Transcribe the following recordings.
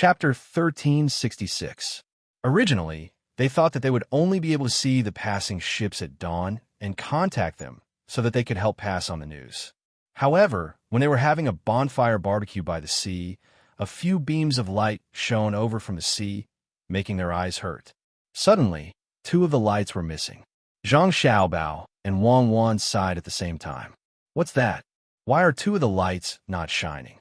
Chapter 1366. Originally, they thought that they would only be able to see the passing ships at dawn and contact them so that they could help pass on the news. However, when they were having a bonfire barbecue by the sea, a few beams of light shone over from the sea, making their eyes hurt. Suddenly, two of the lights were missing. Zhang Xiaobao and Wang Wan sighed at the same time. "What's that? Why are two of the lights not shining?"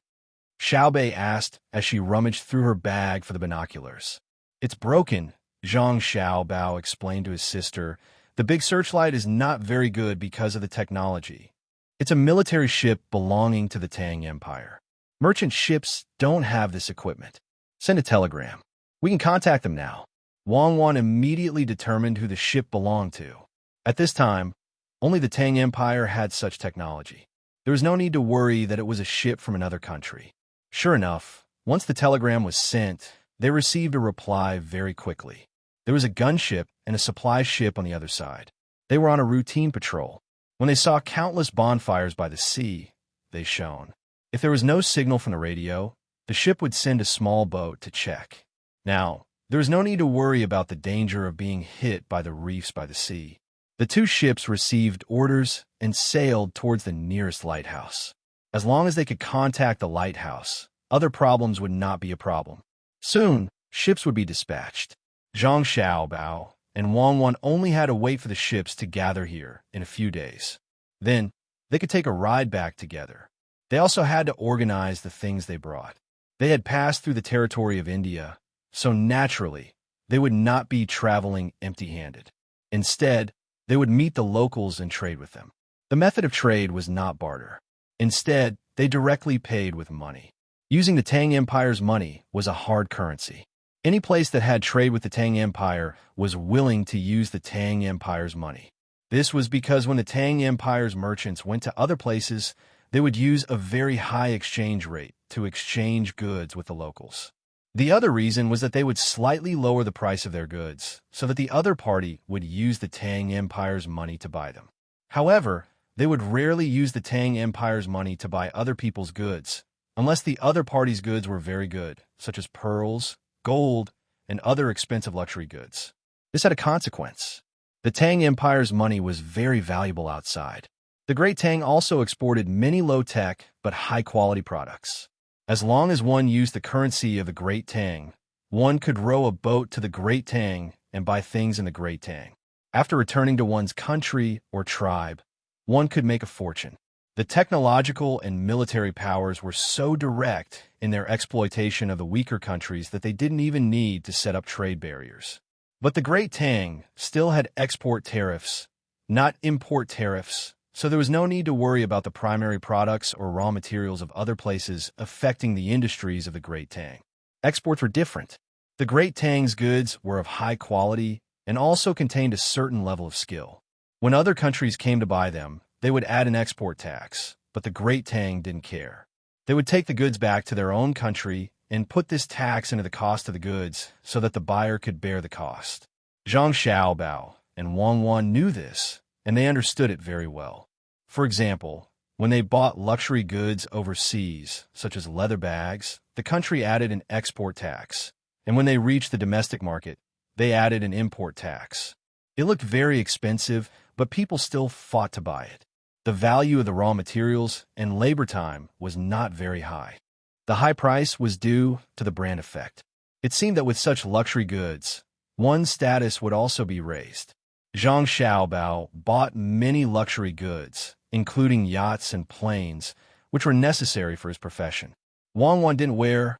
Xiaobei asked as she rummaged through her bag for the binoculars. "It's broken," Zhang Xiaobao explained to his sister. "The big searchlight is not very good because of the technology. It's a military ship belonging to the Tang Empire. Merchant ships don't have this equipment. Send a telegram. We can contact them now." Wang Wan immediately determined who the ship belonged to. At this time, only the Tang Empire had such technology. There was no need to worry that it was a ship from another country. Sure enough, once the telegram was sent, they received a reply very quickly. There was a gunship and a supply ship on the other side. They were on a routine patrol. When they saw countless bonfires by the sea, they shone. If there was no signal from the radio, the ship would send a small boat to check. Now, there was no need to worry about the danger of being hit by the reefs by the sea. The two ships received orders and sailed towards the nearest lighthouse. As long as they could contact the lighthouse, other problems would not be a problem. Soon, ships would be dispatched. Zhang Xiaobao and Wang Wan only had to wait for the ships to gather here in a few days. Then, they could take a ride back together. They also had to organize the things they brought. They had passed through the territory of India, so naturally, they would not be traveling empty-handed. Instead, they would meet the locals and trade with them. The method of trade was not barter. Instead, they directly paid with money. Using the Tang Empire's money was a hard currency. Any place that had trade with the Tang Empire was willing to use the Tang Empire's money. This was because when the Tang Empire's merchants went to other places, they would use a very high exchange rate to exchange goods with the locals. The other reason was that they would slightly lower the price of their goods so that the other party would use the Tang Empire's money to buy them. However, they would rarely use the Tang Empire's money to buy other people's goods, unless the other party's goods were very good, such as pearls, gold, and other expensive luxury goods. This had a consequence. The Tang Empire's money was very valuable outside. The Great Tang also exported many low-tech but high-quality products. As long as one used the currency of the Great Tang, one could row a boat to the Great Tang and buy things in the Great Tang. After returning to one's country or tribe, one could make a fortune. The technological and military powers were so direct in their exploitation of the weaker countries that they didn't even need to set up trade barriers. But the Great Tang still had export tariffs, not import tariffs, so there was no need to worry about the primary products or raw materials of other places affecting the industries of the Great Tang. Exports were different. The Great Tang's goods were of high quality and also contained a certain level of skill. When other countries came to buy them, they would add an export tax, but the Great Tang didn't care. They would take the goods back to their own country and put this tax into the cost of the goods so that the buyer could bear the cost. Zhang Xiaobao and Wang Wan knew this, and they understood it very well. For example, when they bought luxury goods overseas, such as leather bags, the country added an export tax, and when they reached the domestic market, they added an import tax. It looked very expensive, but people still fought to buy it. The value of the raw materials and labor time was not very high. The high price was due to the brand effect. It seemed that with such luxury goods, one's status would also be raised. Zhang Xiaobao bought many luxury goods, including yachts and planes, which were necessary for his profession. Wang Wan didn't wear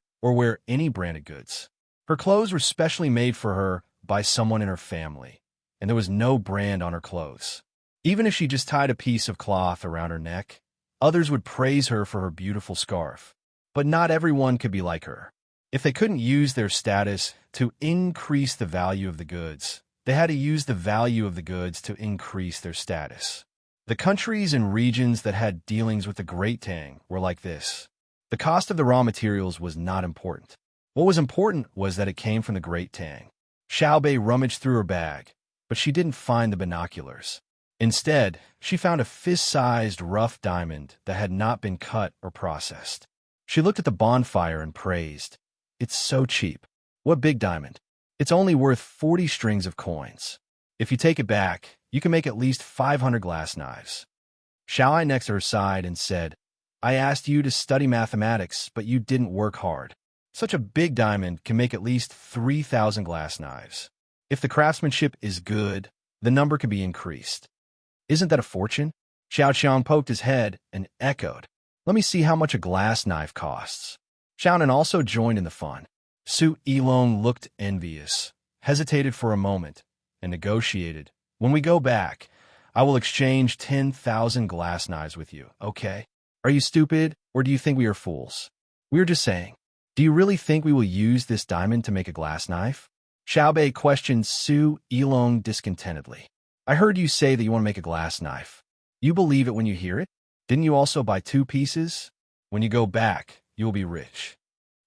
any branded goods. Her clothes were specially made for her by someone in her family, and there was no brand on her clothes. Even if she just tied a piece of cloth around her neck, others would praise her for her beautiful scarf. But not everyone could be like her. If they couldn't use their status to increase the value of the goods, they had to use the value of the goods to increase their status. The countries and regions that had dealings with the Great Tang were like this. The cost of the raw materials was not important. What was important was that it came from the Great Tang. Xiaobei rummaged through her bag, but she didn't find the binoculars. Instead, she found a fist-sized rough diamond that had not been cut or processed. She looked at the bonfire and praised. It's so cheap. What big diamond? It's only worth 40 strings of coins. If you take it back, you can make at least 500 glass knives. Xiaohai next to her side and said, I asked you to study mathematics, but you didn't work hard. Such a big diamond can make at least 3,000 glass knives. If the craftsmanship is good, the number can be increased. Isn't that a fortune? Xiao Qiang poked his head and echoed, Let me see how much a glass knife costs. Xiaonan also joined in the fun. Su Yilong looked envious, hesitated for a moment, and negotiated. When we go back, I will exchange 10,000 glass knives with you, okay? Are you stupid, or do you think we are fools? We're just saying. Do you really think we will use this diamond to make a glass knife? Xiaobei questioned Su Yilong discontentedly. I heard you say that you want to make a glass knife. You believe it when you hear it? Didn't you also buy 2 pieces? When you go back, you will be rich.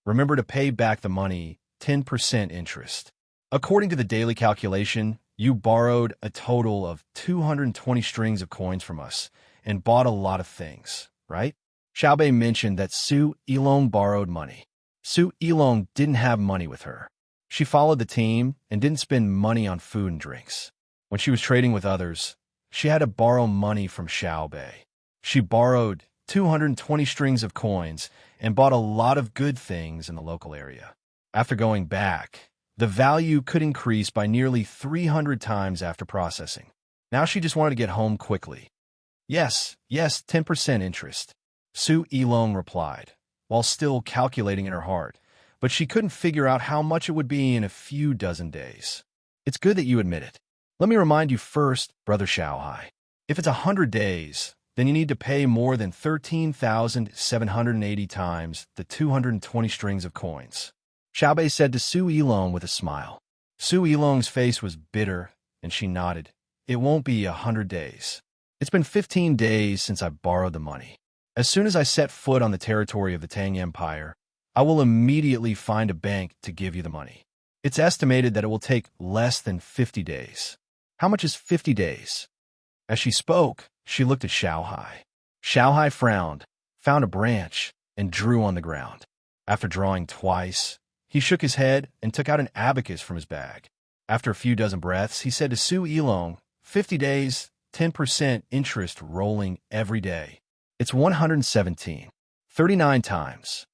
Remember to pay back the money, 10% interest. According to the daily calculation, you borrowed a total of 220 strings of coins from us and bought a lot of things, right? Xiaobei mentioned that Su Yilong borrowed money. Su Yilong didn't have money with her. She followed the team and didn't spend money on food and drinks. When she was trading with others, she had to borrow money from Xiaobei. She borrowed 220 strings of coins and bought a lot of good things in the local area. After going back, the value could increase by nearly 300 times after processing. Now she just wanted to get home quickly. Yes, 10% interest, Su Yilong replied, while still calculating in her heart, but she couldn't figure out how much it would be in a few dozen days. It's good that you admit it. Let me remind you first, Brother Xiaohai. If it's 100 days, then you need to pay more than 13,780 times the 220 strings of coins. Xiaobei said to Su Yilong with a smile. Su Yilong's face was bitter, and she nodded. It won't be 100 days. It's been 15 days since I borrowed the money. As soon as I set foot on the territory of the Tang Empire, I will immediately find a bank to give you the money. It's estimated that it will take less than 50 days. How much is 50 days? As she spoke, she looked at Xiaohai. Xiaohai frowned, found a branch, and drew on the ground. After drawing twice, he shook his head and took out an abacus from his bag. After a few dozen breaths, he said to Su Yilong, 50 days, 10% interest rolling every day. It's 117. 39 times.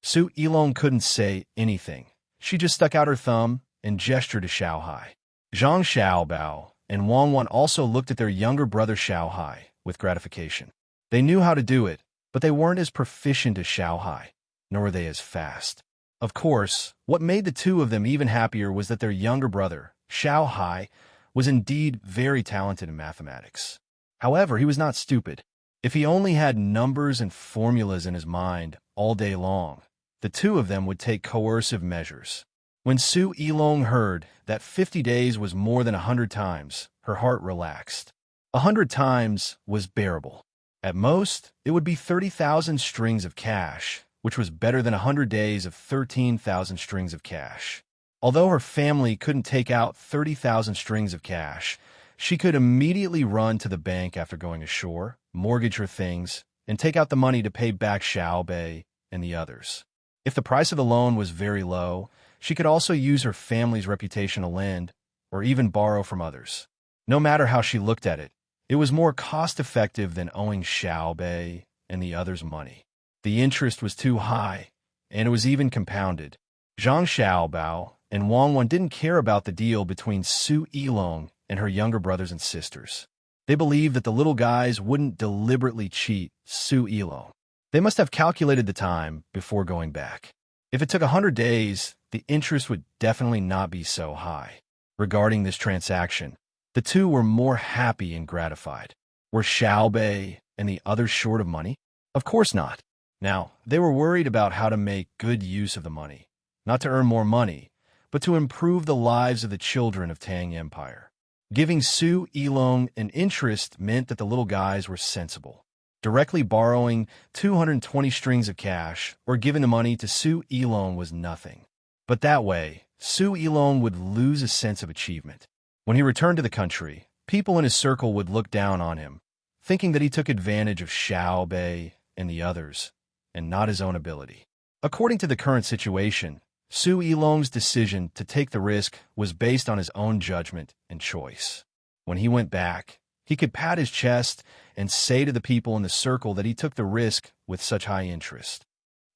Su Yilong couldn't say anything. She just stuck out her thumb and gestured to Xiaohai. Zhang Xiaobao and Wang Wan also looked at their younger brother Xiaohai with gratification. They knew how to do it, but they weren't as proficient as Xiaohai, nor were they as fast. Of course, what made the two of them even happier was that their younger brother, Xiaohai, was indeed very talented in mathematics. However, he was not stupid. If he only had numbers and formulas in his mind all day long, the two of them would take coercive measures. When Su Yilong heard that 50 days was more than 100 times, her heart relaxed. 100 times was bearable. At most, it would be 30,000 strings of cash, which was better than 100 days of 13,000 strings of cash. Although her family couldn't take out 30,000 strings of cash, she could immediately run to the bank after going ashore, mortgage her things, and take out the money to pay back Xiaobei and the others. If the price of the loan was very low, she could also use her family's reputation to lend, or even borrow from others. No matter how she looked at it, it was more cost-effective than owing Xiaobei and the others money. The interest was too high, and it was even compounded. Zhang Xiaobao and Wang Wan didn't care about the deal between Su Yilong and her younger brothers and sisters. They believed that the little guys wouldn't deliberately cheat Su Yilong. They must have calculated the time before going back. If it took 100 days, the interest would definitely not be so high. Regarding this transaction, the two were more happy and gratified. Were Xiaobei and the others short of money? Of course not. Now, they were worried about how to make good use of the money, not to earn more money, but to improve the lives of the children of Tang Empire. Giving Su Yilong an interest meant that the little guys were sensible. Directly borrowing 220 strings of cash or giving the money to Su Yilong was nothing. But that way, Su Yilong would lose a sense of achievement. When he returned to the country, people in his circle would look down on him, thinking that he took advantage of Xiaobei and the others, and not his own ability. According to the current situation, Su Yilong's decision to take the risk was based on his own judgment and choice. When he went back, he could pat his chest and say to the people in the circle that he took the risk with such high interest.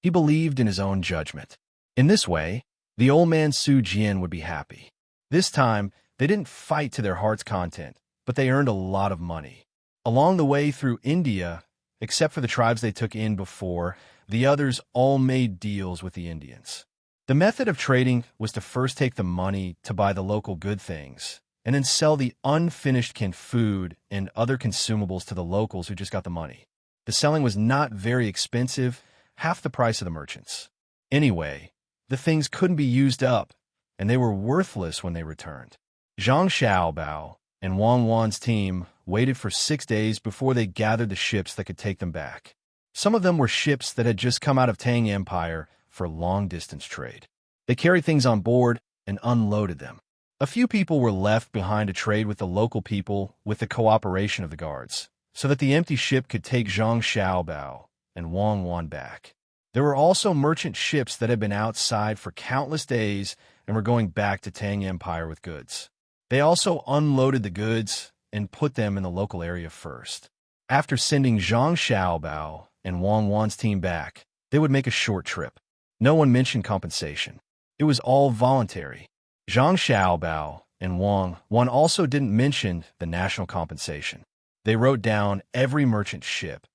He believed in his own judgment. In this way, the old man Su Jian would be happy. This time, they didn't fight to their heart's content, but they earned a lot of money. Along the way through India, except for the tribes they took in before, the others all made deals with the Indians. The method of trading was to first take the money to buy the local good things, and then sell the unfinished canned food and other consumables to the locals who just got the money. The selling was not very expensive, half the price of the merchants. Anyway, the things couldn't be used up, and they were worthless when they returned. Zhang Xiaobao and Wang Wan's team waited for 6 days before they gathered the ships that could take them back. Some of them were ships that had just come out of Tang Empire for long-distance trade. They carried things on board and unloaded them. A few people were left behind to trade with the local people with the cooperation of the guards, so that the empty ship could take Zhang Xiaobao and Wang Wan back. There were also merchant ships that had been outside for countless days and were going back to Tang Empire with goods. They also unloaded the goods and put them in the local area first. After sending Zhang Xiaobao and Wang Wan's team back, they would make a short trip. No one mentioned compensation. It was all voluntary. Zhang Xiaobao and Wang Wan also didn't mention the national compensation. They wrote down every merchant ship,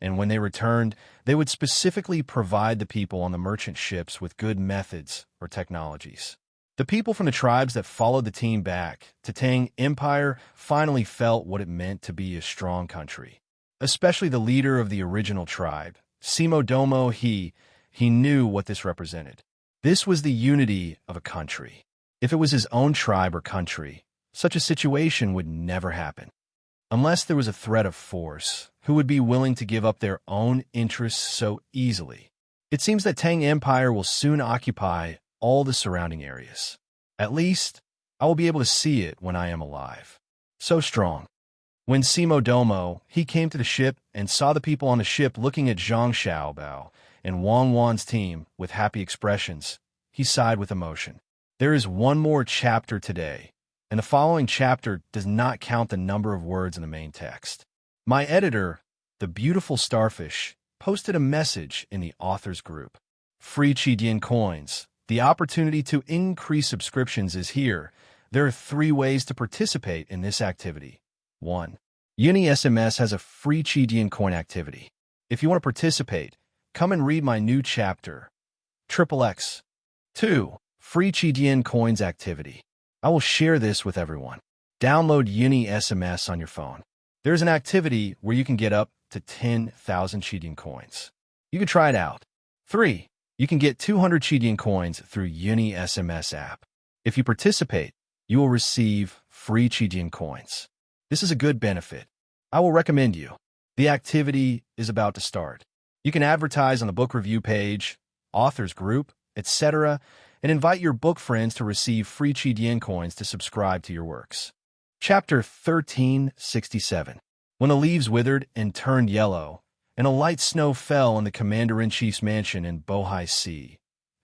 and when they returned, they would specifically provide the people on the merchant ships with good methods or technologies. The people from the tribes that followed the team back to Tang Empire finally felt what it meant to be a strong country. Especially the leader of the original tribe, Simo Domo He knew what this represented. This was the unity of a country. If it was his own tribe or country, such a situation would never happen. Unless there was a threat of force, who would be willing to give up their own interests so easily? It seems that Tang Empire will soon occupy all the surrounding areas. At least, I will be able to see it when I am alive. So strong. When Simo Domo, he came to the ship and saw the people on the ship looking at Zhang Xiaobao and Wang Wan's team with happy expressions, he sighed with emotion. There is one more chapter today, and the following chapter does not count the number of words in the main text. My editor, the beautiful starfish, posted a message in the authors group. Free Qidian coins. The opportunity to increase subscriptions is here. There are 3 ways to participate in this activity. 1. Uni SMS has a free Qidian coin activity. If you want to participate, come and read my new chapter. XXX. 2. Free Qidian coins activity. I will share this with everyone. Download Uni SMS on your phone. There's an activity where you can get up to 10,000 Qidian coins. You can try it out. 3. You can get 200 Qidian coins through Uni SMS app. If you participate, you will receive free Qidian coins. This is a good benefit. I will recommend you. The activity is about to start. You can advertise on the book review page, authors group, etc., and invite your book friends to receive free Qidian coins to subscribe to your works. Chapter 1367. When the leaves withered and turned yellow, and a light snow fell in the commander-in-chief's mansion in Bohai Sea,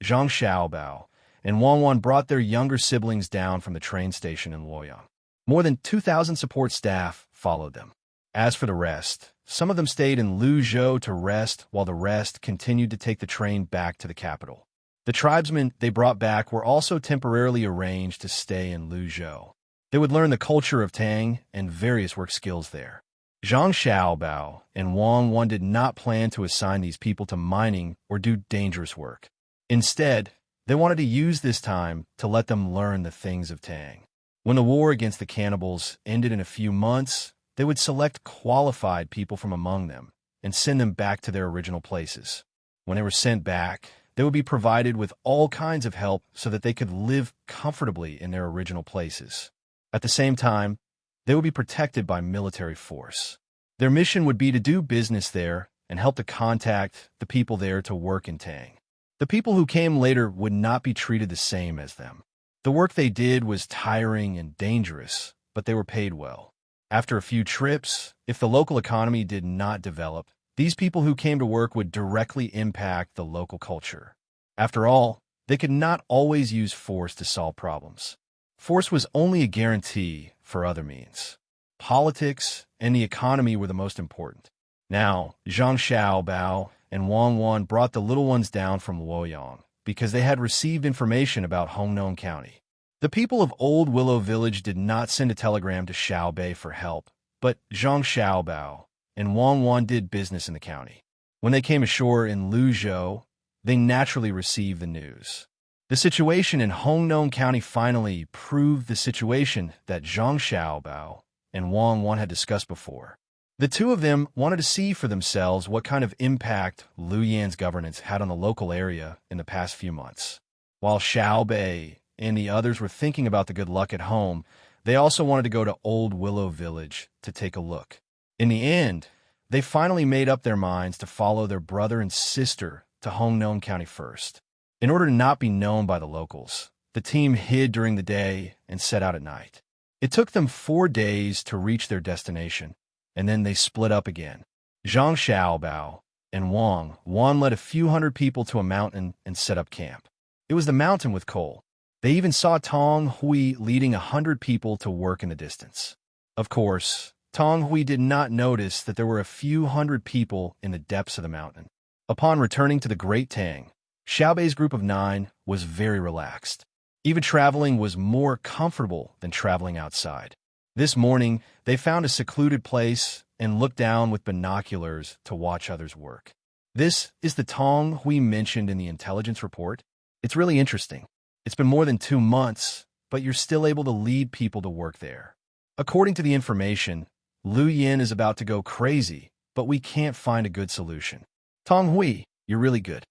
Zhang Xiaobao and Wang Wan brought their younger siblings down from the train station in Luoyang. More than 2,000 support staff followed them. As for the rest, some of them stayed in Luzhou to rest while the rest continued to take the train back to the capital. The tribesmen they brought back were also temporarily arranged to stay in Luzhou. They would learn the culture of Tang and various work skills there. Zhang Xiaobao and Wang Wan did not plan to assign these people to mining or do dangerous work. Instead, they wanted to use this time to let them learn the things of Tang. When the war against the cannibals ended in a few months, they would select qualified people from among them and send them back to their original places. When they were sent back, they would be provided with all kinds of help so that they could live comfortably in their original places. At the same time, they would be protected by military force. Their mission would be to do business there and help to contact the people there to work in Tang. The people who came later would not be treated the same as them. The work they did was tiring and dangerous, but they were paid well. After a few trips, if the local economy did not develop, these people who came to work would directly impact the local culture. After all, they could not always use force to solve problems. Force was only a guarantee for other means. Politics and the economy were the most important. Now, Zhang Xiaobao and Wang Wan brought the little ones down from Luoyang because they had received information about Hongnong County. The people of Old Willow Village did not send a telegram to Xiaobei for help, but Zhang Xiaobao and Wang Wan did business in the county. When they came ashore in Luzhou, they naturally received the news. The situation in Hongnong County finally proved the situation that Zhang Xiaobao and Wang Wan had discussed before. The two of them wanted to see for themselves what kind of impact Liu Yan's governance had on the local area in the past few months. While Xiaobei and the others were thinking about the good luck at home, they also wanted to go to Old Willow Village to take a look. In the end, they finally made up their minds to follow their brother and sister to Hongnong County first. In order to not be known by the locals, the team hid during the day and set out at night. It took them 4 days to reach their destination, and then they split up again. Zhang Xiaobao and Wang Wan led a few hundred people to a mountain and set up camp. It was the mountain with coal. They even saw Tang Hui leading 100 people to work in the distance. Of course, Tang Hui did not notice that there were a few hundred people in the depths of the mountain. Upon returning to the Great Tang, Xiaobei's group of 9 was very relaxed. Even traveling was more comfortable than traveling outside. This morning, they found a secluded place and looked down with binoculars to watch others work. This is the Tang Hui mentioned in the intelligence report. It's really interesting. It's been more than 2 months, but you're still able to lead people to work there. According to the information, Liu Yan is about to go crazy, but we can't find a good solution. Tang Hui, you're really good.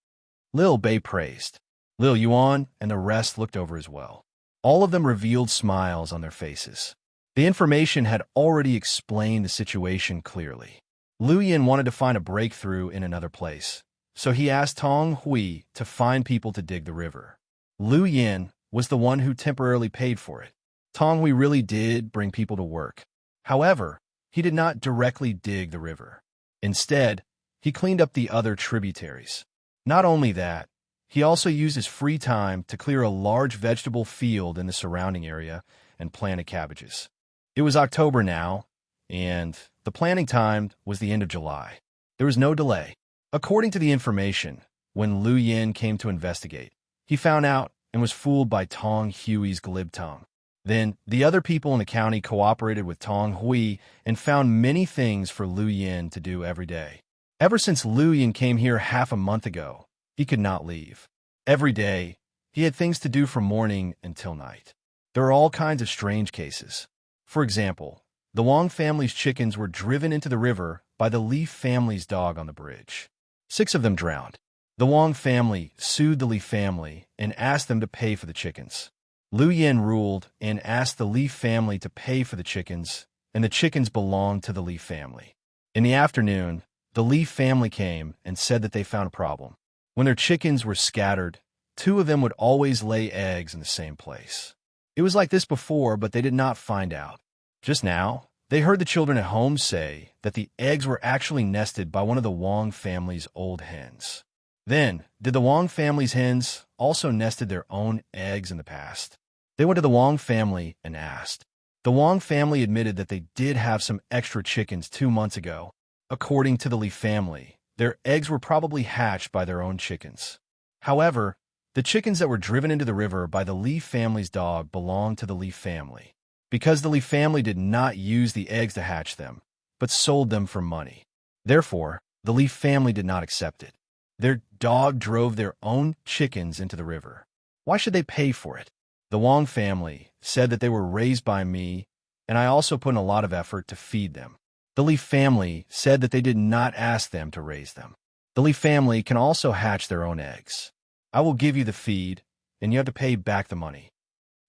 Lil Bei praised. Lil Yuan and the rest looked over as well. All of them revealed smiles on their faces. The information had already explained the situation clearly. Liu Yan wanted to find a breakthrough in another place, so he asked Tang Hui to find people to dig the river. Liu Yan was the one who temporarily paid for it. Tang Hui really did bring people to work. However, he did not directly dig the river. Instead, he cleaned up the other tributaries. Not only that, he also used his free time to clear a large vegetable field in the surrounding area and planted cabbages. It was October now, and the planting time was the end of July. There was no delay. According to the information, when Liu Yan came to investigate, he found out and was fooled by Tang Hui's glib tongue. Then, the other people in the county cooperated with Tang Hui and found many things for Liu Yan to do every day. Ever since Liu Yan came here half a month ago, he could not leave. Every day, he had things to do from morning until night. There are all kinds of strange cases. For example, the Wang family's chickens were driven into the river by the Li family's dog on the bridge. 6 of them drowned. The Wang family sued the Li family and asked them to pay for the chickens. Liu Yan ruled and asked the Li family to pay for the chickens, and the chickens belonged to the Li family. In the afternoon, the Li family came and said that they found a problem. When their chickens were scattered, 2 of them would always lay eggs in the same place. It was like this before, but they did not find out. Just now, they heard the children at home say that the eggs were actually nested by one of the Wang family's old hens. Then, did the Wang family's hens also nested their own eggs in the past? They went to the Wang family and asked. The Wang family admitted that they did have some extra chickens 2 months ago. According to the Li family, their eggs were probably hatched by their own chickens. However, the chickens that were driven into the river by the Li family's dog belonged to the Li family, because the Li family did not use the eggs to hatch them, but sold them for money. Therefore, the Li family did not accept it. Their dog drove their own chickens into the river. Why should they pay for it? The Wang family said that they were raised by me, and I also put in a lot of effort to feed them. The Li family said that they did not ask them to raise them. The Li family can also hatch their own eggs. I will give you the feed, and you have to pay back the money.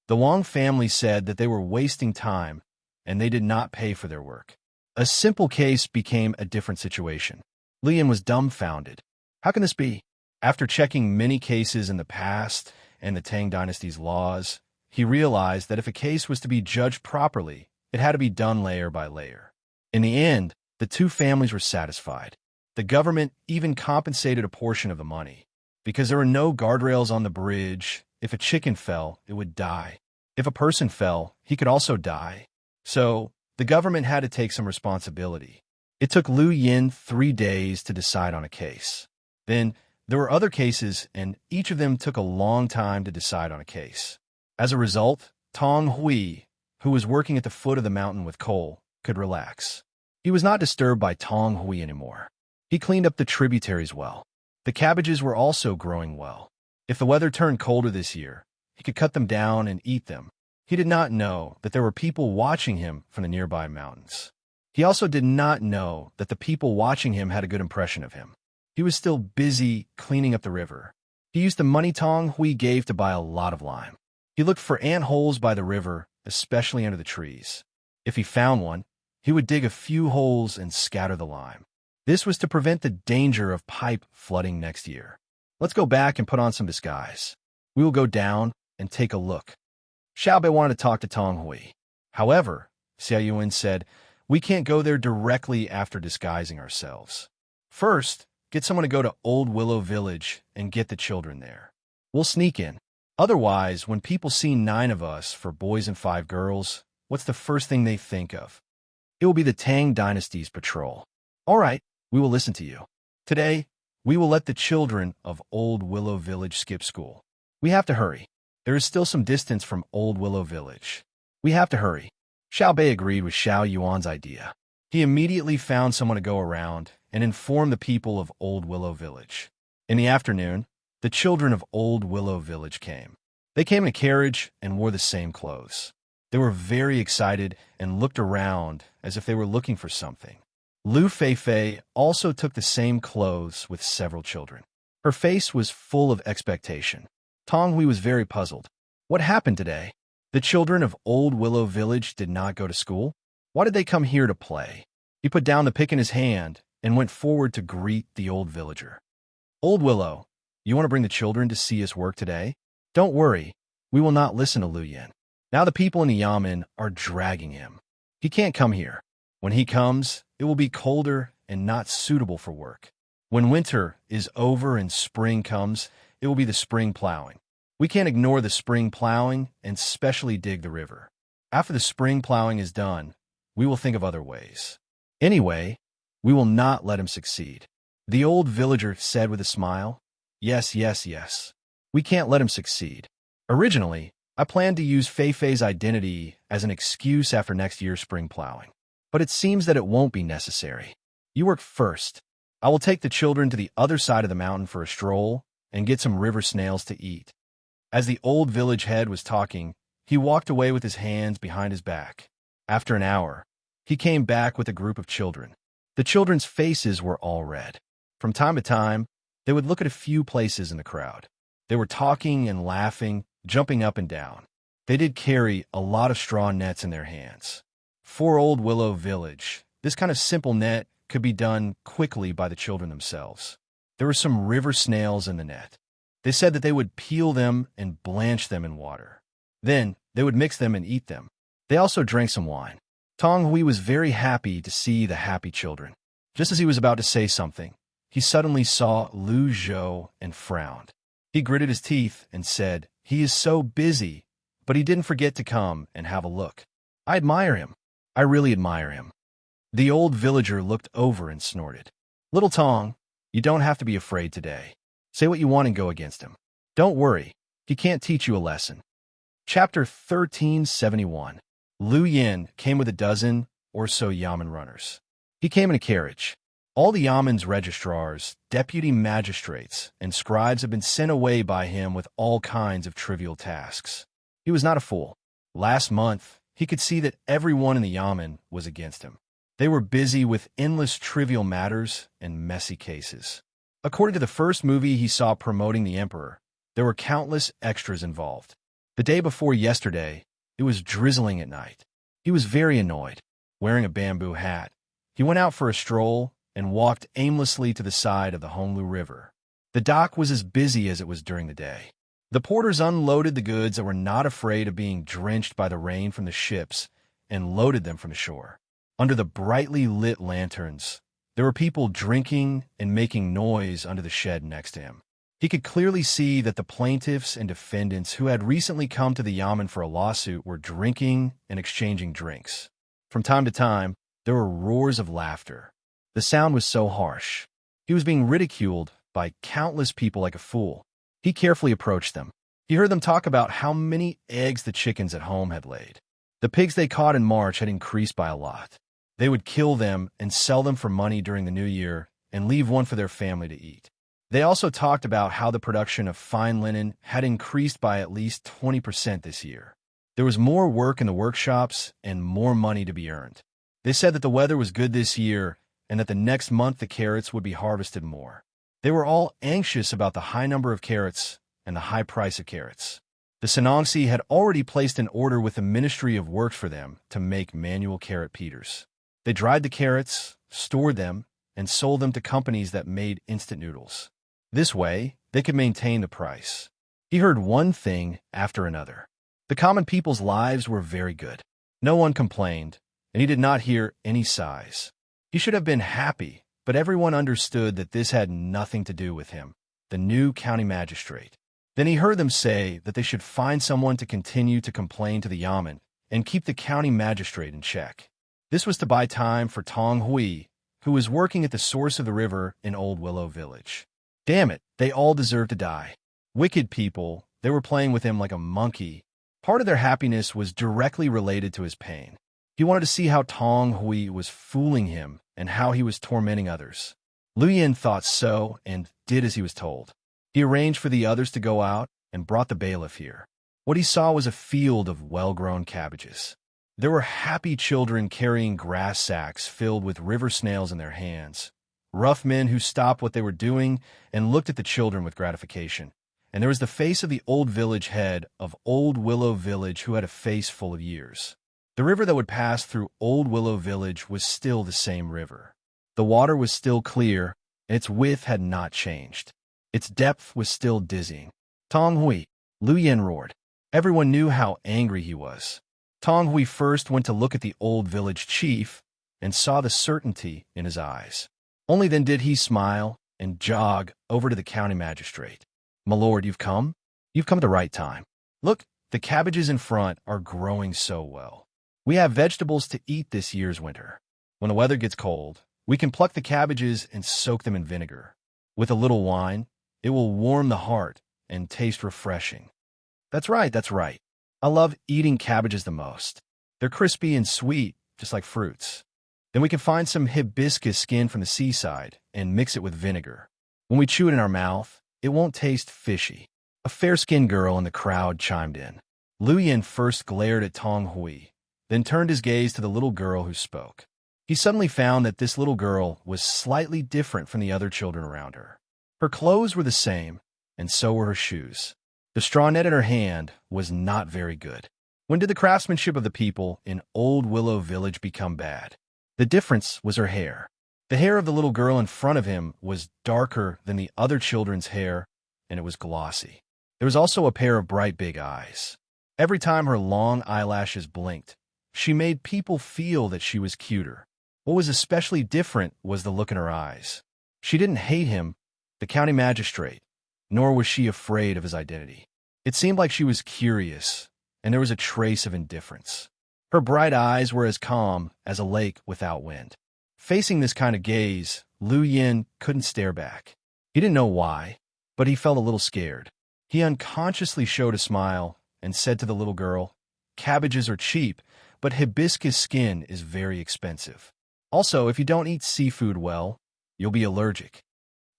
The Wang family said that they were wasting time, and they did not pay for their work. A simple case became a different situation. Liu Yan was dumbfounded. How can this be? After checking many cases in the past and the Tang Dynasty's laws, he realized that if a case was to be judged properly, it had to be done layer by layer. In the end, the 2 families were satisfied. The government even compensated a portion of the money. because there were no guardrails on the bridge. If a chicken fell, it would die. If a person fell, he could also die. So, the government had to take some responsibility. It took Liu Yin 3 days to decide on a case. Then, there were other cases, and each of them took a long time to decide on a case. As a result, Tang Hui, who was working at the foot of the mountain with coal, could relax. He was not disturbed by Tang Hui anymore. He cleaned up the tributaries well. The cabbages were also growing well. If the weather turned colder this year, he could cut them down and eat them. He did not know that there were people watching him from the nearby mountains. He also did not know that the people watching him had a good impression of him. He was still busy cleaning up the river. He used the money Tang Hui gave to buy a lot of lime. He looked for ant holes by the river, especially under the trees. If he found one, he would dig a few holes and scatter the lime. This was to prevent the danger of pipe flooding next year. Let's go back and put on some disguise. We will go down and take a look. Xiaobei wanted to talk to Tang Hui. However, Xia Yuan said, we can't go there directly after disguising ourselves. First, get someone to go to Old Willow Village and get the children there. We'll sneak in. Otherwise, when people see 9 of us for boys and 5 girls, what's the first thing they think of? It will be the Tang Dynasty's patrol. All right, we will listen to you. Today, we will let the children of Old Willow Village skip school. We have to hurry. There is still some distance from Old Willow Village. We have to hurry. Xiaobei agreed with Xiao Yuan's idea. He immediately found someone to go around and inform the people of Old Willow Village. In the afternoon, the children of Old Willow Village came. They came in a carriage and wore the same clothes. They were very excited and looked around as if they were looking for something. Lu Feifei also took the same clothes with several children. Her face was full of expectation. Tang Hui was very puzzled. What happened today? The children of Old Willow Village did not go to school? Why did they come here to play? He put down the pick in his hand and went forward to greet the old villager. Old Willow, you want to bring the children to see us work today? Don't worry, we will not listen to Liu Yin. Now the people in the yamen are dragging him. He can't come here. When he comes, it will be colder and not suitable for work. When winter is over and spring comes, it will be the spring plowing. We can't ignore the spring plowing and specially dig the river. After the spring plowing is done, we will think of other ways. Anyway, we will not let him succeed. The old villager said with a smile, Yes, yes, yes. We can't let him succeed. Originally, I planned to use Feifei's identity as an excuse after next year's spring plowing. But it seems that it won't be necessary. You work first. I will take the children to the other side of the mountain for a stroll and get some river snails to eat. As the old village head was talking, he walked away with his hands behind his back. After an hour, he came back with a group of children. The children's faces were all red. From time to time, they would look at a few places in the crowd. They were talking and laughing, jumping up and down. They did carry a lot of straw nets in their hands. For Old Willow Village, this kind of simple net could be done quickly by the children themselves. There were some river snails in the net. They said that they would peel them and blanch them in water. Then, they would mix them and eat them. They also drank some wine. Tang Hui was very happy to see the happy children. Just as he was about to say something, he suddenly saw Lu Zhou and frowned. He gritted his teeth and said, He is so busy, but he didn't forget to come and have a look. I admire him. I really admire him. The old villager looked over and snorted. Little Tang, you don't have to be afraid today. Say what you want and go against him. Don't worry, he can't teach you a lesson. Chapter 1371. Liu Yin came with a dozen or so yamen runners. He came in a carriage. All the yamen's registrars, deputy magistrates, and scribes had been sent away by him with all kinds of trivial tasks. He was not a fool. Last month, he could see that everyone in the yamen was against him. They were busy with endless trivial matters and messy cases. According to the first movie he saw promoting the emperor, there were countless extras involved. The day before yesterday, it was drizzling at night. He was very annoyed. Wearing a bamboo hat, he went out for a stroll and walked aimlessly to the side of the Honglu River. The dock was as busy as it was during the day. The porters unloaded the goods that were not afraid of being drenched by the rain from the ships and loaded them from the shore. Under the brightly lit lanterns, there were people drinking and making noise under the shed next to him. He could clearly see that the plaintiffs and defendants who had recently come to the Yamen for a lawsuit were drinking and exchanging drinks. From time to time, there were roars of laughter. The sound was so harsh. He was being ridiculed by countless people like a fool. He carefully approached them. He heard them talk about how many eggs the chickens at home had laid. The pigs they caught in March had increased by a lot. They would kill them and sell them for money during the new year and leave one for their family to eat. They also talked about how the production of fine linen had increased by at least 20% this year. There was more work in the workshops and more money to be earned. They said that the weather was good this year and that the next month the carrots would be harvested more. They were all anxious about the high number of carrots and the high price of carrots. The Sanongsi had already placed an order with the Ministry of Works for them to make manual carrot peters. They dried the carrots, stored them, and sold them to companies that made instant noodles. This way, they could maintain the price. He heard one thing after another. The common people's lives were very good. No one complained, and he did not hear any sighs. He should have been happy, but everyone understood that this had nothing to do with him, the new county magistrate. Then he heard them say that they should find someone to continue to complain to the Yamen and keep the county magistrate in check. This was to buy time for Tang Hui, who was working at the source of the river in Old Willow Village. Damn it, they all deserved to die. Wicked people, they were playing with him like a monkey. Part of their happiness was directly related to his pain. He wanted to see how Tang Hui was fooling him and how he was tormenting others. Lu Yin thought so and did as he was told. He arranged for the others to go out and brought the bailiff here. What he saw was a field of well-grown cabbages. There were happy children carrying grass sacks filled with river snails in their hands, rough men who stopped what they were doing and looked at the children with gratification. And there was the face of the old village head of Old Willow Village who had a face full of years. The river that would pass through Old Willow Village was still the same river. The water was still clear, and its width had not changed. Its depth was still dizzying. Tang Hui, Lu Yin roared. Everyone knew how angry he was. Tang Hui first went to look at the old village chief and saw the certainty in his eyes. Only then did he smile and jog over to the county magistrate. "My lord, you've come? You've come at the right time. Look, the cabbages in front are growing so well. We have vegetables to eat this year's winter. When the weather gets cold, we can pluck the cabbages and soak them in vinegar. With a little wine, it will warm the heart and taste refreshing." That's right, that's right. I love eating cabbages the most. They're crispy and sweet, just like fruits. Then we can find some hibiscus skin from the seaside and mix it with vinegar. When we chew it in our mouth, it won't taste fishy. A fair-skinned girl in the crowd chimed in. Lu Yin first glared at Tang Hui, then turned his gaze to the little girl who spoke. He suddenly found that this little girl was slightly different from the other children around her. Her clothes were the same, and so were her shoes. The straw net in her hand was not very good. When did the craftsmanship of the people in Old Willow Village become bad? The difference was her hair. The hair of the little girl in front of him was darker than the other children's hair, and it was glossy. There was also a pair of bright big eyes. Every time her long eyelashes blinked, she made people feel that she was cuter. What was especially different was the look in her eyes. She didn't hate him, the county magistrate, nor was she afraid of his identity. It seemed like she was curious, and there was a trace of indifference. Her bright eyes were as calm as a lake without wind. Facing this kind of gaze, Lu Yin couldn't stare back. He didn't know why, but he felt a little scared. He unconsciously showed a smile and said to the little girl, "Cabbages are cheap, but hibiscus skin is very expensive. Also, if you don't eat seafood well, you'll be allergic."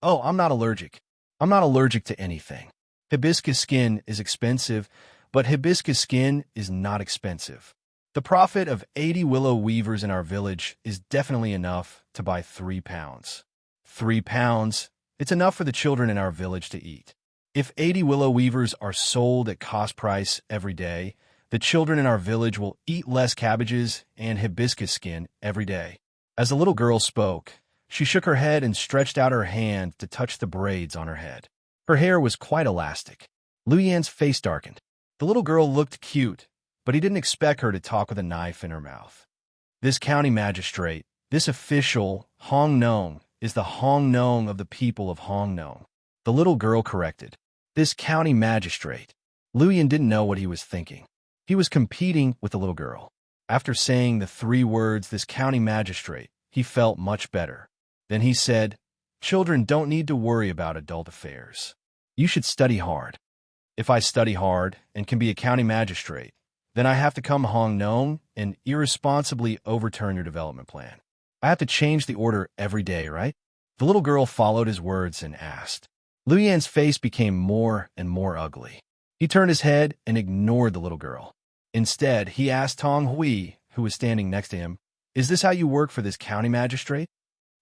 "Oh, I'm not allergic. I'm not allergic to anything. Hibiscus skin is expensive, but hibiscus skin is not expensive. The profit of 80 willow weavers in our village is definitely enough to buy 3 pounds. 3 pounds, it's enough for the children in our village to eat. If 80 willow weavers are sold at cost price every day, the children in our village will eat less cabbages and hibiscus skin every day." As the little girl spoke, she shook her head and stretched out her hand to touch the braids on her head. Her hair was quite elastic. Lu Yan's face darkened. The little girl looked cute, but he didn't expect her to talk with a knife in her mouth. This county magistrate, this official, Hong Nong, is the Hong Nong of the people of Hong Nong. The little girl corrected. This county magistrate. Luyan didn't know what he was thinking. He was competing with the little girl. After saying the 3 words, this county magistrate, he felt much better. Then he said, "Children don't need to worry about adult affairs. You should study hard. If I study hard and can be a county magistrate, then I have to come Hong Nong and irresponsibly overturn your development plan. I have to change the order every day, right?" The little girl followed his words and asked. Luyan's face became more and more ugly. He turned his head and ignored the little girl. Instead, he asked Tong Hui, who was standing next to him, "Is this how you work for this county magistrate?"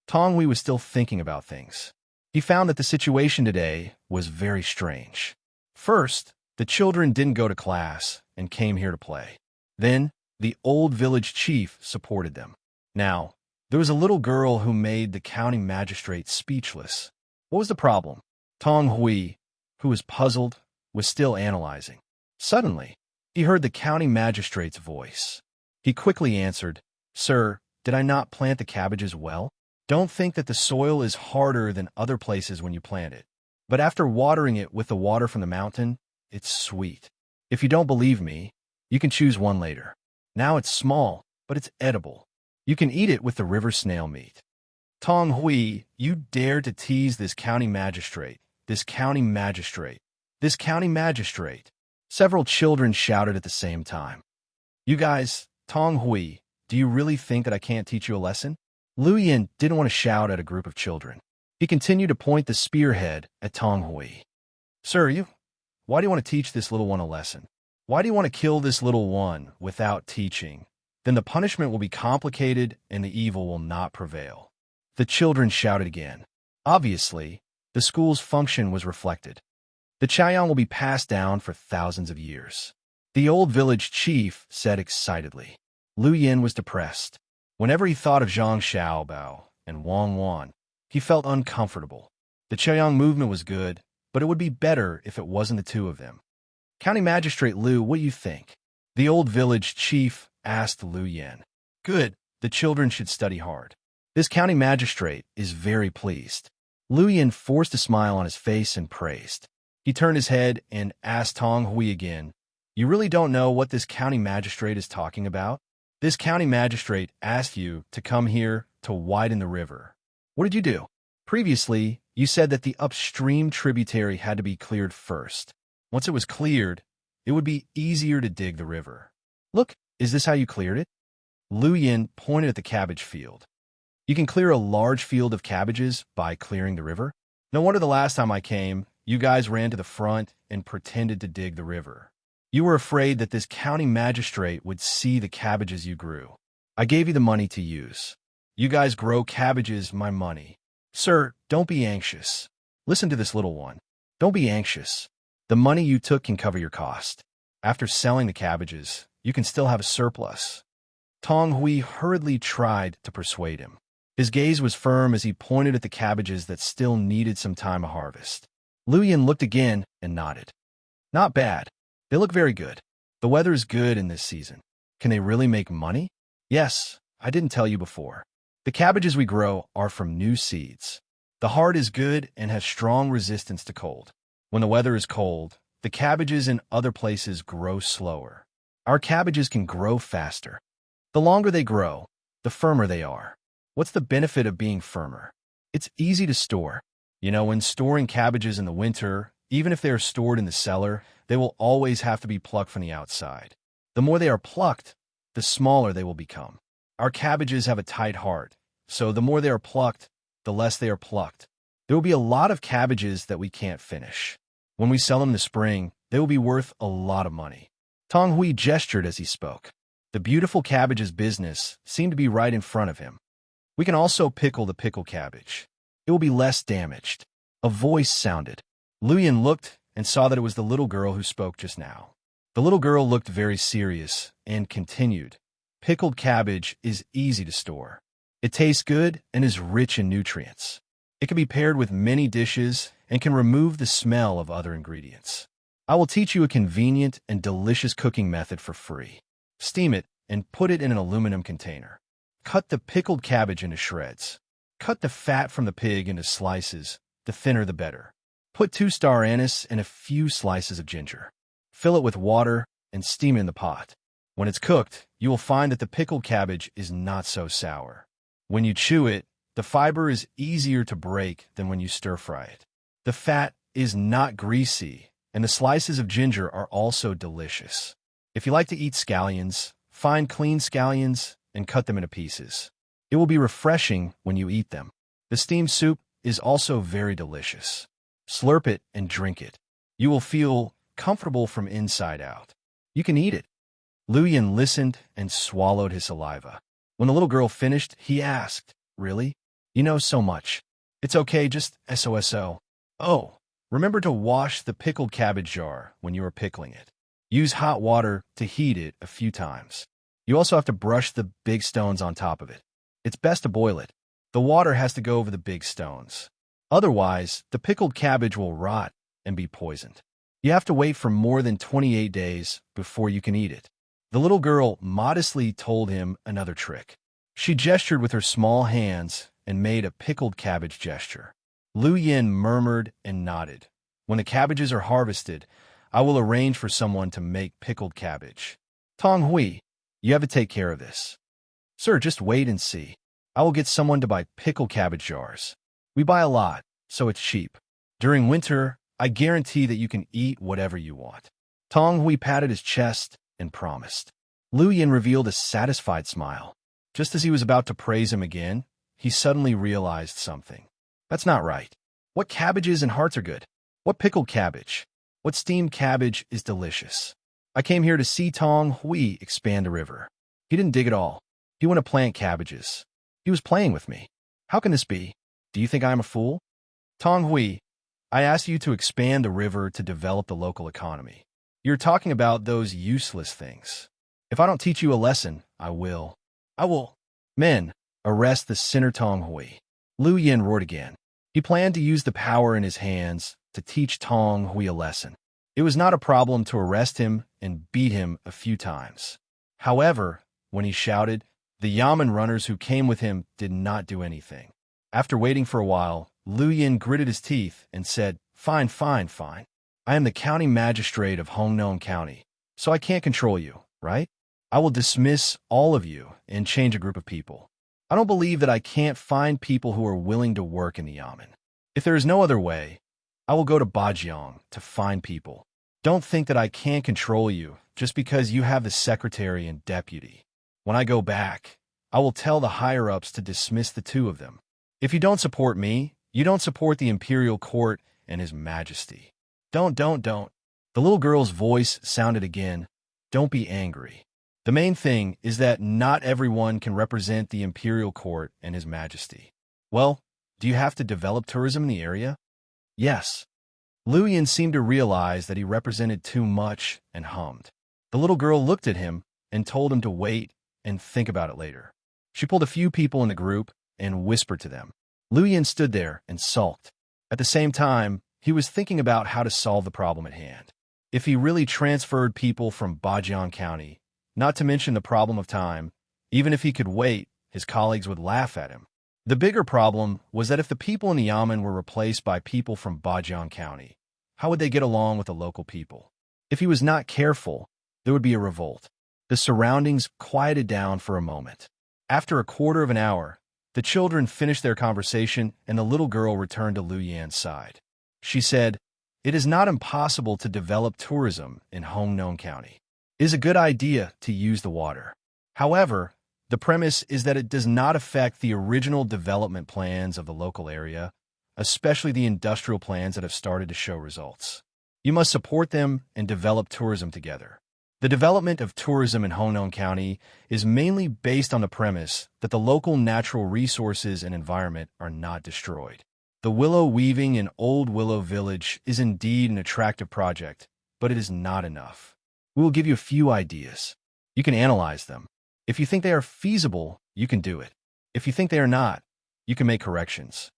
Tong Hui was still thinking about things. He found that the situation today was very strange. First, the children didn't go to class and came here to play. Then, the old village chief supported them. Now, there was a little girl who made the county magistrate speechless. What was the problem? Tong Hui, who was puzzled, was still analyzing. Suddenly, he heard the county magistrate's voice. He quickly answered, "Sir, did I not plant the cabbages well? Don't think that the soil is harder than other places when you plant it. But after watering it with the water from the mountain, it's sweet. If you don't believe me, you can choose one later. Now it's small, but it's edible. You can eat it with the river snail meat." Tong Hui, you dare to tease this county magistrate, this county magistrate, this county magistrate. Several children shouted at the same time. "You guys, Tong Hui, do you really think that I can't teach you a lesson?" Luyan didn't want to shout at a group of children. He continued to point the spearhead at Tong Hui. "Sir, why do you want to teach this little one a lesson? Why do you want to kill this little one without teaching? Then the punishment will be complicated and the evil will not prevail." The children shouted again. Obviously, the school's function was reflected. The Chaoyang will be passed down for thousands of years. The old village chief said excitedly. Luyan was depressed. Whenever he thought of Zhang Xiaobao and Wang Wan, he felt uncomfortable. The Chaoyang movement was good, but it would be better if it wasn't the 2 of them. "County Magistrate Lu, what do you think?" The old village chief asked Luyan. "Good. The children should study hard. This county magistrate is very pleased." Luyan forced a smile on his face and praised. He turned his head and asked Tong Hui again, "You really don't know what this county magistrate is talking about? This county magistrate asked you to come here to widen the river. What did you do? Previously, you said that the upstream tributary had to be cleared first. Once it was cleared, it would be easier to dig the river. Look, is this how you cleared it?" Luyan pointed at the cabbage field. "You can clear a large field of cabbages by clearing the river? No wonder the last time I came, you guys ran to the front and pretended to dig the river. You were afraid that this county magistrate would see the cabbages you grew. I gave you the money to use. You guys grow cabbages, my money. Sir, don't be anxious. Listen to this little one. Don't be anxious. The money you took can cover your cost. After selling the cabbages, you can still have a surplus." Tong Hui hurriedly tried to persuade him. His gaze was firm as he pointed at the cabbages that still needed some time to harvest. Luyan looked again and nodded. "Not bad. They look very good. The weather is good in this season. Can they really make money?" "Yes, I didn't tell you before. The cabbages we grow are from new seeds. The heart is good and has strong resistance to cold. When the weather is cold, the cabbages in other places grow slower. Our cabbages can grow faster. The longer they grow, the firmer they are. What's the benefit of being firmer? It's easy to store. You know, when storing cabbages in the winter, even if they are stored in the cellar, they will always have to be plucked from the outside. The more they are plucked, the smaller they will become. Our cabbages have a tight heart, so the more they are plucked, the less they are plucked. There will be a lot of cabbages that we can't finish. When we sell them in the spring, they will be worth a lot of money." Tong Hui gestured as he spoke. The beautiful cabbages business seemed to be right in front of him. "We can also pickle the pickled cabbage. It will be less damaged." A voice sounded. Luyan looked and saw that it was the little girl who spoke just now. The little girl looked very serious and continued, "Pickled cabbage is easy to store. It tastes good and is rich in nutrients. It can be paired with many dishes and can remove the smell of other ingredients. I will teach you a convenient and delicious cooking method for free. Steam it and put it in an aluminum container. Cut the pickled cabbage into shreds. Cut the fat from the pig into slices, the thinner the better. Put 2-star anise and a few slices of ginger. Fill it with water and steam it in the pot. When it's cooked, you will find that the pickled cabbage is not so sour. When you chew it, the fiber is easier to break than when you stir-fry it. The fat is not greasy, and the slices of ginger are also delicious. If you like to eat scallions, find clean scallions and cut them into pieces. It will be refreshing when you eat them. The steamed soup is also very delicious. Slurp it and drink it. You will feel comfortable from inside out. You can eat it. Lu Yin listened and swallowed his saliva. When the little girl finished, he asked, "Really? You know so much. It's okay, just SOSO. Oh, remember to wash the pickled cabbage jar when you are pickling it. Use hot water to heat it a few times. You also have to brush the big stones on top of it. It's best to boil it. The water has to go over the big stones. Otherwise, the pickled cabbage will rot and be poisoned. You have to wait for more than 28 days before you can eat it." The little girl modestly told him another trick. She gestured with her small hands and made a pickled cabbage gesture. Lu Yin murmured and nodded. "When the cabbages are harvested, I will arrange for someone to make pickled cabbage. Tang Hui, you have to take care of this." "Sir, just wait and see. I will get someone to buy pickled cabbage jars. We buy a lot, so it's cheap. During winter, I guarantee that you can eat whatever you want." Tang Hui patted his chest and promised. Lu Yin revealed a satisfied smile. Just as he was about to praise him again, he suddenly realized something. That's not right. What cabbages and hearts are good? What pickled cabbage? What steamed cabbage is delicious? I came here to see Tang Hui expand a river. He didn't dig at all. He went to plant cabbages. He was playing with me. How can this be? Do you think I am a fool? Tang Hui, I asked you to expand the river to develop the local economy. You're talking about those useless things. If I don't teach you a lesson, I will. Men, arrest the sinner Tang Hui. Lu Yin roared again. He planned to use the power in his hands to teach Tang Hui a lesson. It was not a problem to arrest him and beat him a few times. However, when he shouted, the Yamen runners who came with him did not do anything. After waiting for a while, Lu Yin gritted his teeth and said, Fine. I am the county magistrate of Hongnon County, so I can't control you, right? I will dismiss all of you and change a group of people. I don't believe that I can't find people who are willing to work in the Yamen. If there is no other way, I will go to Bajiang to find people. Don't think that I can't control you just because you have the secretary and deputy. When I go back, I will tell the higher-ups to dismiss the two of them. If you don't support me, you don't support the imperial court and his majesty. Don't. The little girl's voice sounded again. Don't be angry. The main thing is that not everyone can represent the imperial court and his majesty. Well, do you have to develop tourism in the area? Yes. Lu Yin seemed to realize that he represented too much and hummed. The little girl looked at him and told him to wait and think about it later. She pulled a few people in the group and whispered to them. Lu Yin stood there and sulked. At the same time, he was thinking about how to solve the problem at hand. If he really transferred people from Bajiang County, not to mention the problem of time, even if he could wait, his colleagues would laugh at him. The bigger problem was that if the people in the Yamen were replaced by people from Bajiang County, how would they get along with the local people? If he was not careful, there would be a revolt. The surroundings quieted down for a moment. After a quarter of an hour, the children finished their conversation and the little girl returned to Lu Yan's side. She said, It is not impossible to develop tourism in Hongnon County. It is a good idea to use the water. However, the premise is that it does not affect the original development plans of the local area, especially the industrial plans that have started to show results. You must support them and develop tourism together. The development of tourism in Hongnon County is mainly based on the premise that the local natural resources and environment are not destroyed. The willow weaving in Old Willow Village is indeed an attractive project, but it is not enough. We will give you a few ideas. You can analyze them. If you think they are feasible, you can do it. If you think they are not, you can make corrections.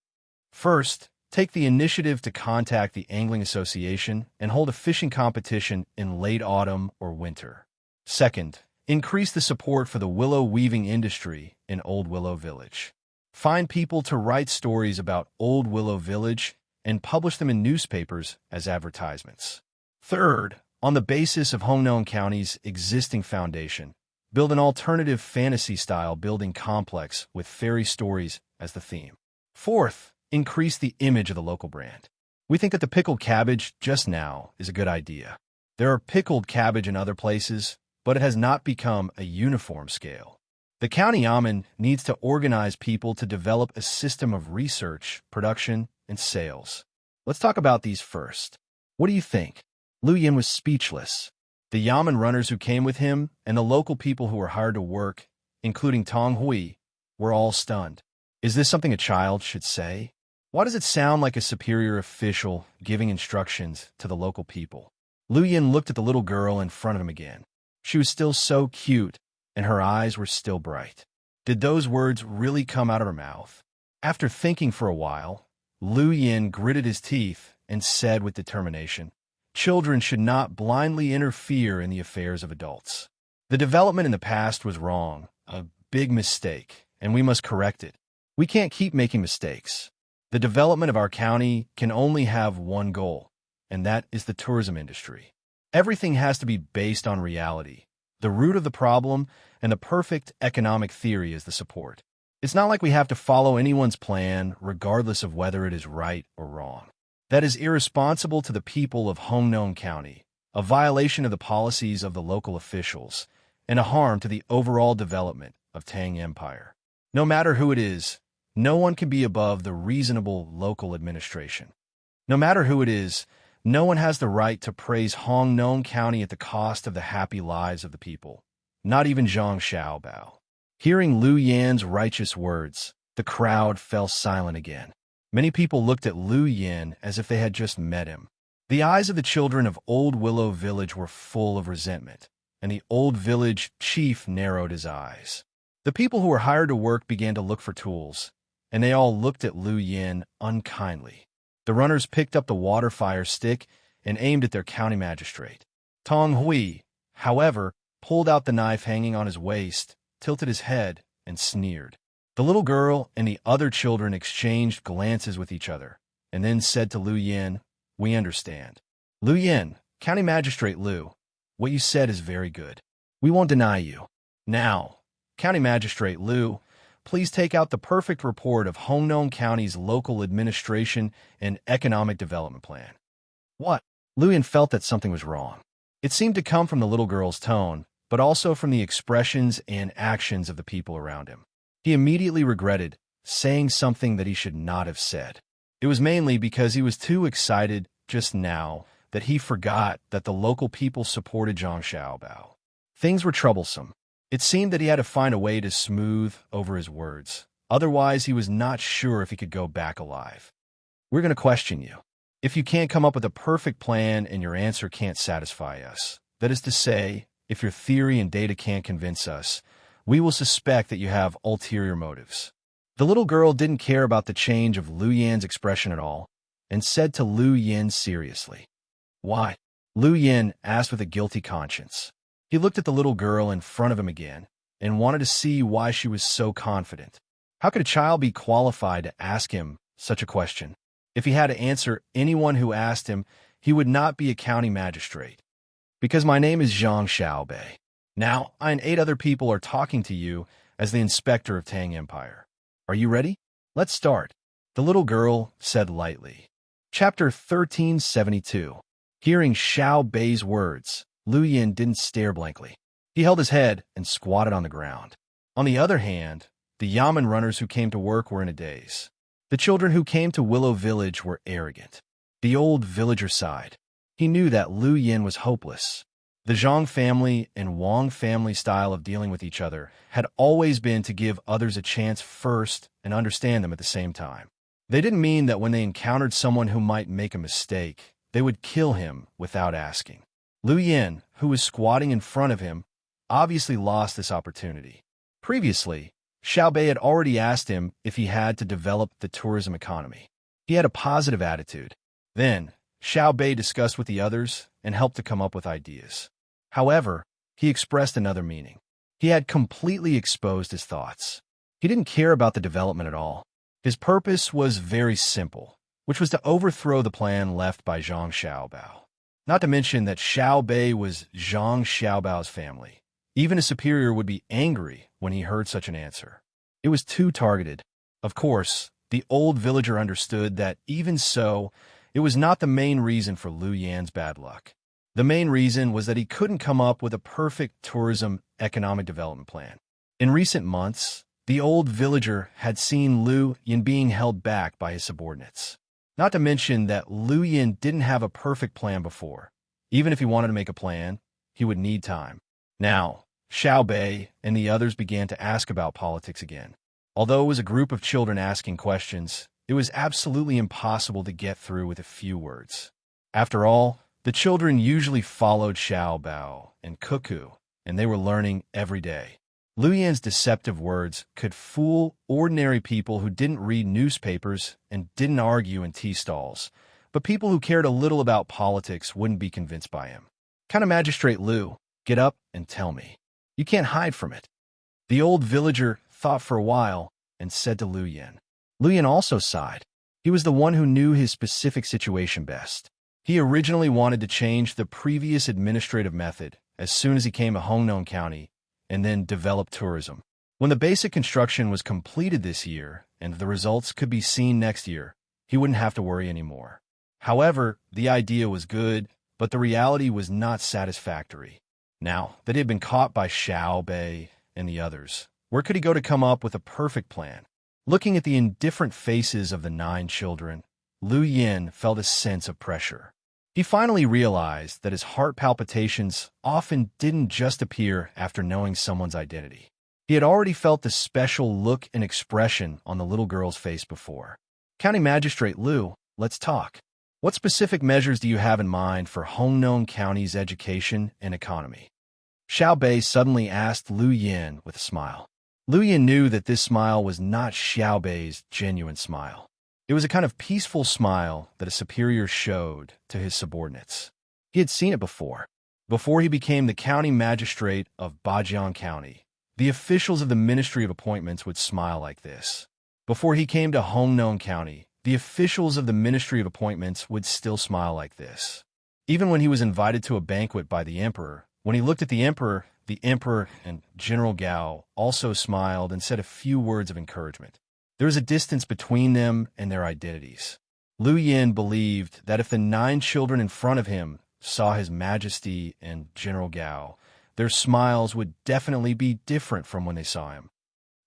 First, take the initiative to contact the Angling Association and hold a fishing competition in late autumn or winter. Second, increase the support for the willow weaving industry in Old Willow Village. Find people to write stories about Old Willow Village and publish them in newspapers as advertisements. Third, on the basis of Hongnong County's existing foundation, build an alternative fantasy-style building complex with fairy stories as the theme. Fourth, increase the image of the local brand. We think that the pickled cabbage just now is a good idea. There are pickled cabbage in other places, but it has not become a uniform scale. The county yamen needs to organize people to develop a system of research, production, and sales. Let's talk about these first. What do you think? Lu Yin was speechless. The yamen runners who came with him and the local people who were hired to work, including Tang Hui, were all stunned. Is this something a child should say? Why does it sound like a superior official giving instructions to the local people? Lu Yin looked at the little girl in front of him again. She was still so cute, and her eyes were still bright. Did those words really come out of her mouth? After thinking for a while, Lu Yin gritted his teeth and said with determination, "Children should not blindly interfere in the affairs of adults. The development in the past was wrong, a big mistake, and we must correct it. We can't keep making mistakes. The development of our county can only have one goal, and that is the tourism industry. Everything has to be based on reality, the root of the problem, and the perfect economic theory is the support. It's not like we have to follow anyone's plan, regardless of whether it is right or wrong. That is irresponsible to the people of Hongnong County, a violation of the policies of the local officials, and a harm to the overall development of Tang Empire. No matter who it is, no one can be above the reasonable local administration. No matter who it is, no one has the right to praise Hongnong County at the cost of the happy lives of the people, not even Zhang Xiaobao." Hearing Lu Yan's righteous words, the crowd fell silent again. Many people looked at Lu Yan as if they had just met him. The eyes of the children of Old Willow Village were full of resentment, and the old village chief narrowed his eyes. The people who were hired to work began to look for tools, and they all looked at Lu Yan unkindly. The runners picked up the water fire stick and aimed at their county magistrate. Tang Hui, however, pulled out the knife hanging on his waist, tilted his head, and sneered. The little girl and the other children exchanged glances with each other, and then said to Lu Yin, "We understand." "Lu Yin, County Magistrate Lu, what you said is very good. We won't deny you. Now, County Magistrate Lu, please take out the perfect report of Hongnong County's local administration and economic development plan." "What?" Lu Yin felt that something was wrong. It seemed to come from the little girl's tone, but also from the expressions and actions of the people around him. He immediately regretted saying something that he should not have said. It was mainly because he was too excited just now that he forgot that the local people supported Zhang Xiaobao. Things were troublesome. It seemed that he had to find a way to smooth over his words. Otherwise, he was not sure if he could go back alive. "We're going to question you. If you can't come up with a perfect plan and your answer can't satisfy us, that is to say, if your theory and data can't convince us, we will suspect that you have ulterior motives." The little girl didn't care about the change of Lu Yan's expression at all, and said to Lu Yin seriously, "Why?" Lu Yin asked with a guilty conscience. He looked at the little girl in front of him again, and wanted to see why she was so confident. How could a child be qualified to ask him such a question? If he had to answer anyone who asked him, he would not be a county magistrate. "Because my name is Zhang Xiaobei. Now, I and 8 other people are talking to you as the inspector of Tang Empire. Are you ready? Let's start," the little girl said lightly. Chapter 1372. Hearing Xiao Bei's words, Lu Yin didn't stare blankly. He held his head and squatted on the ground. On the other hand, the yamen runners who came to work were in a daze. The children who came to Willow Village were arrogant. The old villager sighed. He knew that Lu Yin was hopeless. The Zhang family and Wang family style of dealing with each other had always been to give others a chance first and understand them at the same time. They didn't mean that when they encountered someone who might make a mistake, they would kill him without asking. Lu Yin, who was squatting in front of him, obviously lost this opportunity. Previously, Xiao Bei had already asked him if he had to develop the tourism economy. He had a positive attitude. Then, Xiao Bei discussed with the others and helped to come up with ideas. However, he expressed another meaning. He had completely exposed his thoughts. He didn't care about the development at all. His purpose was very simple. which was to overthrow the plan left by Zhang Xiaobao. Not to mention that Xiaobei was Zhang Xiaobao's family. Even a superior would be angry when he heard such an answer. It was too targeted. Of course, the old villager understood that even so, it was not the main reason for Lu Yan's bad luck. The main reason was that he couldn't come up with a perfect tourism economic development plan. In recent months, the old villager had seen Lu Yan being held back by his subordinates. Not to mention that Lu Yan didn't have a perfect plan before. Even if he wanted to make a plan, he would need time. Now, Xiaobei and the others began to ask about politics again. Although it was a group of children asking questions, it was absolutely impossible to get through with a few words. After all, the children usually followed Xiaobao and Cuckoo, and they were learning every day. Lu Yan's deceptive words could fool ordinary people who didn't read newspapers and didn't argue in tea stalls, but people who cared a little about politics wouldn't be convinced by him. Kind of Magistrate Lu, get up and tell me. You can't hide from it. The old villager thought for a while and said to Lu Yan. Lu Yan also sighed. He was the one who knew his specific situation best. He originally wanted to change the previous administrative method as soon as he came to Hongnon County and then develop tourism. When the basic construction was completed this year and the results could be seen next year, he wouldn't have to worry anymore. However, the idea was good, but the reality was not satisfactory. Now that he had been caught by Xiaobei and the others, where could he go to come up with a perfect plan? Looking at the indifferent faces of the 9 children, Lu Yan felt a sense of pressure. He finally realized that his heart palpitations often didn't just appear after knowing someone's identity. He had already felt the special look and expression on the little girl's face before. County Magistrate Lu, let's talk. What specific measures do you have in mind for Hongnon County's education and economy? Xiaobei suddenly asked Lu Yan with a smile. Lu Yan knew that this smile was not Xiaobei's genuine smile. It was a kind of peaceful smile that a superior showed to his subordinates. He had seen it before. Before he became the county magistrate of Bajiang County, the officials of the Ministry of Appointments would smile like this. Before he came to Hongnon County, the officials of the Ministry of Appointments would still smile like this. Even when he was invited to a banquet by the emperor, when he looked at the emperor and General Gao also smiled and said a few words of encouragement. There was a distance between them and their identities. Lu Yan believed that if the 9 children in front of him saw His Majesty and General Gao, their smiles would definitely be different from when they saw him.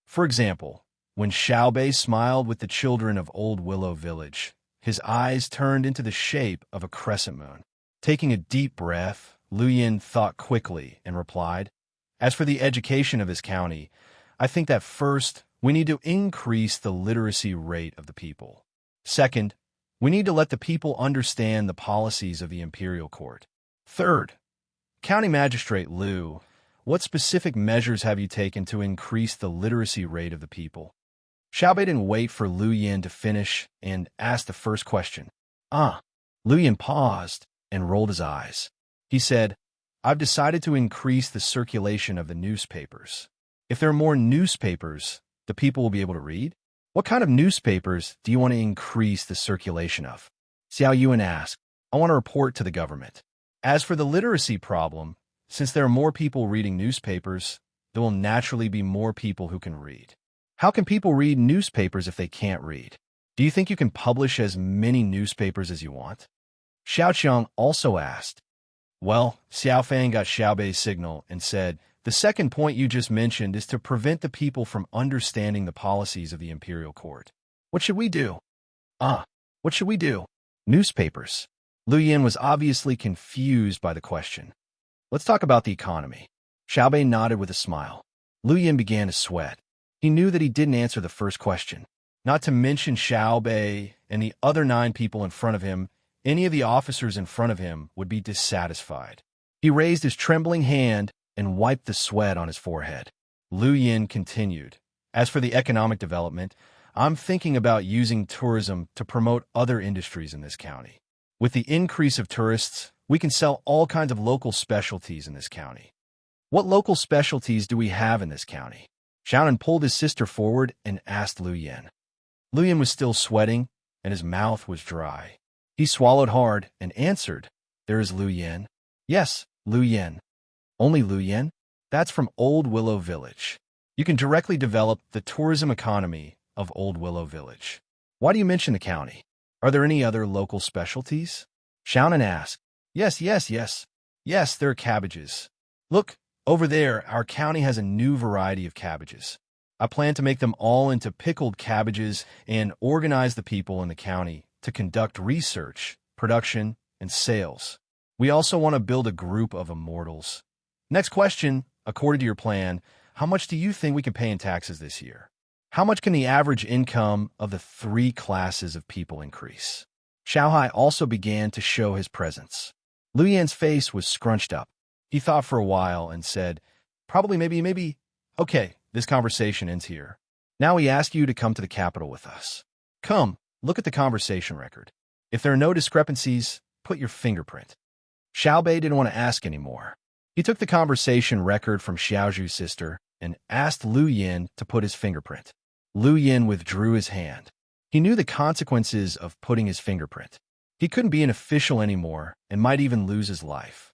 For example, when Xiaobei smiled with the children of Old Willow Village, his eyes turned into the shape of a crescent moon. Taking a deep breath, Lu Yan thought quickly and replied, As for the education of his county, I think that first, we need to increase the literacy rate of the people. Second, we need to let the people understand the policies of the imperial court. Third, County Magistrate Lu, what specific measures have you taken to increase the literacy rate of the people? Xiaobei didn't wait for Lu Yan to finish and asked the first question. Lu Yan paused and rolled his eyes. He said, I've decided to increase the circulation of the newspapers. If there are more newspapers, the people will be able to read? What kind of newspapers do you want to increase the circulation of? Xiao Yuan asked. I want to report to the government. As for the literacy problem, since there are more people reading newspapers, there will naturally be more people who can read. How can people read newspapers if they can't read? Do you think you can publish as many newspapers as you want? Xiao Qiang also asked. Well, Xiao Fang got Xiaobei's signal and said, the second point you just mentioned is to prevent the people from understanding the policies of the imperial court. What should we do? What should we do? Newspapers. Lu Yan was obviously confused by the question. Let's talk about the economy. Xiaobei nodded with a smile. Lu Yan began to sweat. He knew that he didn't answer the first question. Not to mention Xiaobei and the other 9 people in front of him, any of the officers in front of him would be dissatisfied. He raised his trembling hand and wiped the sweat on his forehead. Lu Yan continued, As for the economic development, I'm thinking about using tourism to promote other industries in this county. With the increase of tourists, we can sell all kinds of local specialties in this county. What local specialties do we have in this county? Xiaonan pulled his sister forward and asked Lu Yan. Lu Yan was still sweating, and his mouth was dry. He swallowed hard and answered, "There is Lu Yen." "Yes, Lu Yen." "Only Lu Yen?" "That's from Old Willow Village. You can directly develop the tourism economy of Old Willow Village." "Why do you mention the county? Are there any other local specialties?" Xiaonan asked. Yes, yes, yes. Yes, there are cabbages. Look, over there, our county has a new variety of cabbages. I plan to make them all into pickled cabbages and organize the people in the county to conduct research, production, and sales. We also want to build a group of immortals. Next question, according to your plan, how much do you think we can pay in taxes this year? How much can the average income of the 3 classes of people increase? Xiaohai also began to show his presence. Lu Yan's face was scrunched up. He thought for a while and said, "Probably, maybe. Okay, this conversation ends here. Now we ask you to come to the capital with us. Come, look at the conversation record. If there are no discrepancies, put your fingerprint." Xiaobei didn't want to ask anymore. He took the conversation record from Xiaozhu's sister and asked Lu Yan to put his fingerprint. Lu Yan withdrew his hand. He knew the consequences of putting his fingerprint. He couldn't be an official anymore and might even lose his life.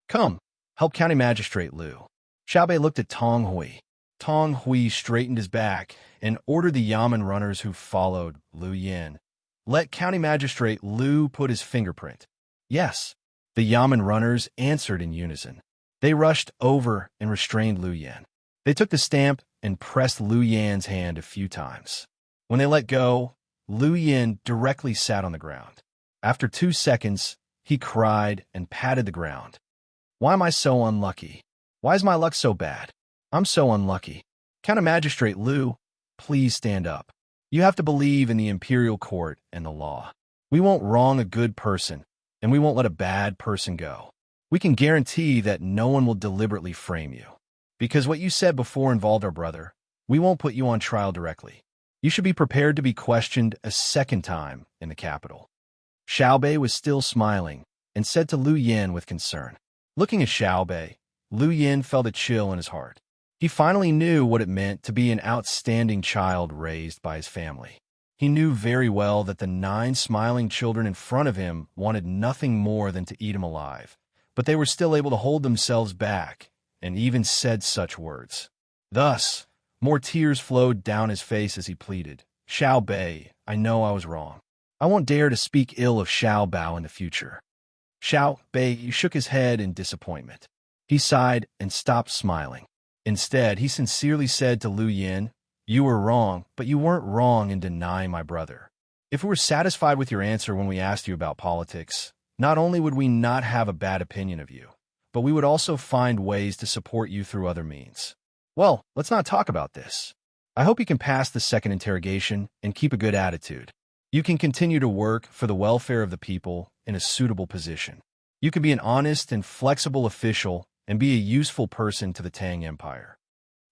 "Come, help County Magistrate Lu." Xiaobei looked at Tong Hui. Tong Hui straightened his back and ordered the Yamen runners who followed Lu Yan. "Let County Magistrate Lu put his fingerprint." "Yes." The Yamen runners answered in unison. They rushed over and restrained Lu Yan. They took the stamp and pressed Lu Yan's hand a few times. When they let go, Lu Yan directly sat on the ground. After 2 seconds, he cried and patted the ground. "Why am I so unlucky? Why is my luck so bad? I'm so unlucky. County Magistrate Lu, please stand up. You have to believe in the imperial court and the law. We won't wrong a good person, and we won't let a bad person go. We can guarantee that no one will deliberately frame you. Because what you said before involved our brother, we won't put you on trial directly. You should be prepared to be questioned a second time in the capital." Xiaobei was still smiling and said to Lu Yan with concern. Looking at Xiaobei, Lu Yan felt a chill in his heart. He finally knew what it meant to be an outstanding child raised by his family. He knew very well that the 9 smiling children in front of him wanted nothing more than to eat him alive, but they were still able to hold themselves back and even said such words. Thus, more tears flowed down his face as he pleaded, "Xiaobei, I know I was wrong. I won't dare to speak ill of Xiao Bao in the future." Xiaobei shook his head in disappointment. He sighed and stopped smiling. Instead, he sincerely said to Lu Yan, "You were wrong, but you weren't wrong in denying my brother. If we were satisfied with your answer when we asked you about politics, not only would we not have a bad opinion of you, but we would also find ways to support you through other means. Well, let's not talk about this. I hope you can pass the second interrogation and keep a good attitude. You can continue to work for the welfare of the people in a suitable position. You can be an honest and flexible official and be a useful person to the Tang Empire."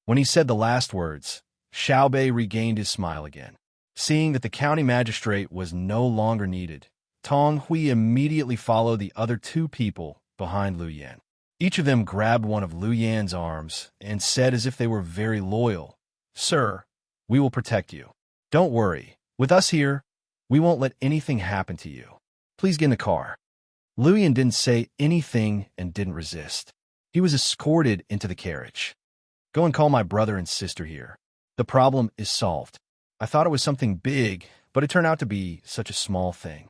When he said the last words, Xiaobei regained his smile again. Seeing that the county magistrate was no longer needed, Tong Hui immediately followed the other 2 people behind Lu Yan. Each of them grabbed one of Lu Yan's arms and said as if they were very loyal, "Sir, we will protect you. Don't worry. With us here, we won't let anything happen to you. Please get in the car." Lu Yan didn't say anything and didn't resist. He was escorted into the carriage. "Go and call my brother and sister here. The problem is solved. I thought it was something big, but it turned out to be such a small thing.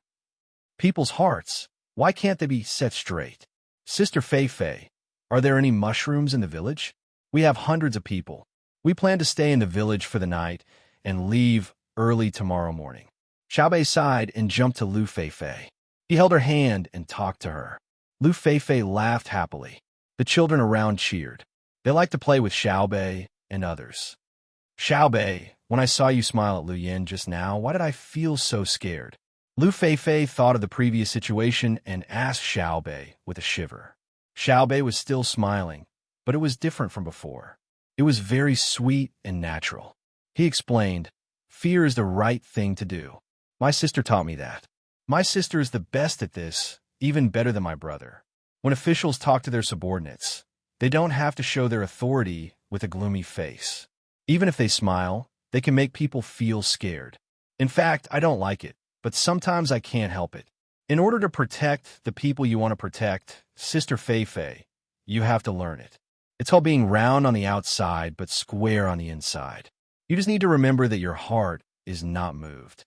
People's hearts, why can't they be set straight? Sister Fei Fei, are there any mushrooms in the village? We have hundreds of people. We plan to stay in the village for the night and leave early tomorrow morning." Xiaobei sighed and jumped to Lu Feifei. He held her hand and talked to her. Lu Feifei laughed happily. The children around cheered. They liked to play with Xiaobei and others. "Xiaobei, when I saw you smile at Lu Yan just now, why did I feel so scared?" Lu Feifei thought of the previous situation and asked Xiaobei with a shiver. Xiaobei was still smiling, but it was different from before. It was very sweet and natural. He explained, "Fear is the right thing to do. My sister taught me that. My sister is the best at this, even better than my brother. When officials talk to their subordinates, they don't have to show their authority with a gloomy face. Even if they smile, they can make people feel scared. In fact, I don't like it, but sometimes I can't help it. In order to protect the people you want to protect, Sister Fei Fei, you have to learn it. It's all being round on the outside, but square on the inside. You just need to remember that your heart is not moved.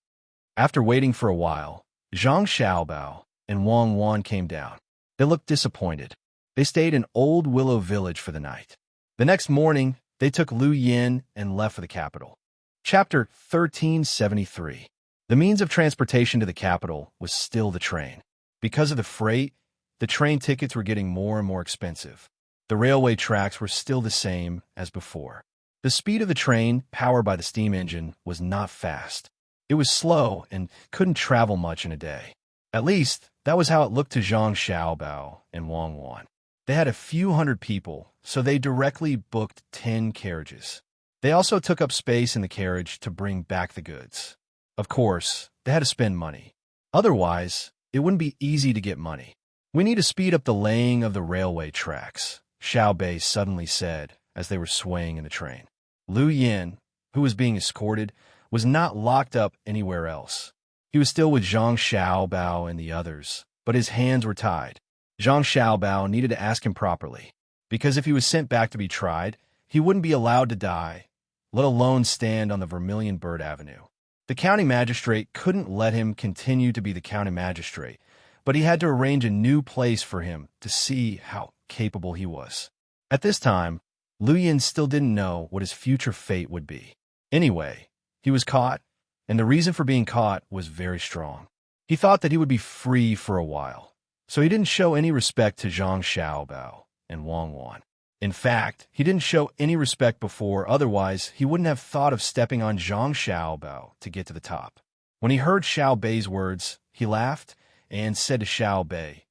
After waiting for a while, Zhang Xiaobao and Wang Wan came down. They looked disappointed. They stayed in Old Willow Village for the night. The next morning, they took Lu Yin and left for the capital. Chapter 1373. The means of transportation to the capital was still the train. Because of the freight, the train tickets were getting more and more expensive. The railway tracks were still the same as before. The speed of the train, powered by the steam engine, was not fast. It was slow and couldn't travel much in a day. At least, that was how it looked to Zhang Xiaobao and Wang Wan. They had a few hundred people, so they directly booked 10 carriages. They also took up space in the carriage to bring back the goods. Of course, they had to spend money. Otherwise, it wouldn't be easy to get money. "We need to speed up the laying of the railway tracks," Xiao Bei suddenly said as they were swaying in the train. Lu Yin, who was being escorted, was not locked up anywhere else. He was still with Zhang Xiaobao and the others, but his hands were tied. Zhang Xiaobao needed to ask him properly, because if he was sent back to be tried, he wouldn't be allowed to die, let alone stand on the Vermilion Bird Avenue. The county magistrate couldn't let him continue to be the county magistrate, but he had to arrange a new place for him to see how capable he was. At this time, Lu Yin still didn't know what his future fate would be. Anyway, he was caught, and the reason for being caught was very strong. He thought that he would be free for a while, so he didn't show any respect to Zhang Xiaobao and Wang Wan. In fact, he didn't show any respect before, otherwise he wouldn't have thought of stepping on Zhang Xiaobao to get to the top. When he heard Xiao Bei's words, he laughed and said to Xiao Bei,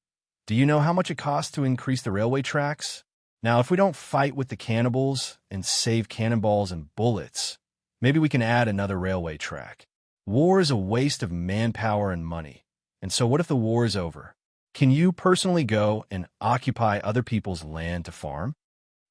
"Do you know how much it costs to increase the railway tracks? Now, if we don't fight with the cannibals and save cannonballs and bullets, maybe we can add another railway track. War is a waste of manpower and money. And so what if the war is over? Can you personally go and occupy other people's land to farm?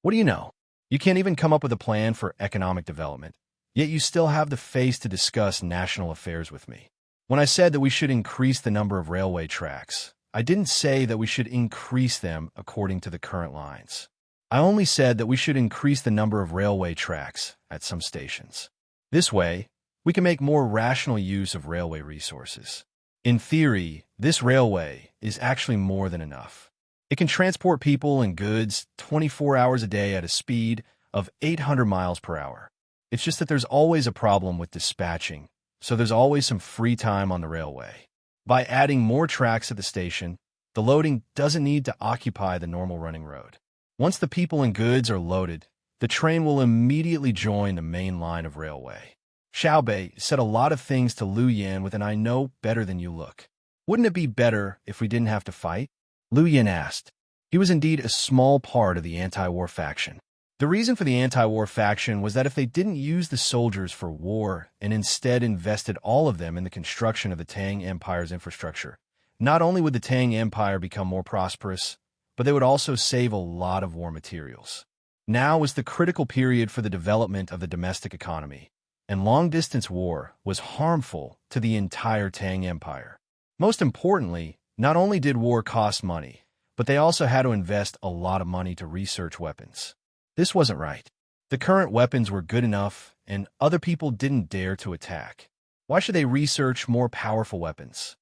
What do you know? You can't even come up with a plan for economic development, yet you still have the face to discuss national affairs with me. When I said that we should increase the number of railway tracks, I didn't say that we should increase them according to the current lines. I only said that we should increase the number of railway tracks at some stations. This way, we can make more rational use of railway resources. In theory, this railway is actually more than enough. It can transport people and goods 24 hours a day at a speed of 800 miles per hour. It's just that there's always a problem with dispatching, so there's always some free time on the railway. By adding more tracks at the station, the loading doesn't need to occupy the normal running road. Once the people and goods are loaded, the train will immediately join the main line of railway. Xiao Bei said a lot of things to Lu Yin with an "I know better than you" look. "Wouldn't it be better if we didn't have to fight?" Lu Yin asked. He was indeed a small part of the anti-war faction. The reason for the anti-war faction was that if they didn't use the soldiers for war and instead invested all of them in the construction of the Tang Empire's infrastructure, not only would the Tang Empire become more prosperous, but they would also save a lot of war materials. Now was the critical period for the development of the domestic economy, and long-distance war was harmful to the entire Tang Empire. Most importantly, not only did war cost money, but they also had to invest a lot of money to research weapons. This wasn't right. The current weapons were good enough, and other people didn't dare to attack. Why should they research more powerful weapons?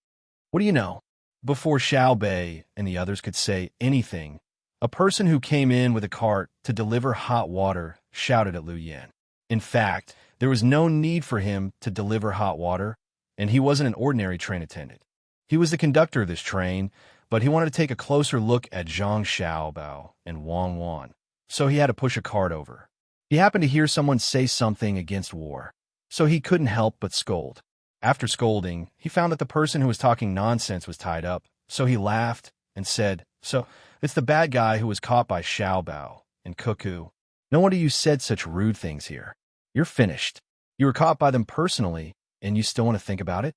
What do you know? Before Xiao Bei and the others could say anything, a person who came in with a cart to deliver hot water shouted at Lu Yin. In fact, there was no need for him to deliver hot water, and he wasn't an ordinary train attendant. He was the conductor of this train, but he wanted to take a closer look at Zhang Xiaobao and Wang Wan, so he had to push a cart over. He happened to hear someone say something against war, so he couldn't help but scold. After scolding, he found that the person who was talking nonsense was tied up, so he laughed and said, "So, it's the bad guy who was caught by Xiaobao and Cuckoo. No wonder you said such rude things here. You're finished. You were caught by them personally, and you still want to think about it?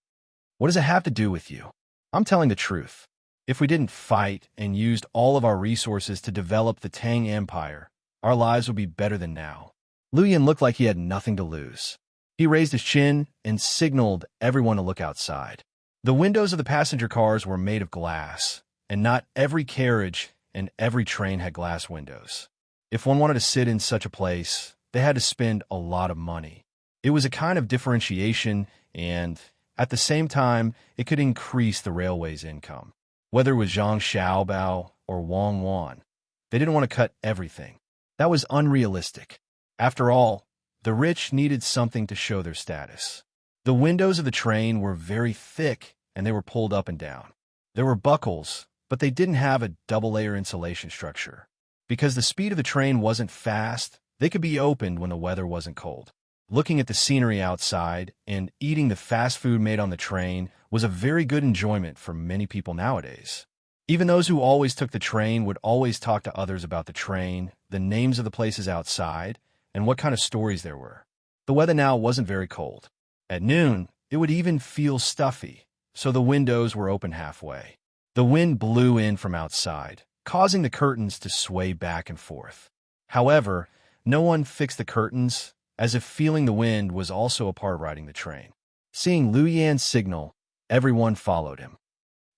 What does it have to do with you? I'm telling the truth. If we didn't fight and used all of our resources to develop the Tang Empire, our lives would be better than now." Lu Yin looked like he had nothing to lose. He raised his chin and signaled everyone to look outside. The windows of the passenger cars were made of glass, and not every carriage and every train had glass windows. If one wanted to sit in such a place, they had to spend a lot of money. It was a kind of differentiation, and at the same time, it could increase the railway's income. Whether it was Zhang Xiaobao or Wang Wan, they didn't want to cut everything. That was unrealistic. After all, the rich needed something to show their status. The windows of the train were very thick, and they were pulled up and down. There were buckles, but they didn't have a double-layer insulation structure. Because the speed of the train wasn't fast, they could be opened when the weather wasn't cold. Looking at the scenery outside and eating the fast food made on the train was a very good enjoyment for many people nowadays. Even those who always took the train would always talk to others about the train, the names of the places outside, and what kind of stories there were. The weather now wasn't very cold. At noon, it would even feel stuffy, so the windows were open halfway. The wind blew in from outside, causing the curtains to sway back and forth. However, no one fixed the curtains, as if feeling the wind was also a part of riding the train. Seeing Lu Yan's signal, everyone followed him.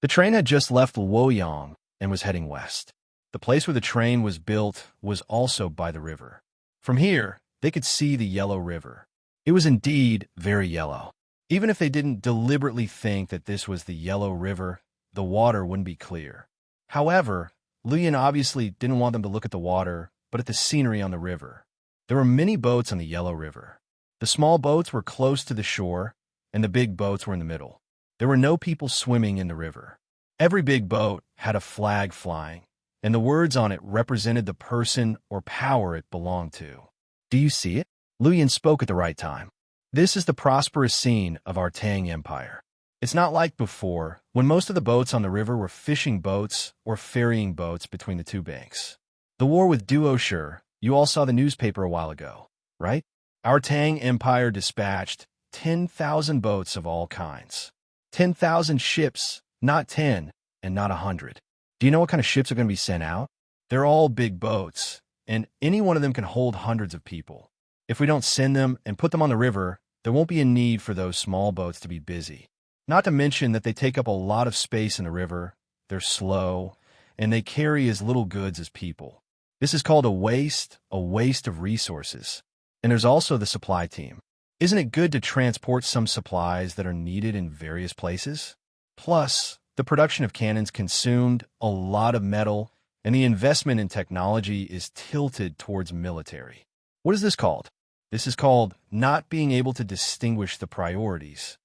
The train had just left Luoyang and was heading west. The place where the train was built was also by the river. From here, they could see the Yellow River. It was indeed very yellow. Even if they didn't deliberately think that this was the Yellow River, the water wouldn't be clear. However, Lu Yan obviously didn't want them to look at the water, but at the scenery on the river. There were many boats on the Yellow River. The small boats were close to the shore, and the big boats were in the middle. There were no people swimming in the river. Every big boat had a flag flying, and the words on it represented the person or power it belonged to. Do you see it? Lu Yan spoke at the right time. This is the prosperous scene of our Tang Empire. It's not like before, when most of the boats on the river were fishing boats or ferrying boats between the two banks. The war with Duoshi, you all saw the newspaper a while ago, right? Our Tang Empire dispatched 10,000 boats of all kinds. 10,000 ships, not 10 and not 100. Do you know what kind of ships are going to be sent out? They're all big boats, and any one of them can hold hundreds of people. If we don't send them and put them on the river, there won't be a need for those small boats to be busy. Not to mention that they take up a lot of space in the river, they're slow, and they carry as little goods as people. This is called a waste of resources. And there's also the supply team. Isn't it good to transport some supplies that are needed in various places? Plus, the production of cannons consumed a lot of metal, and the investment in technology is tilted towards military. What is this called? This is called not being able to distinguish the priorities.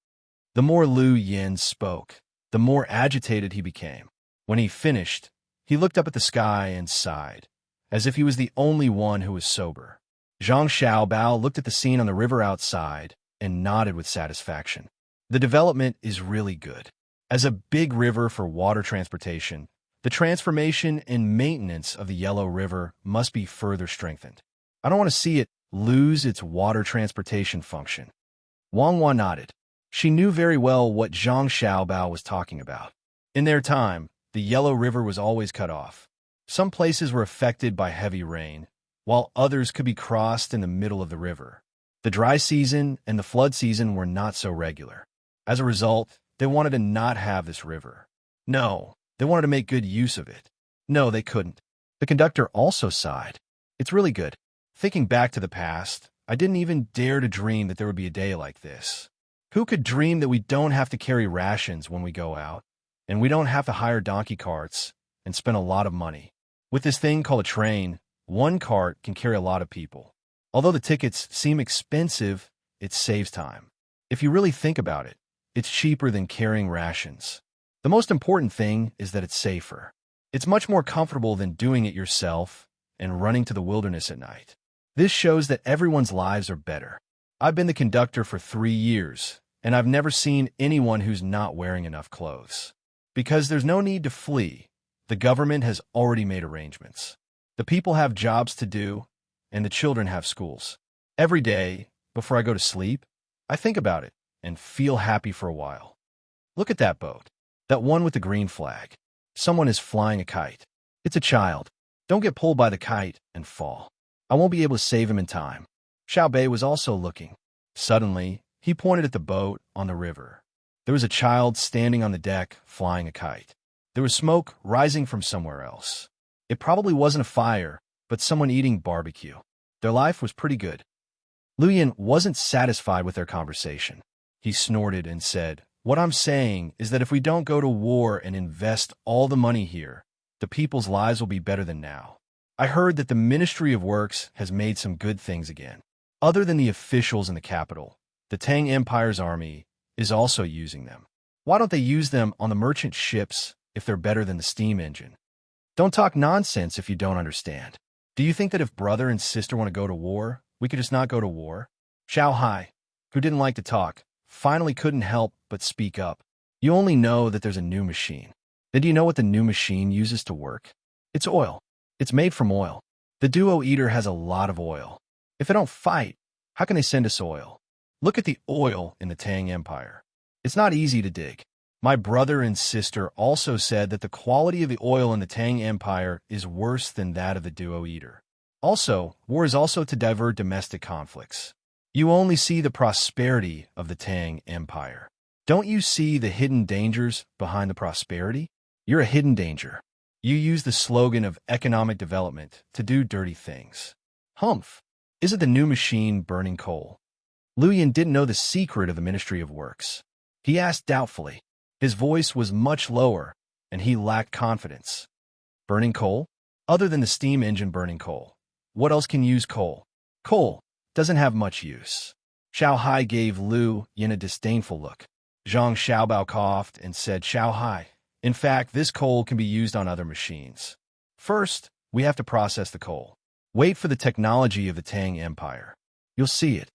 The more Lu Yan spoke, the more agitated he became. When he finished, he looked up at the sky and sighed, as if he was the only one who was sober. Zhang Xiaobao looked at the scene on the river outside and nodded with satisfaction. The development is really good. As a big river for water transportation, the transformation and maintenance of the Yellow River must be further strengthened. I don't want to see it lose its water transportation function. Wang Wan nodded. She knew very well what Zhang Xiaobao was talking about. In their time, the Yellow River was always cut off. Some places were affected by heavy rain, while others could be crossed in the middle of the river. The dry season and the flood season were not so regular. As a result, they wanted to not have this river. No, they wanted to make good use of it. No, they couldn't. The conductor also sighed. It's really good. Thinking back to the past, I didn't even dare to dream that there would be a day like this. Who could dream that we don't have to carry rations when we go out, and we don't have to hire donkey carts and spend a lot of money? With this thing called a train, one cart can carry a lot of people. Although the tickets seem expensive, it saves time. If you really think about it, it's cheaper than carrying rations. The most important thing is that it's safer. It's much more comfortable than doing it yourself and running to the wilderness at night. This shows that everyone's lives are better. I've been the conductor for 3 years, and I've never seen anyone who's not wearing enough clothes. Because there's no need to flee. The government has already made arrangements. The people have jobs to do, and the children have schools. Every day, before I go to sleep, I think about it and feel happy for a while. Look at that boat. That one with the green flag. Someone is flying a kite. It's a child. Don't get pulled by the kite and fall. I won't be able to save him in time. Xiao Bei was also looking. Suddenly, he pointed at the boat on the river. There was a child standing on the deck, flying a kite. There was smoke rising from somewhere else. It probably wasn't a fire, but someone eating barbecue. Their life was pretty good. Luyan wasn't satisfied with their conversation. He snorted and said, "What I'm saying is that if we don't go to war and invest all the money here, the people's lives will be better than now. I heard that the Ministry of Works has made some good things again. Other than the officials in the capital, the Tang Empire's army is also using them. Why don't they use them on the merchant ships if they're better than the steam engine? Don't talk nonsense if you don't understand. Do you think that if brother and sister want to go to war, we could just not go to war?" Xiao Hai, who didn't like to talk, finally couldn't help but speak up. "You only know that there's a new machine. Then do you know what the new machine uses to work? It's oil. It's made from oil. The Duo Eater has a lot of oil. If they don't fight, how can they send us oil? Look at the oil in the Tang Empire. It's not easy to dig. My brother and sister also said that the quality of the oil in the Tang Empire is worse than that of the Duo Eater. Also, war is also to divert domestic conflicts. You only see the prosperity of the Tang Empire. Don't you see the hidden dangers behind the prosperity? You're a hidden danger. You use the slogan of economic development to do dirty things. Humph! Is it the new machine burning coal?" Luyan didn't know the secret of the Ministry of Works. He asked doubtfully. His voice was much lower, and he lacked confidence. "Burning coal? Other than the steam engine burning coal, what else can use coal? Coal doesn't have much use." Xiao Hai gave Lu Yin a disdainful look. Zhang Xiaobao coughed and said, "Xiao Hai, in fact, this coal can be used on other machines. First, we have to process the coal. Wait for the technology of the Tang Empire. You'll see it.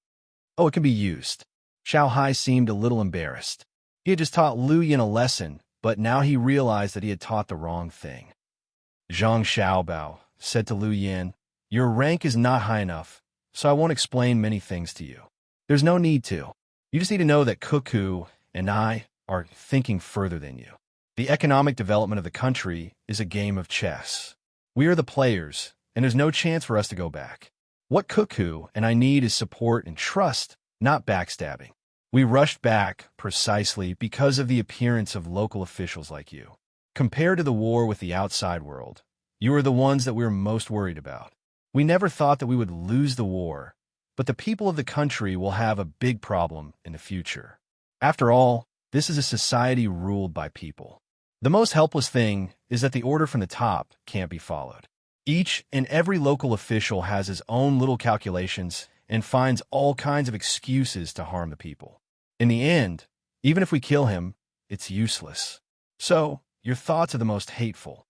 Oh, it can be used." Xiao Hai seemed a little embarrassed. He had just taught Lu Yin a lesson, but now he realized that he had taught the wrong thing. Zhang Xiaobao said to Lu Yin, "Your rank is not high enough, so I won't explain many things to you. There's no need to. You just need to know that Cuckoo and I are thinking further than you. The economic development of the country is a game of chess. We are the players, and there's no chance for us to go back. What Cuckoo and I need is support and trust, not backstabbing. We rushed back precisely because of the appearance of local officials like you. Compared to the war with the outside world, you are the ones that we're most worried about. We never thought that we would lose the war, but the people of the country will have a big problem in the future. After all, this is a society ruled by people. The most helpless thing is that the order from the top can't be followed. Each and every local official has his own little calculations and finds all kinds of excuses to harm the people. In the end, even if we kill him, it's useless. So, your thoughts are the most hateful.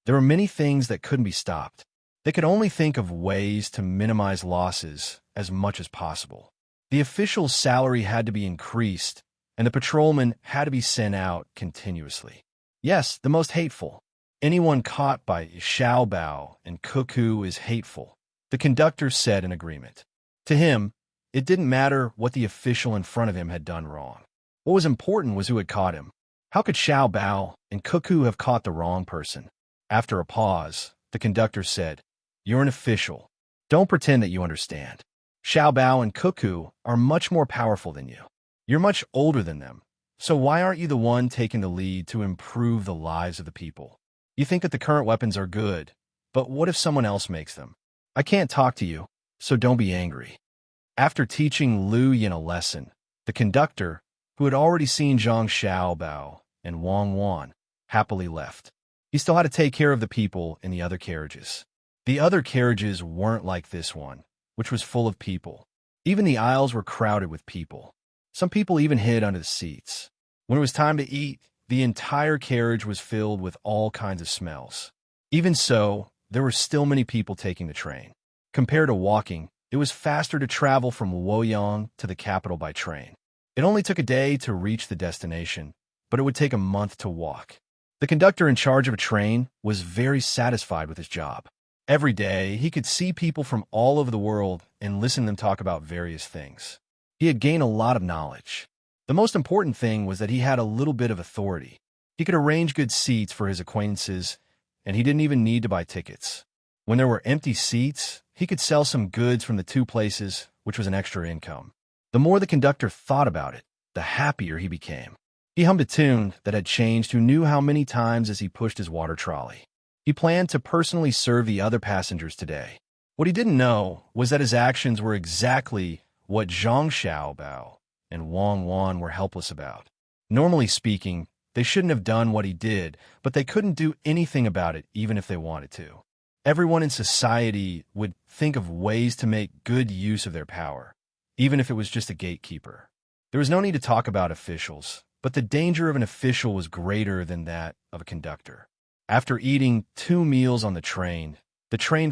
There are many things that couldn't be stopped. They could only think of ways to minimize losses as much as possible. The official's salary had to be increased, and the patrolmen had to be sent out continuously. Yes, the most hateful. Anyone caught by Xiaobao and Cuckoo is hateful, the conductor said in agreement. To him, it didn't matter what the official in front of him had done wrong. What was important was who had caught him. How could Xiaobao and Cuckoo have caught the wrong person? After a pause, the conductor said, "You're an official. Don't pretend that you understand. Xiaobao and Cuckoo are much more powerful than you. You're much older than them. So why aren't you the one taking the lead to improve the lives of the people? You think that the current weapons are good, but what if someone else makes them? I can't talk to you, so don't be angry." After teaching Lu Yin a lesson, the conductor, who had already seen Zhang Xiaobao and Wang Wan, happily left. He still had to take care of the people in the other carriages. The other carriages weren't like this one, which was full of people. Even the aisles were crowded with people. Some people even hid under the seats. When it was time to eat, the entire carriage was filled with all kinds of smells. Even so, there were still many people taking the train. Compared to walking, it was faster to travel from Luoyang to the capital by train. It only took a day to reach the destination, but it would take a month to walk. The conductor in charge of a train was very satisfied with his job. Every day, he could see people from all over the world and listen to them talk about various things. He had gained a lot of knowledge. The most important thing was that he had a little bit of authority. He could arrange good seats for his acquaintances, and he didn't even need to buy tickets. When there were empty seats, he could sell some goods from the two places, which was an extra income. The more the conductor thought about it, the happier he became. He hummed a tune that had changed who knew how many times as he pushed his water trolley. He planned to personally serve the other passengers today. What he didn't know was that his actions were exactly what Zhang Xiaobao and Wang Wan were helpless about. Normally speaking, they shouldn't have done what he did, but they couldn't do anything about it even if they wanted to. Everyone in society would think of ways to make good use of their power, even if it was just a gatekeeper. There was no need to talk about officials, but the danger of an official was greater than that of a conductor. After eating 2 meals on the train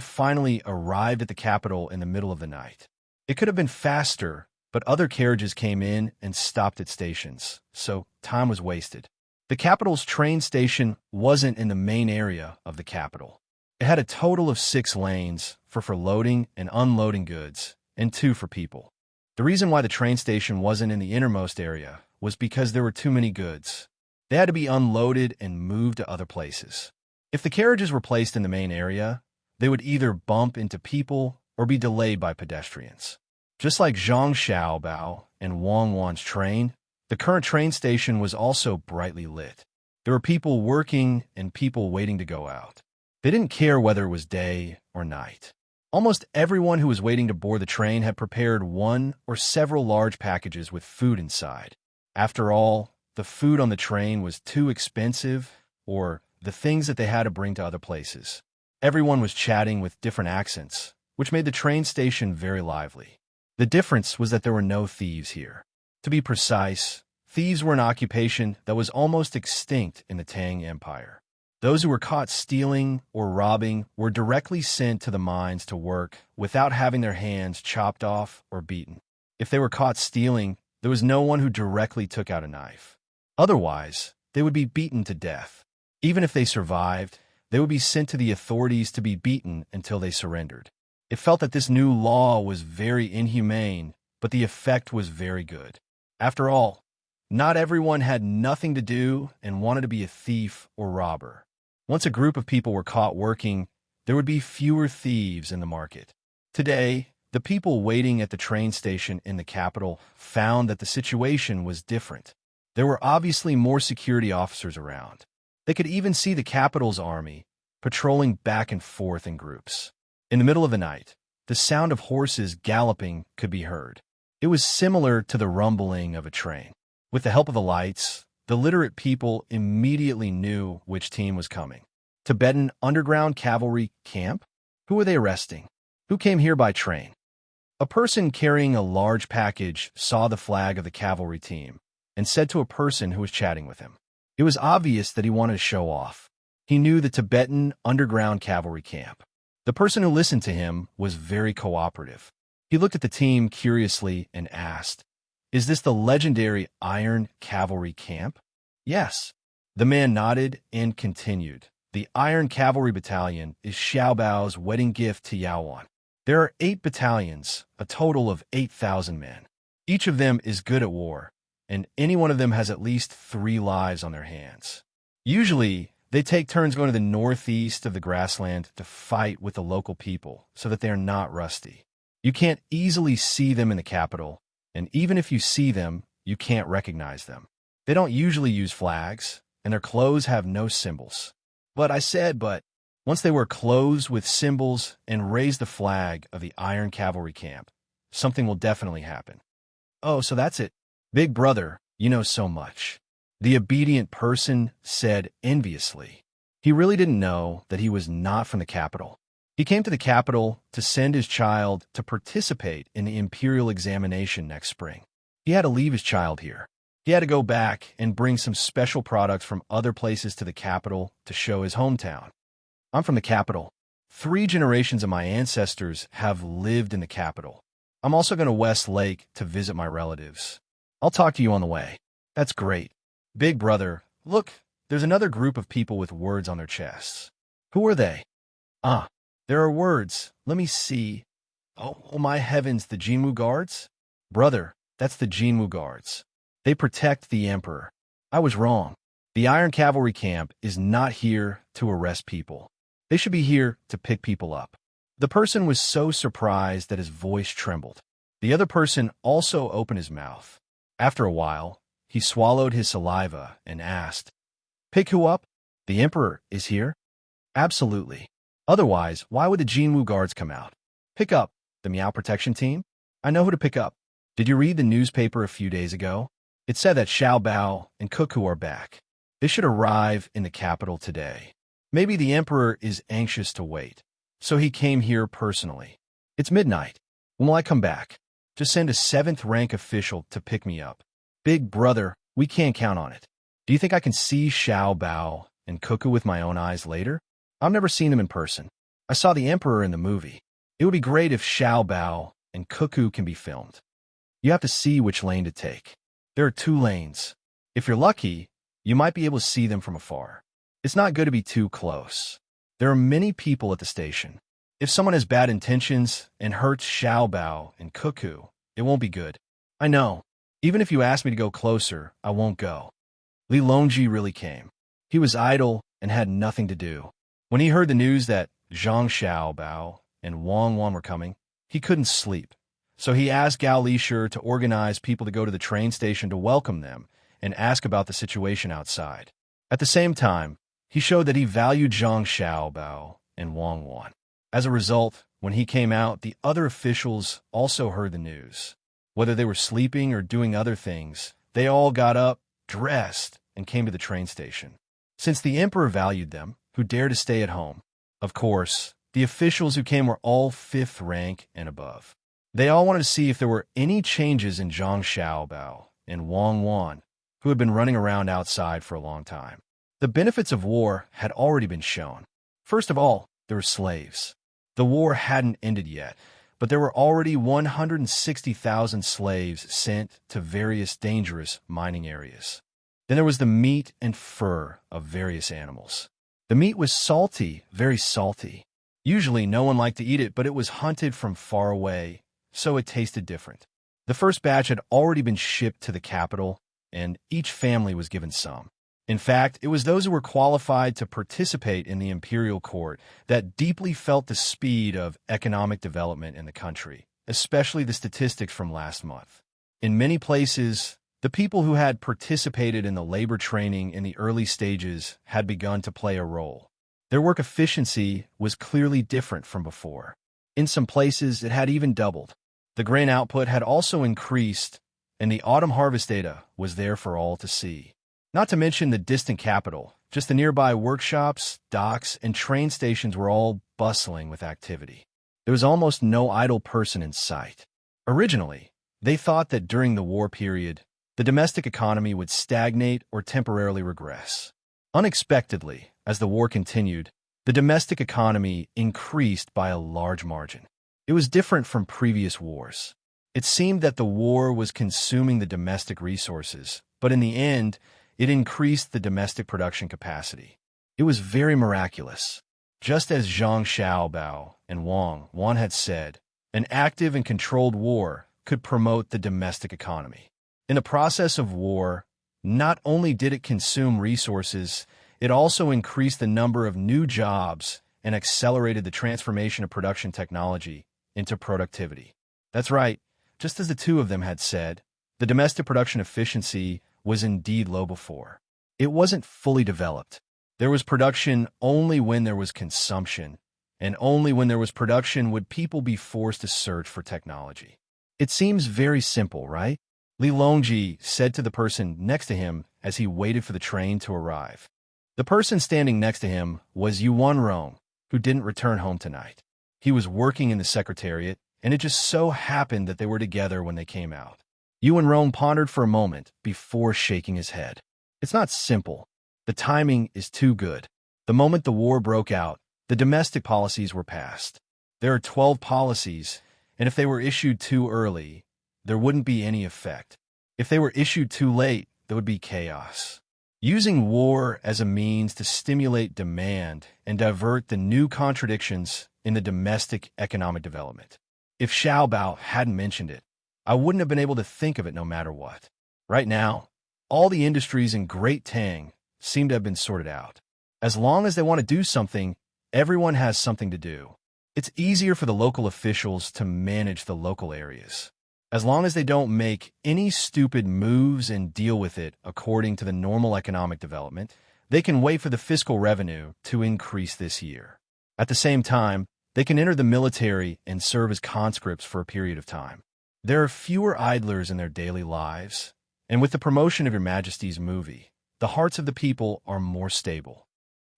finally arrived at the capital in the middle of the night. It could have been faster, but other carriages came in and stopped at stations, so time was wasted. The capital's train station wasn't in the main area of the capital. It had a total of 6 lanes for loading and unloading goods, and 2 for people. The reason why the train station wasn't in the innermost area was because there were too many goods. They had to be unloaded and moved to other places. If the carriages were placed in the main area, they would either bump into people or be delayed by pedestrians. Just like Zhang Xiaobao and Wang Wan's train, the current train station was also brightly lit. There were people working and people waiting to go out. They didn't care whether it was day or night. Almost everyone who was waiting to board the train had prepared one or several large packages with food inside. After all, the food on the train was too expensive, or the things that they had to bring to other places. Everyone was chatting with different accents, which made the train station very lively. The difference was that there were no thieves here. To be precise, thieves were an occupation that was almost extinct in the Tang Empire. Those who were caught stealing or robbing were directly sent to the mines to work without having their hands chopped off or beaten. If they were caught stealing, there was no one who directly took out a knife. Otherwise, they would be beaten to death. Even if they survived, they would be sent to the authorities to be beaten until they surrendered. It felt that this new law was very inhumane, but the effect was very good. After all, not everyone had nothing to do and wanted to be a thief or robber. Once a group of people were caught working, there would be fewer thieves in the market. Today, the people waiting at the train station in the capital found that the situation was different. There were obviously more security officers around. They could even see the capital's army patrolling back and forth in groups. In the middle of the night, the sound of horses galloping could be heard. It was similar to the rumbling of a train. With the help of the lights, the literate people immediately knew which team was coming. Tibetan underground cavalry camp? Who were they arresting? Who came here by train? A person carrying a large package saw the flag of the cavalry team and said to a person who was chatting with him. It was obvious that he wanted to show off. He knew the Tibetan underground cavalry camp. The person who listened to him was very cooperative. He looked at the team curiously and asked, "Is this the legendary Iron Cavalry Camp?" "Yes." The man nodded and continued. "The Iron Cavalry Battalion is Xiaobao's wedding gift to Yaowan. There are 8 battalions, a total of 8,000 men. Each of them is good at war, and any one of them has at least 3 lives on their hands. Usually, they take turns going to the northeast of the grassland to fight with the local people so that they are not rusty. You can't easily see them in the capital, and even if you see them, you can't recognize them. They don't usually use flags, and their clothes have no symbols." But once they wear clothes with symbols and raise the flag of the Iron Cavalry Camp, something will definitely happen. "Oh, so that's it. Big brother, you know so much," the obedient person said enviously. He really didn't know that he was not from the capital. He came to the capital to send his child to participate in the imperial examination next spring. He had to leave his child here. He had to go back and bring some special products from other places to the capital to show his hometown. "I'm from the capital. 3 generations of my ancestors have lived in the capital. I'm also going to West Lake to visit my relatives. I'll talk to you on the way." "That's great. Big brother, look, there's another group of people with words on their chests." "Who are they?" "Ah, there are words. Let me see. Oh my heavens, the Jinwu Guards?" "Brother, that's the Jinwu Guards. They protect the emperor." "I was wrong. The Iron Cavalry Camp is not here to arrest people. They should be here to pick people up." The person was so surprised that his voice trembled. The other person also opened his mouth. After a while, he swallowed his saliva and asked, "Pick who up? The Emperor is here?" "Absolutely. Otherwise, why would the Jinwu guards come out?" "Pick up the Meow Protection Team? I know who to pick up. Did you read the newspaper a few days ago? It said that Xiao Bao and Cuckoo are back. They should arrive in the capital today. Maybe the Emperor is anxious to wait, so he came here personally. It's midnight. When will I come back? Just send a 7th rank official to pick me up. Big brother, we can't count on it. Do you think I can see Xiao Bao and Cuckoo with my own eyes later? I've never seen them in person. I saw the Emperor in the movie. It would be great if Xiao Bao and Cuckoo can be filmed. You have to see which lane to take. There are 2 lanes. If you're lucky, you might be able to see them from afar. It's not good to be too close. There are many people at the station. If someone has bad intentions and hurts Xiao Bao and Cuckoo, it won't be good. I know. Even if you ask me to go closer, I won't go." Li Longji really came. He was idle and had nothing to do. When he heard the news that Zhang Xiao Bao and Wang Wan were coming, he couldn't sleep. So he asked Gao Lishur to organize people to go to the train station to welcome them and ask about the situation outside. At the same time, he showed that he valued Zhang Xiao Bao and Wang Wan. As a result, when he came out, the other officials also heard the news. Whether they were sleeping or doing other things, they all got up, dressed, and came to the train station. Since the Emperor valued them, who dared to stay at home. Of course, the officials who came were all 5th rank and above. They all wanted to see if there were any changes in Zhang Xiaobao and Wang Wan, who had been running around outside for a long time. The benefits of war had already been shown. First of all, there were slaves. The war hadn't ended yet, but there were already 160,000 slaves sent to various dangerous mining areas. Then there was the meat and fur of various animals. The meat was salty, very salty. Usually no one liked to eat it, but it was hunted from far away, so it tasted different. The first batch had already been shipped to the capital, and each family was given some. In fact, it was those who were qualified to participate in the imperial court that deeply felt the speed of economic development in the country, especially the statistics from last month. In many places, the people who had participated in the labor training in the early stages had begun to play a role. Their work efficiency was clearly different from before. In some places, it had even doubled. The grain output had also increased, and the autumn harvest data was there for all to see. Not to mention the distant capital, just the nearby workshops, docks, and train stations were all bustling with activity. There was almost no idle person in sight. Originally, they thought that during the war period, the domestic economy would stagnate or temporarily regress. Unexpectedly, as the war continued, the domestic economy increased by a large margin. It was different from previous wars. It seemed that the war was consuming the domestic resources, but in the end, it increased the domestic production capacity. It was very miraculous. Just as Zhang Xiaobao and Wang Wan had said, an active and controlled war could promote the domestic economy. In the process of war, not only did it consume resources, it also increased the number of new jobs and accelerated the transformation of production technology into productivity. That's right, just as the two of them had said, the domestic production efficiency was indeed low before. It wasn't fully developed. There was production only when there was consumption, and only when there was production would people be forced to search for technology. It seems very simple, right? Li Longji said to the person next to him as he waited for the train to arrive. The person standing next to him was Yuan Rong, who didn't return home tonight. He was working in the secretariat, and it just so happened that they were together when they came out. Yuan Rong pondered for a moment before shaking his head. It's not simple. The timing is too good. The moment the war broke out, the domestic policies were passed. There are 12 policies, and if they were issued too early, there wouldn't be any effect. If they were issued too late, there would be chaos. Using war as a means to stimulate demand and divert the new contradictions in the domestic economic development. If Xiaobao hadn't mentioned it, I wouldn't have been able to think of it no matter what. Right now, all the industries in Great Tang seem to have been sorted out. As long as they want to do something, everyone has something to do. It's easier for the local officials to manage the local areas. As long as they don't make any stupid moves and deal with it according to the normal economic development, they can wait for the fiscal revenue to increase this year. At the same time, they can enter the military and serve as conscripts for a period of time. There are fewer idlers in their daily lives, and with the promotion of Your Majesty's movie, the hearts of the people are more stable.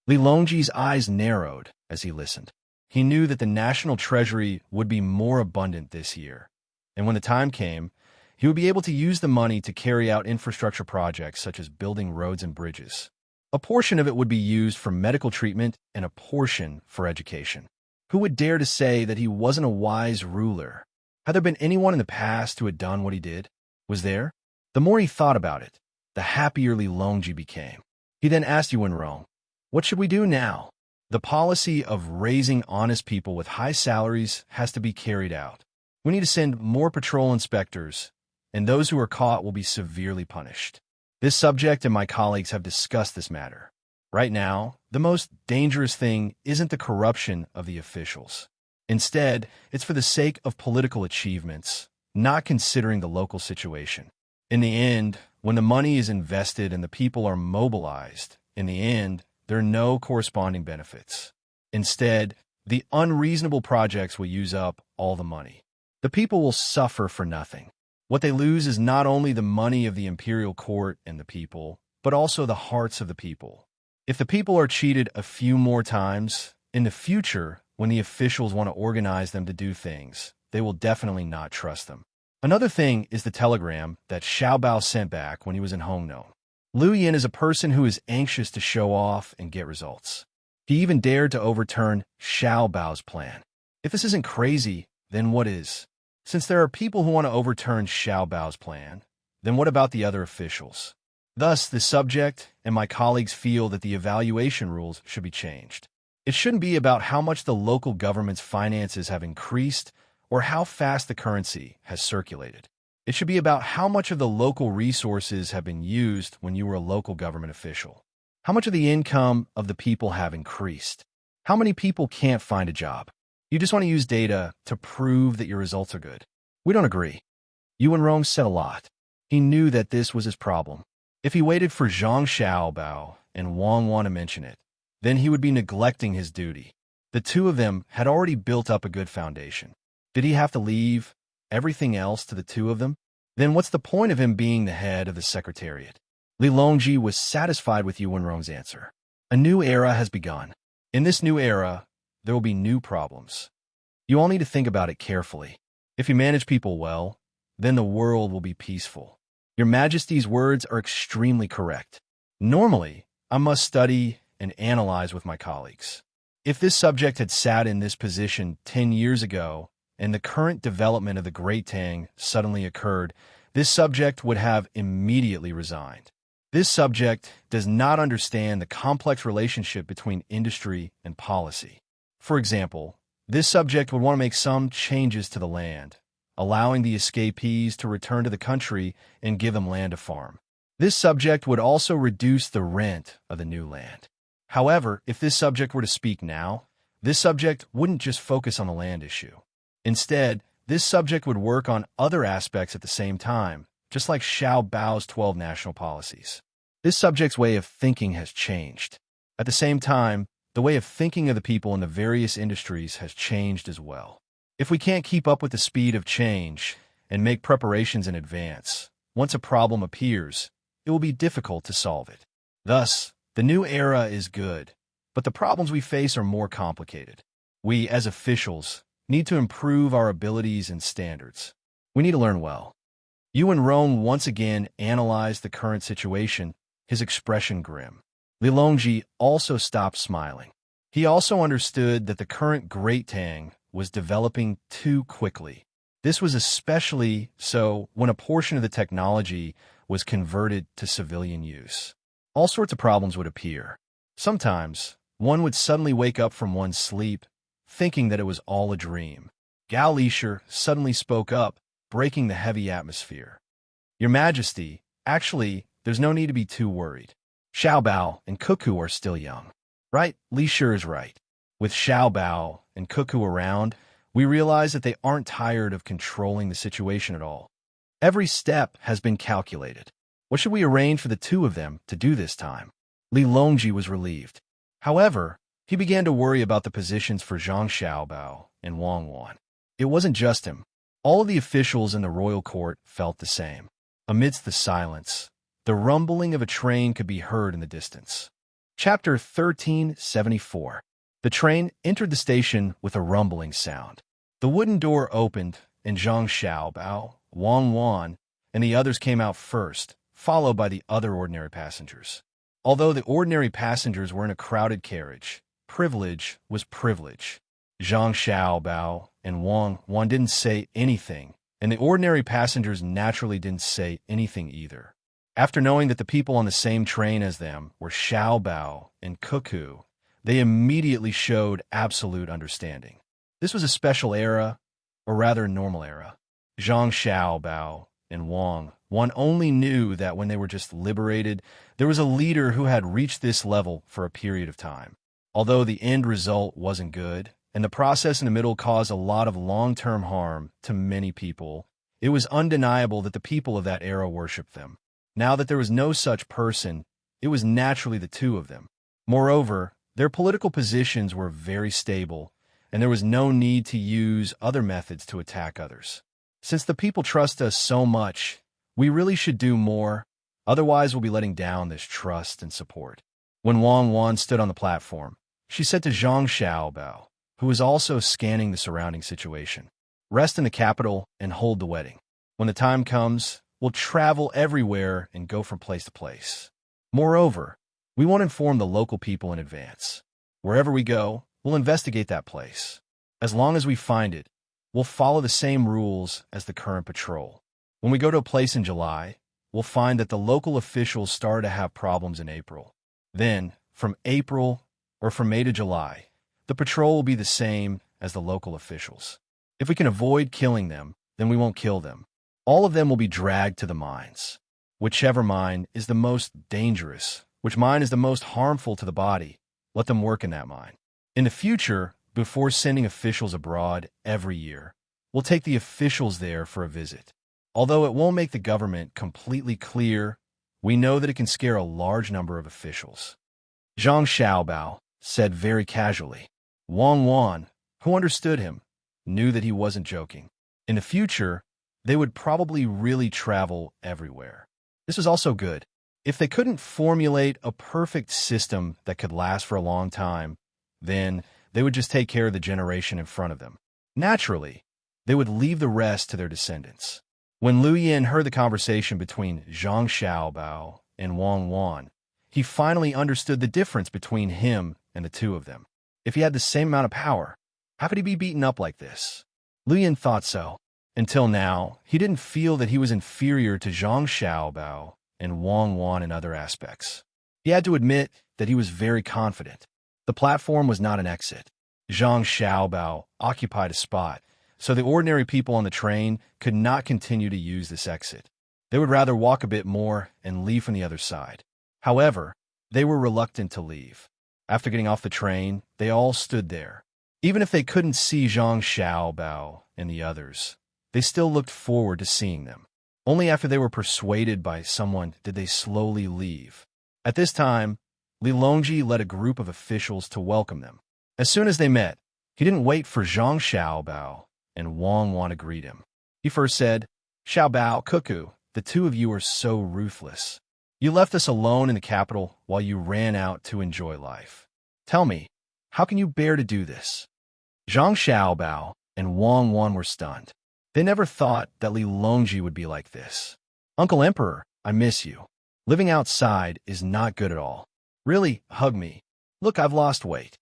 Li Longji's eyes narrowed as he listened. He knew that the national treasury would be more abundant this year, and when the time came, he would be able to use the money to carry out infrastructure projects such as building roads and bridges. A portion of it would be used for medical treatment and a portion for education. Who would dare to say that he wasn't a wise ruler? Had there been anyone in the past who had done what he did? Was there? The more he thought about it, the happier Li Longji became. He then asked Yuan Rong, "What should we do now?" The policy of raising honest people with high salaries has to be carried out. We need to send more patrol inspectors, and those who are caught will be severely punished. This subject and my colleagues have discussed this matter. Right now, the most dangerous thing isn't the corruption of the officials. Instead, it's for the sake of political achievements, not considering the local situation. In the end, when the money is invested and the people are mobilized, in the end, there are no corresponding benefits. Instead, the unreasonable projects will use up all the money. The people will suffer for nothing. What they lose is not only the money of the imperial court and the people, but also the hearts of the people. If the people are cheated a few more times, in the future, when the officials want to organize them to do things, they will definitely not trust them. Another thing is the telegram that Xiao Bao sent back when he was in Hongnou. Liu Yin is a person who is anxious to show off and get results. He even dared to overturn Xiao Bao's plan. If this isn't crazy, then what is? Since there are people who want to overturn Xiao Bao's plan, then what about the other officials? Thus, the subject and my colleagues feel that the evaluation rules should be changed. It shouldn't be about how much the local government's finances have increased or how fast the currency has circulated. It should be about how much of the local resources have been used when you were a local government official. How much of the income of the people have increased? How many people can't find a job? You just want to use data to prove that your results are good. We don't agree. Yuan Rong said a lot. He knew that this was his problem. If he waited for Zhang Xiaobao and Wang Wan to mention it, then he would be neglecting his duty. The two of them had already built up a good foundation. Did he have to leave everything else to the two of them? Then what's the point of him being the head of the secretariat? Li Longji was satisfied with Yuan Rong's answer. A new era has begun. In this new era, there will be new problems. You all need to think about it carefully. If you manage people well, then the world will be peaceful. Your Majesty's words are extremely correct. Normally, I must study and analyze with my colleagues. If this subject had sat in this position 10 years ago, and the current development of the Great Tang suddenly occurred, this subject would have immediately resigned. This subject does not understand the complex relationship between industry and policy. For example, this subject would want to make some changes to the land, allowing the escapees to return to the country and give them land to farm. This subject would also reduce the rent of the new land. However, if this subject were to speak now, this subject wouldn't just focus on the land issue. Instead, this subject would work on other aspects at the same time, just like Xiao Bao's 12 national policies. This subject's way of thinking has changed. At the same time, the way of thinking of the people in the various industries has changed as well. If we can't keep up with the speed of change and make preparations in advance, once a problem appears, it will be difficult to solve it. Thus, the new era is good, but the problems we face are more complicated. We, as officials, need to improve our abilities and standards. We need to learn well. Yuan Rong once again analyzed the current situation, his expression grim. Li Longji also stopped smiling. He also understood that the current Great Tang was developing too quickly. This was especially so when a portion of the technology was converted to civilian use. All sorts of problems would appear. Sometimes, one would suddenly wake up from one's sleep, thinking that it was all a dream. Gao Lisher suddenly spoke up, breaking the heavy atmosphere. Your Majesty, actually, there's no need to be too worried. Xiao Bao and Cuckoo are still young. Right? Lisher is right. With Xiao Bao and Cuckoo around, we realize that they aren't tired of controlling the situation at all. Every step has been calculated. What should we arrange for the two of them to do this time? Li Longji was relieved. However, he began to worry about the positions for Zhang Xiaobao and Wang Wan. It wasn't just him. All of the officials in the royal court felt the same. Amidst the silence, the rumbling of a train could be heard in the distance. Chapter 1374. The train entered the station with a rumbling sound. The wooden door opened, and Zhang Xiaobao, Wang Wan, and the others came out first, followed by the other ordinary passengers. Although the ordinary passengers were in a crowded carriage, privilege was privilege. Zhang Xiaobao and Wang Wan didn't say anything, and the ordinary passengers naturally didn't say anything either. After knowing that the people on the same train as them were Xiaobao and Cuckoo, they immediately showed absolute understanding. This was a special era, or rather a normal era. Zhang Xiaobao and Wang Wan only knew that when they were just liberated, there was a leader who had reached this level for a period of time. Although the end result wasn't good, and the process in the middle caused a lot of long-term harm to many people, it was undeniable that the people of that era worshipped them. Now that there was no such person, it was naturally the two of them. Moreover, their political positions were very stable, and there was no need to use other methods to attack others. Since the people trust us so much, we really should do more, otherwise we'll be letting down this trust and support. When Wang Wan stood on the platform, she said to Zhang Xiaobao, who was also scanning the surrounding situation, "Rest in the capital and hold the wedding. When the time comes, we'll travel everywhere and go from place to place. Moreover, we won't inform the local people in advance. Wherever we go, we'll investigate that place. As long as we find it, we'll follow the same rules as the current patrol. When we go to a place in July, we'll find that the local officials started to have problems in April. Then, from April or from May to July, the patrol will be the same as the local officials. If we can avoid killing them, then we won't kill them. All of them will be dragged to the mines. Whichever mine is the most dangerous, which mine is the most harmful to the body, let them work in that mine. In the future, before sending officials abroad every year, we'll take the officials there for a visit. Although it won't make the government completely clear, we know that it can scare a large number of officials." Zhang Xiaobao said very casually. Wang Wan, who understood him, knew that he wasn't joking. In the future, they would probably really travel everywhere. This was also good. If they couldn't formulate a perfect system that could last for a long time, then they would just take care of the generation in front of them. Naturally, they would leave the rest to their descendants. When Liu Yin heard the conversation between Zhang Xiaobao and Wang Wan, he finally understood the difference between him and the two of them. If he had the same amount of power, how could he be beaten up like this? Liu Yin thought so. Until now, he didn't feel that he was inferior to Zhang Xiaobao and Wang Wan in other aspects. He had to admit that he was very confident. The platform was not an exit. Zhang Xiaobao occupied a spot, so the ordinary people on the train could not continue to use this exit. They would rather walk a bit more and leave from the other side. However, they were reluctant to leave. After getting off the train, they all stood there. Even if they couldn't see Zhang Xiaobao and the others, they still looked forward to seeing them. Only after they were persuaded by someone did they slowly leave. At this time, Li Longji led a group of officials to welcome them. As soon as they met, he didn't wait for Zhang Xiaobao and Wang Wan to greet him. He first said, "Xiaobao, Cuckoo, the two of you are so ruthless. You left us alone in the capital while you ran out to enjoy life. Tell me, how can you bear to do this?" Zhang Xiaobao and Wang Wan were stunned. They never thought that Li Longji would be like this. "Uncle Emperor, I miss you. Living outside is not good at all. Really, hug me. Look, I've lost weight."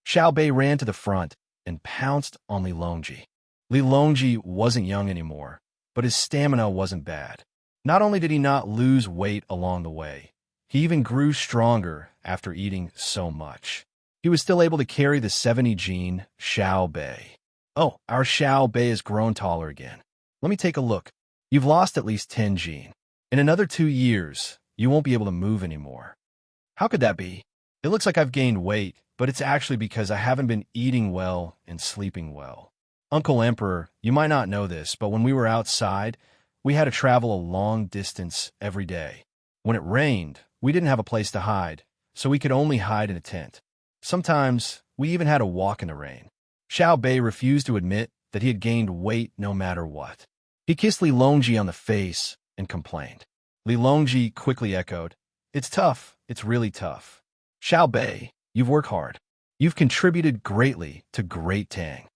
Xiao Bei ran to the front and pounced on Li Longji. Li Longji wasn't young anymore, but his stamina wasn't bad. Not only did he not lose weight along the way, he even grew stronger after eating so much. He was still able to carry the 70 gene Xiao Bei. "Oh, our Xiao Bei has grown taller again. Let me take a look. You've lost at least 10 gene. In another 2 years, you won't be able to move anymore." "How could that be? It looks like I've gained weight, but it's actually because I haven't been eating well and sleeping well. Uncle Emperor, you might not know this, but when we were outside, we had to travel a long distance every day. When it rained, we didn't have a place to hide, so we could only hide in a tent. Sometimes, we even had to walk in the rain. Xiao Bei refused to admit that he had gained weight no matter what. He kissed Li Longji on the face and complained. Li Longji quickly echoed, "It's tough, it's really tough. Xiao Bei, you've worked hard. You've contributed greatly to Great Tang."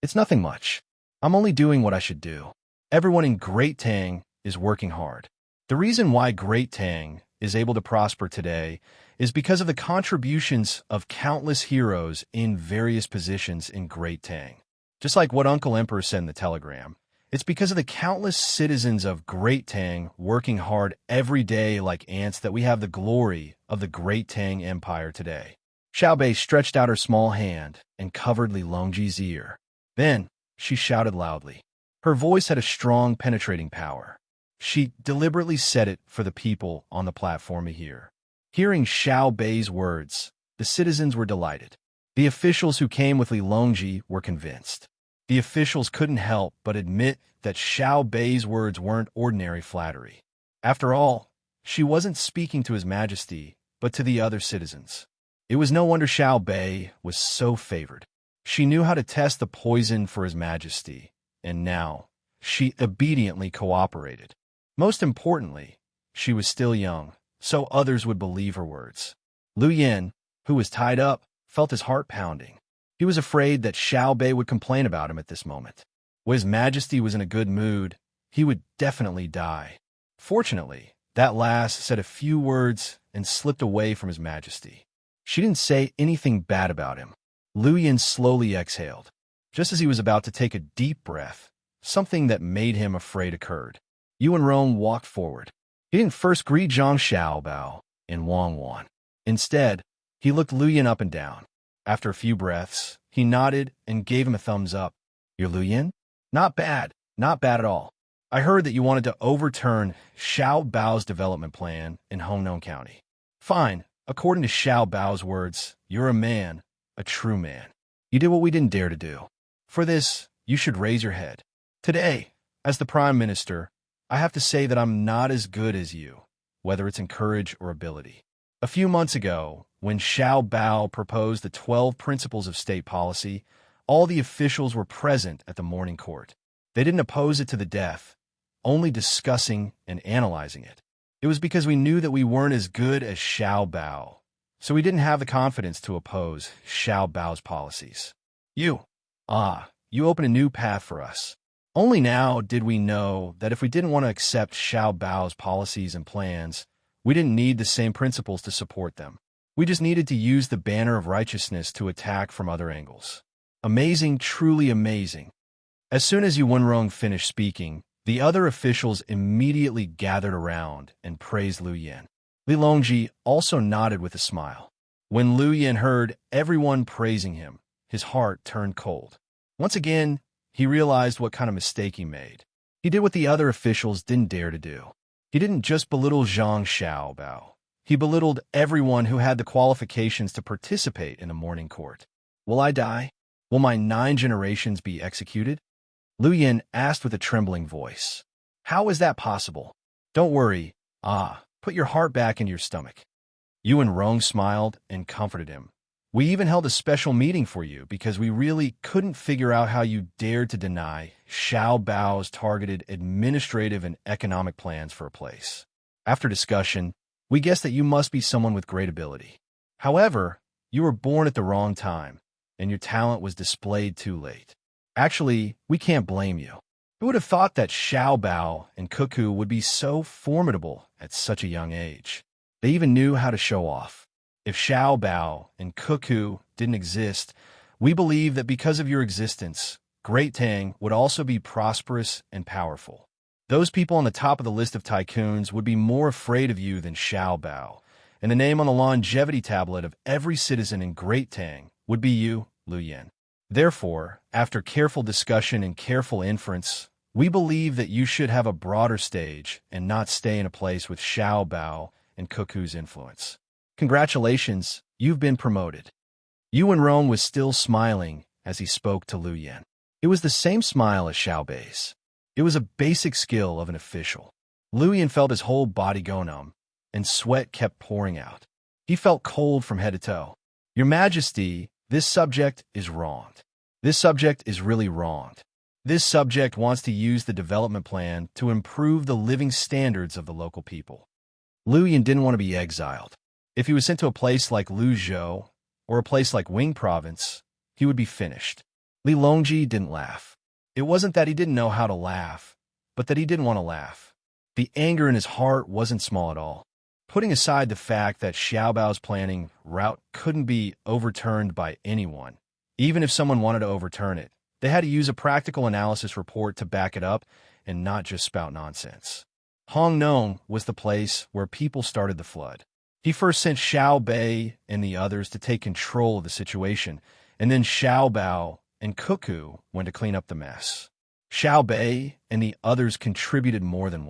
"It's nothing much. I'm only doing what I should do. Everyone in Great Tang is working hard. The reason why Great Tang is able to prosper today is because of the contributions of countless heroes in various positions in Great Tang. Just like what Uncle Emperor said in the telegram, it's because of the countless citizens of Great Tang working hard every day like ants that we have the glory of the Great Tang Empire today." Xiao Bei stretched out her small hand and covered Li Longji's ear. Then, she shouted loudly. Her voice had a strong, penetrating power. She deliberately said it for the people on the platform to hear. Hearing Xiao Bei's words, the citizens were delighted. The officials who came with Li Longji were convinced. The officials couldn't help but admit that Xiao Bei's words weren't ordinary flattery. After all, she wasn't speaking to His Majesty, but to the other citizens. It was no wonder Xiao Bei was so favored. She knew how to test the poison for His Majesty, and now she obediently cooperated. Most importantly, she was still young, so others would believe her words. Lu Yin, who was tied up, felt his heart pounding. He was afraid that Xiao Bei would complain about him at this moment. When His Majesty was in a good mood, he would definitely die. Fortunately, that lass said a few words and slipped away from His Majesty. She didn't say anything bad about him. Lu Yin slowly exhaled. Just as he was about to take a deep breath, something that made him afraid occurred. Yuan Rong walked forward. He didn't first greet Zhang Xiaobao and Wang Wan. Instead, he looked Lu Yin up and down. After a few breaths, he nodded and gave him a thumbs up. "You're Lu Yin? Not bad. Not bad at all. I heard that you wanted to overturn Xiao Bao's development plan in Hongnon County. Fine. According to Xiao Bao's words, you're a man, a true man. You did what we didn't dare to do. For this, you should raise your head. Today, as the Prime Minister, I have to say that I'm not as good as you, whether it's in courage or ability. A few months ago, when Xiao Bao proposed the 12 Principles of State Policy, all the officials were present at the morning court. They didn't oppose it to the death, only discussing and analyzing it. It was because we knew that we weren't as good as Xiao Bao, so we didn't have the confidence to oppose Xiao Bao's policies. You opened a new path for us. Only now did we know that if we didn't want to accept Xiao Bao's policies and plans, we didn't need the same principles to support them. We just needed to use the banner of righteousness to attack from other angles. Amazing, truly amazing." As soon as Yuan Rong finished speaking, the other officials immediately gathered around and praised Lu Yin. Li Longji also nodded with a smile. When Lu Yin heard everyone praising him, his heart turned cold. Once again, he realized what kind of mistake he made. He did what the other officials didn't dare to do. He didn't just belittle Zhang Xiaobao. He belittled everyone who had the qualifications to participate in the morning court. "Will I die? Will my 9 generations be executed?" Lu Yin asked with a trembling voice. "How is that possible? Don't worry. Put your heart back into your stomach." Yuan Rong smiled and comforted him. "We even held a special meeting for you because we really couldn't figure out how you dared to deny Xiao Bao's targeted administrative and economic plans for a place. After discussion, we guessed that you must be someone with great ability. However, you were born at the wrong time, and your talent was displayed too late. Actually, we can't blame you. Who would have thought that Xiao Bao and Cuckoo would be so formidable at such a young age? They even knew how to show off. If Xiao Bao and Cuckoo didn't exist, we believe that because of your existence, Great Tang would also be prosperous and powerful. Those people on the top of the list of tycoons would be more afraid of you than Xiao Bao, and the name on the longevity tablet of every citizen in Great Tang would be you, Lu Yin. Therefore, after careful discussion and careful inference, we believe that you should have a broader stage and not stay in a place with Xiao Bao and Cuckoo's influence. Congratulations, you've been promoted." Yuan Rong was still smiling as he spoke to Lu Yin. It was the same smile as Xiao Bei's. It was a basic skill of an official. Lu Yan felt his whole body go numb, and sweat kept pouring out. He felt cold from head to toe. Your Majesty, this subject is wronged. This subject is really wronged. This subject wants to use the development plan to improve the living standards of the local people. Lu Yan didn't want to be exiled. If he was sent to a place like Luzhou or a place like Wing Province, he would be finished. Li Longji didn't laugh. It wasn't that he didn't know how to laugh, but that he didn't want to laugh. The anger in his heart wasn't small at all. Putting aside the fact that Xiaobao's planning route couldn't be overturned by anyone, even if someone wanted to overturn it, they had to use a practical analysis report to back it up and not just spout nonsense. Hongnong was the place where people started the flood. He first sent Xiao Bei and the others to take control of the situation, and then Xiaobao and Cuckoo went to clean up the mess. Xiao Bei and the others contributed more than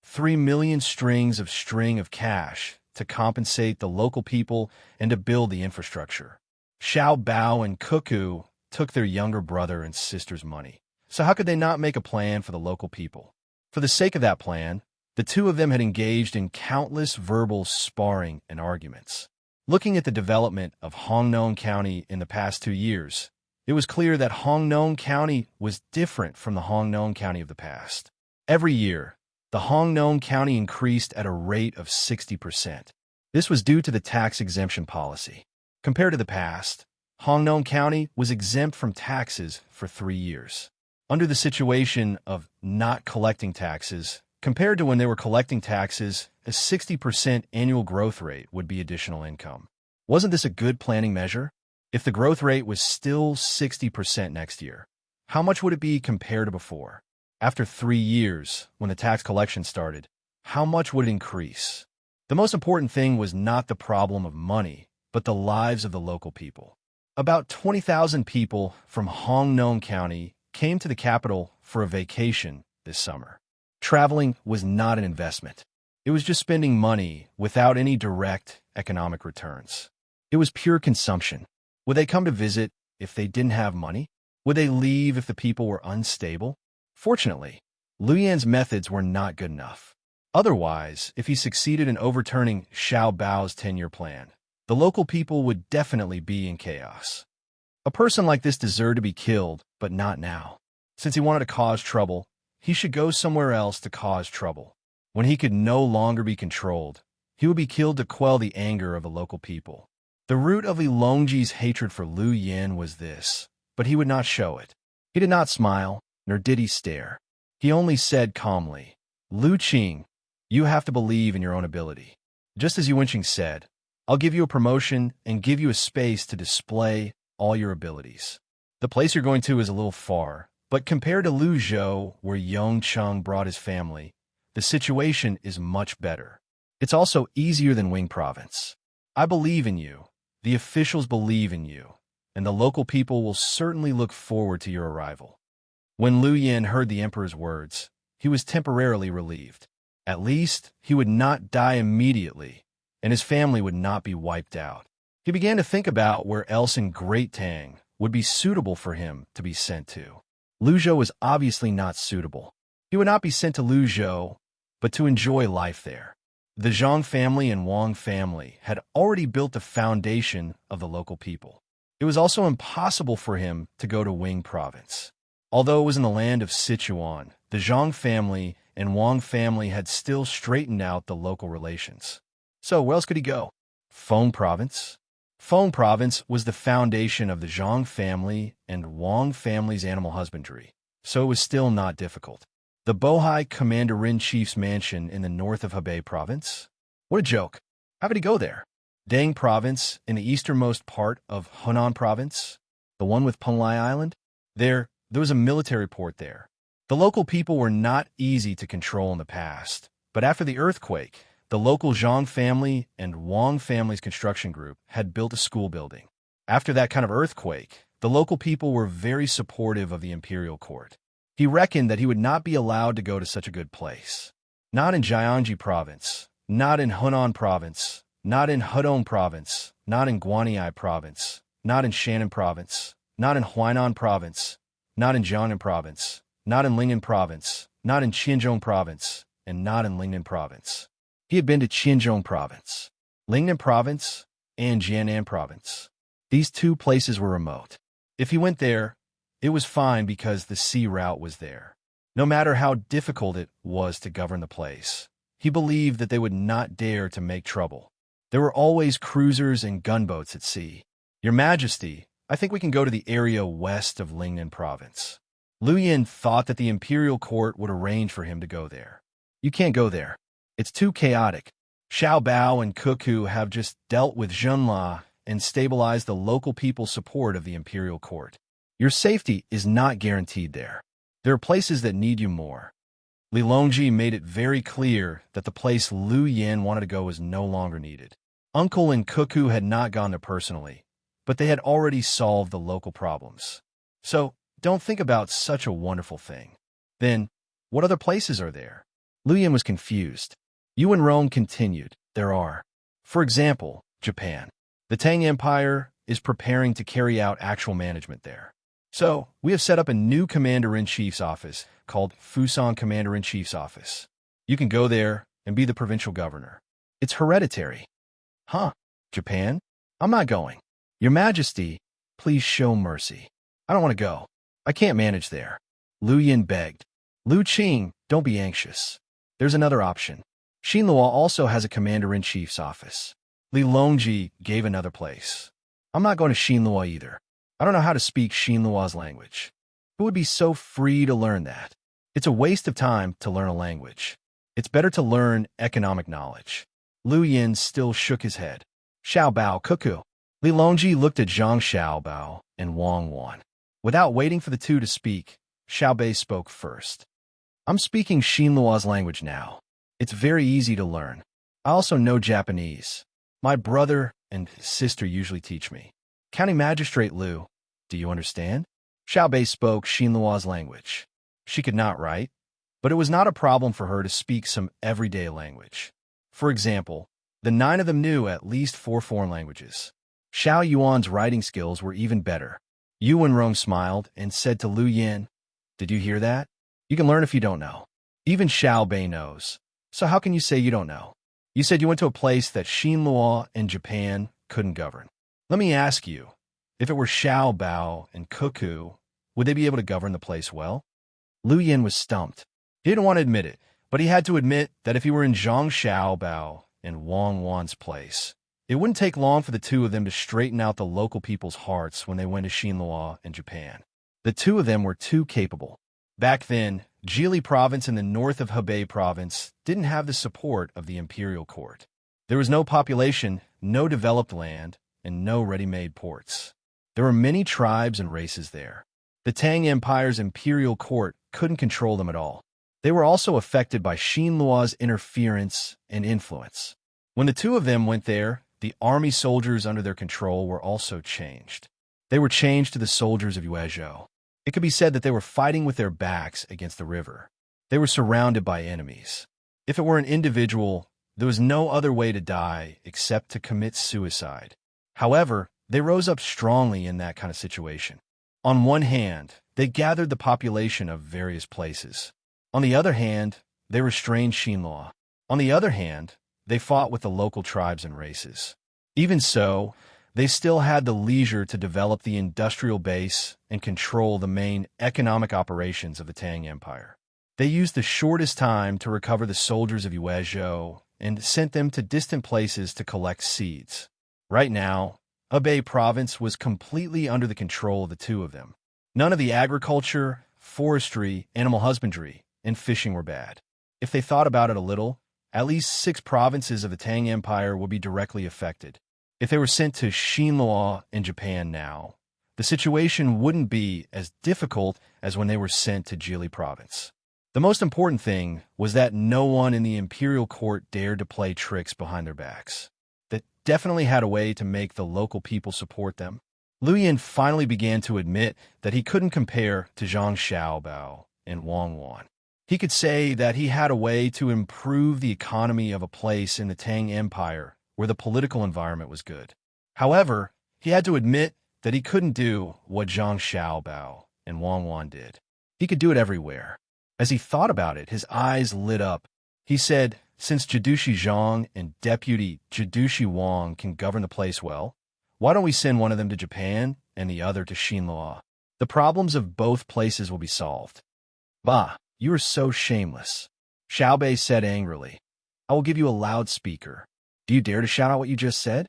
3 million strings of cash to compensate the local people and to build the infrastructure. Xiao Bao and Cuckoo took their younger brother and sister's money. So how could they not make a plan for the local people? For the sake of that plan, the two of them had engaged in countless verbal sparring and arguments. Looking at the development of Hongnong County in the past 2 years, it was clear that Hongnong County was different from the Hongnong County of the past. Every year, the Hongnong County increased at a rate of 60%. This was due to the tax exemption policy. Compared to the past, Hongnong County was exempt from taxes for 3 years. Under the situation of not collecting taxes, compared to when they were collecting taxes, a 60% annual growth rate would be additional income. Wasn't this a good planning measure? If the growth rate was still 60% next year, how much would it be compared to before? After 3 years, when the tax collection started, how much would it increase? The most important thing was not the problem of money, but the lives of the local people. About 20,000 people from Hongnong County came to the capital for a vacation this summer. Traveling was not an investment. It was just spending money without any direct economic returns. It was pure consumption. Would they come to visit if they didn't have money? Would they leave if the people were unstable? Fortunately, Lu Yan's methods were not good enough. Otherwise, if he succeeded in overturning Xiao Bao's 10-year plan, the local people would definitely be in chaos. A person like this deserved to be killed, but not now. Since he wanted to cause trouble, he should go somewhere else to cause trouble. When he could no longer be controlled, he would be killed to quell the anger of the local people. The root of Li Longji's hatred for Lu Yan was this, but he would not show it. He did not smile, nor did he stare. He only said calmly, "Lu Qing, you have to believe in your own ability. Just as Yu Wenqing said, I'll give you a promotion and give you a space to display all your abilities. The place you're going to is a little far, but compared to Luzhou, where Yongcheng brought his family, the situation is much better. It's also easier than Wing Province. I believe in you. The officials believe in you, and the local people will certainly look forward to your arrival." When Lu Yan heard the emperor's words, he was temporarily relieved. At least, he would not die immediately, and his family would not be wiped out. He began to think about where else in Great Tang would be suitable for him to be sent to. Luzhou was obviously not suitable. He would not be sent to Luzhou, but to enjoy life there. The Zhang family and Wang family had already built the foundation of the local people. It was also impossible for him to go to Wing Province. Although it was in the land of Sichuan, the Zhang family and Wang family had still straightened out the local relations. So where else could he go? Feng Province? Feng Province was the foundation of the Zhang family and Wang family's animal husbandry, so it was still not difficult. The Bohai Commander-in-Chief's mansion in the north of Hebei Province? What a joke. How could he go there? Dang Province in the easternmost part of Hunan Province? The one with Penglai Island? There was a military port there. The local people were not easy to control in the past, but after the earthquake, the local Zhang family and Wang family's construction group had built a school building. After that kind of earthquake, the local people were very supportive of the imperial court. He reckoned that he would not be allowed to go to such a good place. Not in Jiangxi Province, not in Hunan Province, not in Hedong Province, not in Guanyi Province, not in Shannon Province, not in Huainan Province, not in Jiangnan Province, not in Lingnan Province, not in Xinjiang Province, and not in Lingnan Province. He had been to Xinjiang Province, Lingnan Province, and Jiangnan Province. These two places were remote. If he went there, it was fine because the sea route was there. No matter how difficult it was to govern the place, he believed that they would not dare to make trouble. There were always cruisers and gunboats at sea. Your Majesty, I think we can go to the area west of Lingnan Province. Liu Yin thought that the imperial court would arrange for him to go there. You can't go there. It's too chaotic. Xiao Bao and Cuckoo have just dealt with Zhenla and stabilized the local people's support of the imperial court. Your safety is not guaranteed there. There are places that need you more. Li Longji made it very clear that the place Liu Yin wanted to go was no longer needed. Uncle and Cuckoo had not gone there personally, but they had already solved the local problems. So, don't think about such a wonderful thing. Then, what other places are there? Liu Yin was confused. Yu and Rome continued. There are. For example, Japan. The Tang Empire is preparing to carry out actual management there. So, we have set up a new Commander-in-Chief's office called Fusan Commander-in-Chief's Office. You can go there and be the provincial governor. It's hereditary. Huh? Japan? I'm not going. Your Majesty, please show mercy. I don't want to go. I can't manage there. Liu Yin begged. Lu Qing, don't be anxious. There's another option. Xinlua also has a Commander-in-Chief's office. Li Longji gave another place. I'm not going to Xinlua either. I don't know how to speak Xinlua's language. Who would be so free to learn that? It's a waste of time to learn a language. It's better to learn economic knowledge. Liu Yin still shook his head. Xiao Bao, Cuckoo. Li Longji looked at Zhang Xiaobao and Wang Wan. Without waiting for the two to speak, Xiaobei spoke first. I'm speaking Xinlua's language now. It's very easy to learn. I also know Japanese. My brother and sister usually teach me. County Magistrate Liu, do you understand? Xiaobei spoke Xinlua's language. She could not write, but it was not a problem for her to speak some everyday language. For example, the 9 of them knew at least 4 foreign languages. Xiao Yuan's writing skills were even better. Yu Wenrong smiled and said to Liu Yin, "Did you hear that? You can learn if you don't know. Even Xiaobei knows. So how can you say you don't know? You said you went to a place that Xinlua and Japan couldn't govern. Let me ask you, if it were Xiao Bao and Cuckoo, would they be able to govern the place well?" Liu Yin was stumped. He didn't want to admit it, but he had to admit that if he were in Zhang Xiaobao and Wang Wan's place, it wouldn't take long for the two of them to straighten out the local people's hearts when they went to Xinlua and Japan. The two of them were too capable. Back then, Jili Province in the north of Hebei Province didn't have the support of the imperial court. There was no population, no developed land, and no ready-made ports. There were many tribes and races there. The Tang Empire's imperial court couldn't control them at all. They were also affected by Xinlua's interference and influence. When the two of them went there, the army soldiers under their control were also changed. They were changed to the soldiers of Yuezhou. It could be said that they were fighting with their backs against the river. They were surrounded by enemies. If it were an individual, there was no other way to die except to commit suicide. However, they rose up strongly in that kind of situation. On one hand, they gathered the population of various places. On the other hand, they restrained Xinlua. On the other hand, they fought with the local tribes and races. Even so, they still had the leisure to develop the industrial base and control the main economic operations of the Tang Empire. They used the shortest time to recover the soldiers of Yuezhou and sent them to distant places to collect seeds. Right now, Hebei Province was completely under the control of the two of them. None of the agriculture, forestry, animal husbandry, and fishing were bad. If they thought about it a little, at least 6 provinces of the Tang Empire would be directly affected. If they were sent to Xinlua in Japan now, the situation wouldn't be as difficult as when they were sent to Jili Province. The most important thing was that no one in the imperial court dared to play tricks behind their backs. That definitely had a way to make the local people support them. Liu Yin finally began to admit that he couldn't compare to Zhang Xiaobao and Wang Wan. He could say that he had a way to improve the economy of a place in the Tang Empire where the political environment was good. However, he had to admit that he couldn't do what Zhang Xiaobao and Wang did. He could do it everywhere. As he thought about it, his eyes lit up. He said, since Jidushi Zhang and Deputy Jidushi Wang can govern the place well, why don't we send one of them to Japan and the other to Xinhua? The problems of both places will be solved. Bah, you are so shameless, Xiaobei said angrily. I will give you a loudspeaker. Do you dare to shout out what you just said?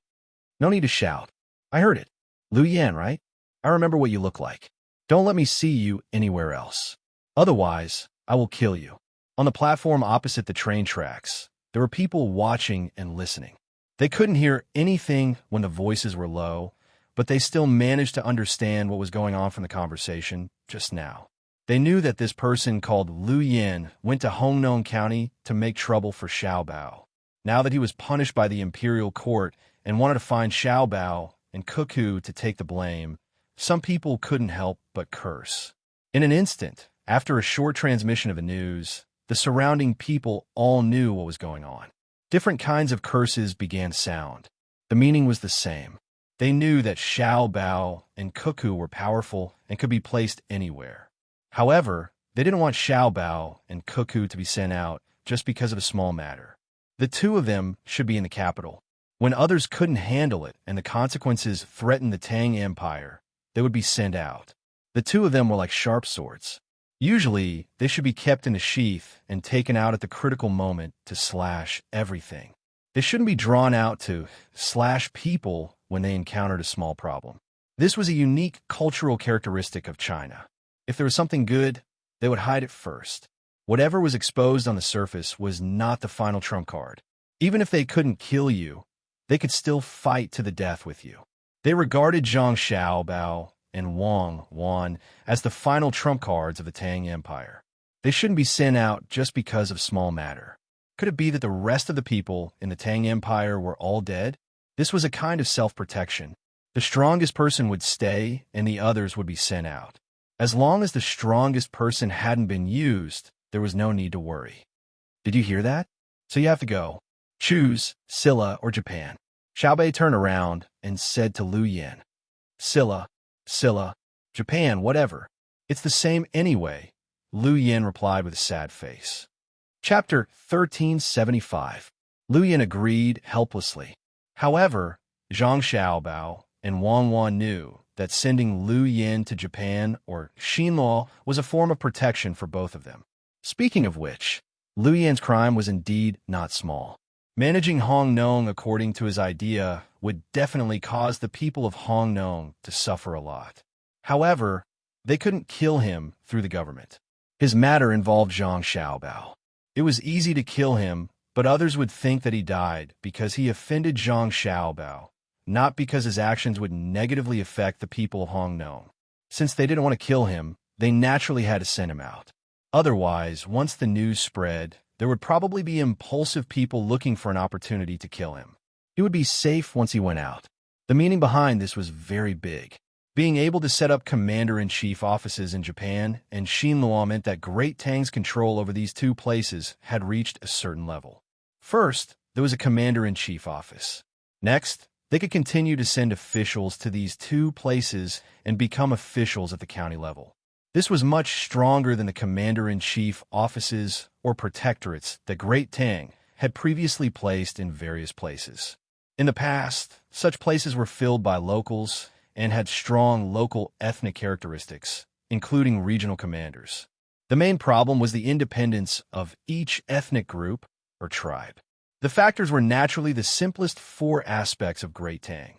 No need to shout. I heard it. Lu Yan, right? I remember what you look like. Don't let me see you anywhere else. Otherwise, I will kill you. On the platform opposite the train tracks, there were people watching and listening. They couldn't hear anything when the voices were low, but they still managed to understand what was going on from the conversation just now. They knew that this person called Lu Yan went to Hongnong County to make trouble for Xiaobao. Now that he was punished by the imperial court and wanted to find Xiaobao and Cuckoo to take the blame, some people couldn't help but curse. In an instant, after a short transmission of the news, the surrounding people all knew what was going on. Different kinds of curses began to sound. The meaning was the same. They knew that Xiaobao and Cuckoo were powerful and could be placed anywhere. However, they didn't want Xiaobao and Cuckoo to be sent out just because of a small matter. The two of them should be in the capital. When others couldn't handle it and the consequences threatened the Tang Empire, they would be sent out. The two of them were like sharp swords. Usually, they should be kept in a sheath and taken out at the critical moment to slash everything. They shouldn't be drawn out to slash people when they encountered a small problem. This was a unique cultural characteristic of China. If there was something good, they would hide it first. Whatever was exposed on the surface was not the final trump card. Even if they couldn't kill you, they could still fight to the death with you. They regarded Zhang Xiaobao and Wang as the final trump cards of the Tang Empire. They shouldn't be sent out just because of small matter. Could it be that the rest of the people in the Tang Empire were all dead? This was a kind of self-protection. The strongest person would stay and the others would be sent out. As long as the strongest person hadn't been used, there was no need to worry. Did you hear that? So you have to go. Choose Silla or Japan. Xiaobei turned around and said to Lu Yan, Silla, Japan, whatever. It's the same anyway, Lu Yan replied with a sad face. Chapter 1375. Lu Yan agreed helplessly. However, Zhang Xiaobao and Wang knew that sending Lu Yan to Japan or Xinhua was a form of protection for both of them. Speaking of which, Lu Yan's crime was indeed not small. Managing Hongnong according to his idea would definitely cause the people of Hongnong to suffer a lot. However, they couldn't kill him through the government. His matter involved Zhang Xiaobao. It was easy to kill him, but others would think that he died because he offended Zhang Xiaobao, not because his actions would negatively affect the people of Hongnong. Since they didn't want to kill him, they naturally had to send him out. Otherwise, once the news spread, there would probably be impulsive people looking for an opportunity to kill him. He would be safe once he went out. The meaning behind this was very big. Being able to set up commander-in-chief offices in Japan and Xinhua meant that Great Tang's control over these two places had reached a certain level. First, there was a commander-in-chief office. Next, they could continue to send officials to these two places and become officials at the county level. This was much stronger than the commander-in-chief offices or protectorates that Great Tang had previously placed in various places. In the past, such places were filled by locals and had strong local ethnic characteristics, including regional commanders. The main problem was the independence of each ethnic group or tribe. The factors were naturally the simplest four aspects of Great Tang: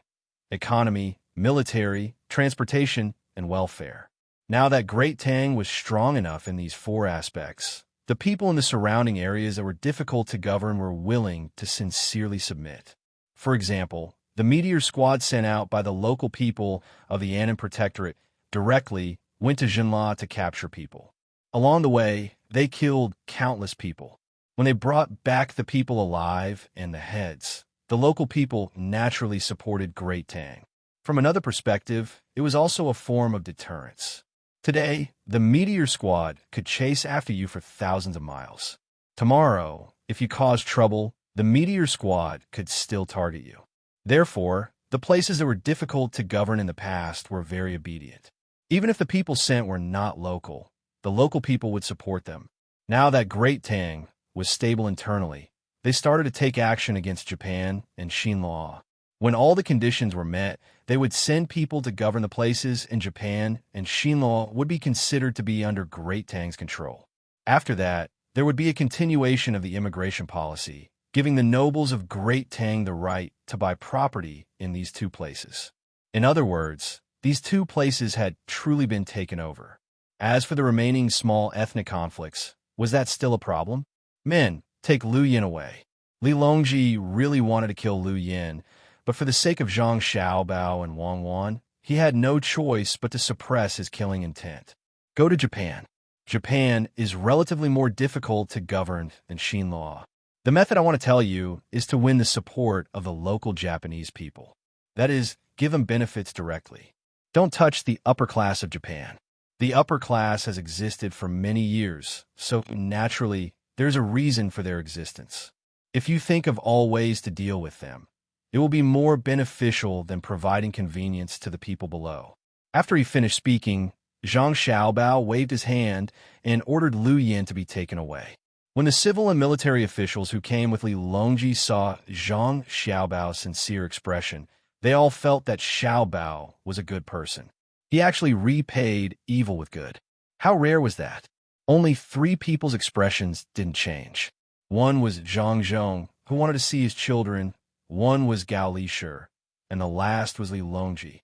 economy, military, transportation, and welfare. Now that Great Tang was strong enough in these four aspects, the people in the surrounding areas that were difficult to govern were willing to sincerely submit. For example, the meteor squad sent out by the local people of the Annan Protectorate directly went to Jinla to capture people. Along the way, they killed countless people. When they brought back the people alive and the heads, the local people naturally supported Great Tang. From another perspective, it was also a form of deterrence. Today, the meteor squad could chase after you for thousands of miles. Tomorrow, if you caused trouble, the meteor squad could still target you. Therefore, the places that were difficult to govern in the past were very obedient. Even if the people sent were not local, the local people would support them. Now that Great Tang was stable internally, they started to take action against Japan and Xinhua. When all the conditions were met, they would send people to govern the places in Japan, and Xinhua would be considered to be under Great Tang's control. After that, there would be a continuation of the immigration policy, giving the nobles of Great Tang the right to buy property in these two places. In other words, these two places had truly been taken over. As for the remaining small ethnic conflicts, was that still a problem? Men, take Liu Yin away. Li Longji really wanted to kill Liu Yin, but for the sake of Zhang Xiaobao and Wang Wan, he had no choice but to suppress his killing intent. Go to Japan. Japan is relatively more difficult to govern than Xinhua. The method I want to tell you is to win the support of the local Japanese people. That is, give them benefits directly. Don't touch the upper class of Japan. The upper class has existed for many years, so naturally, there's a reason for their existence. If you think of all ways to deal with them, it will be more beneficial than providing convenience to the people below. After he finished speaking, Zhang Xiaobao waved his hand and ordered Liu Yin to be taken away. When the civil and military officials who came with Li Longji saw Zhang Xiaobao's sincere expression, they all felt that Xiaobao was a good person. He actually repaid evil with good. How rare was that? Only 3 people's expressions didn't change. One was Zhang Zhong, who wanted to see his children. One was Gao Lishur, and the last was Li Longji.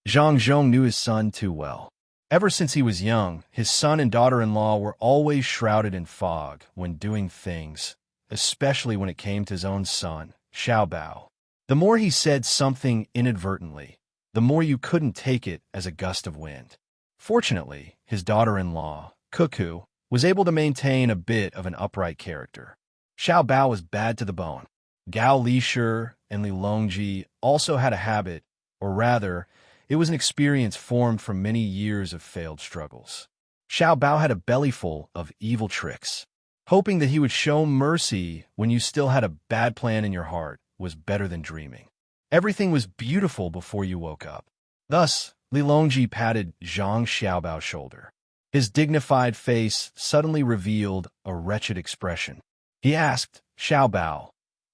Zhang Zhong knew his son too well. Ever since he was young, his son and daughter-in-law were always shrouded in fog when doing things, especially when it came to his own son, Xiaobao. The more he said something inadvertently, the more you couldn't take it as a gust of wind. Fortunately, his daughter-in-law, Cuckoo, was able to maintain a bit of an upright character. Xiaobao was bad to the bone. Gao Lishur and Li Longji also had a habit, or rather, it was an experience formed from many years of failed struggles. Xiaobao had a bellyful of evil tricks. Hoping that he would show mercy when you still had a bad plan in your heart was better than dreaming. Everything was beautiful before you woke up. Thus, Li Longji patted Zhang Xiaobao's shoulder. His dignified face suddenly revealed a wretched expression. He asked, Xiaobao,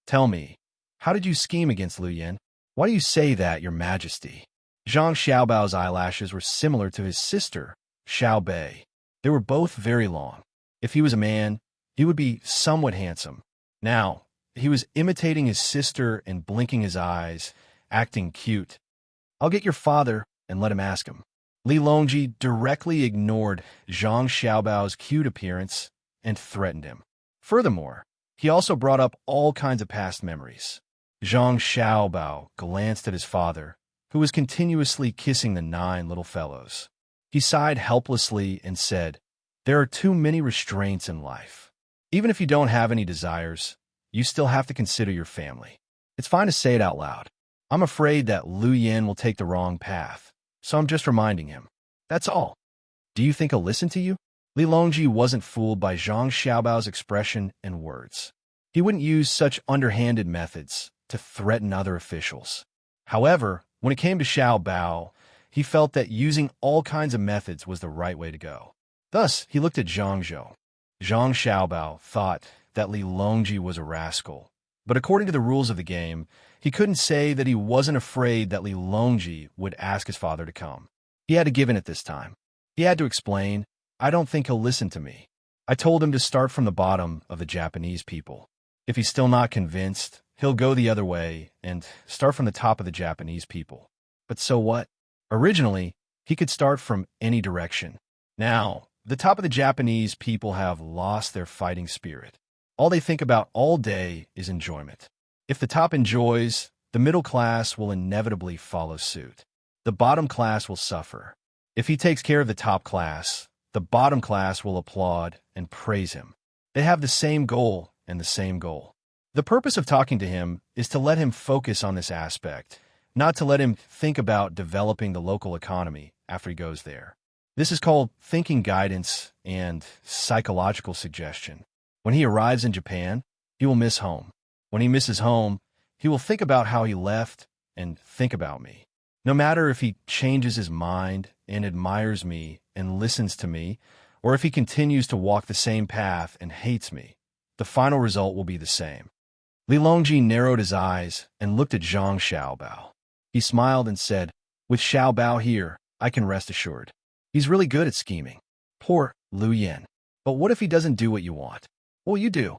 tell me, how did you scheme against Liu Yin? Why do you say that, your majesty? Zhang Xiaobao's eyelashes were similar to his sister, Xiao Bei. They were both very long. If he was a man, he would be somewhat handsome. Now, he was imitating his sister and blinking his eyes, acting cute. I'll get your father and let him ask him. Li Longji directly ignored Zhang Xiaobao's cute appearance and threatened him. Furthermore, he also brought up all kinds of past memories. Zhang Xiaobao glanced at his father, who was continuously kissing the 9 little fellows. He sighed helplessly and said, there are too many restraints in life. Even if you don't have any desires, you still have to consider your family. It's fine to say it out loud. I'm afraid that Liu Yin will take the wrong path, so I'm just reminding him. That's all. Do you think he'll listen to you? Li Longji wasn't fooled by Zhang Xiaobao's expression and words. He wouldn't use such underhanded methods to threaten other officials. However, when it came to Xiaobao, he felt that using all kinds of methods was the right way to go. Thus, he looked at Zhang Zhou. Zhang Xiaobao thought that Li Longji was a rascal, but according to the rules of the game, he couldn't say that he wasn't afraid that Li Longji would ask his father to come. He had to give in at this time. He had to explain, I don't think he'll listen to me. I told him to start from the bottom of the Japanese people. If he's still not convinced, he'll go the other way and start from the top of the Japanese people. But so what? Originally, he could start from any direction. Now, the top of the Japanese people have lost their fighting spirit. All they think about all day is enjoyment. If the top enjoys, the middle class will inevitably follow suit. The bottom class will suffer. If he takes care of the top class, the bottom class will applaud and praise him. They have the same goal and the same goal. The purpose of talking to him is to let him focus on this aspect, not to let him think about developing the local economy after he goes there. This is called thinking guidance and psychological suggestion. When he arrives in Japan, he will miss home. When he misses home, he will think about how he left and think about me. No matter if he changes his mind and admires me and listens to me, or if he continues to walk the same path and hates me, the final result will be the same. Li Longji narrowed his eyes and looked at Zhang Xiaobao. He smiled and said, "With Xiaobao here, I can rest assured. He's really good at scheming." Poor Lu Yen. But what if he doesn't do what you want? What will you do?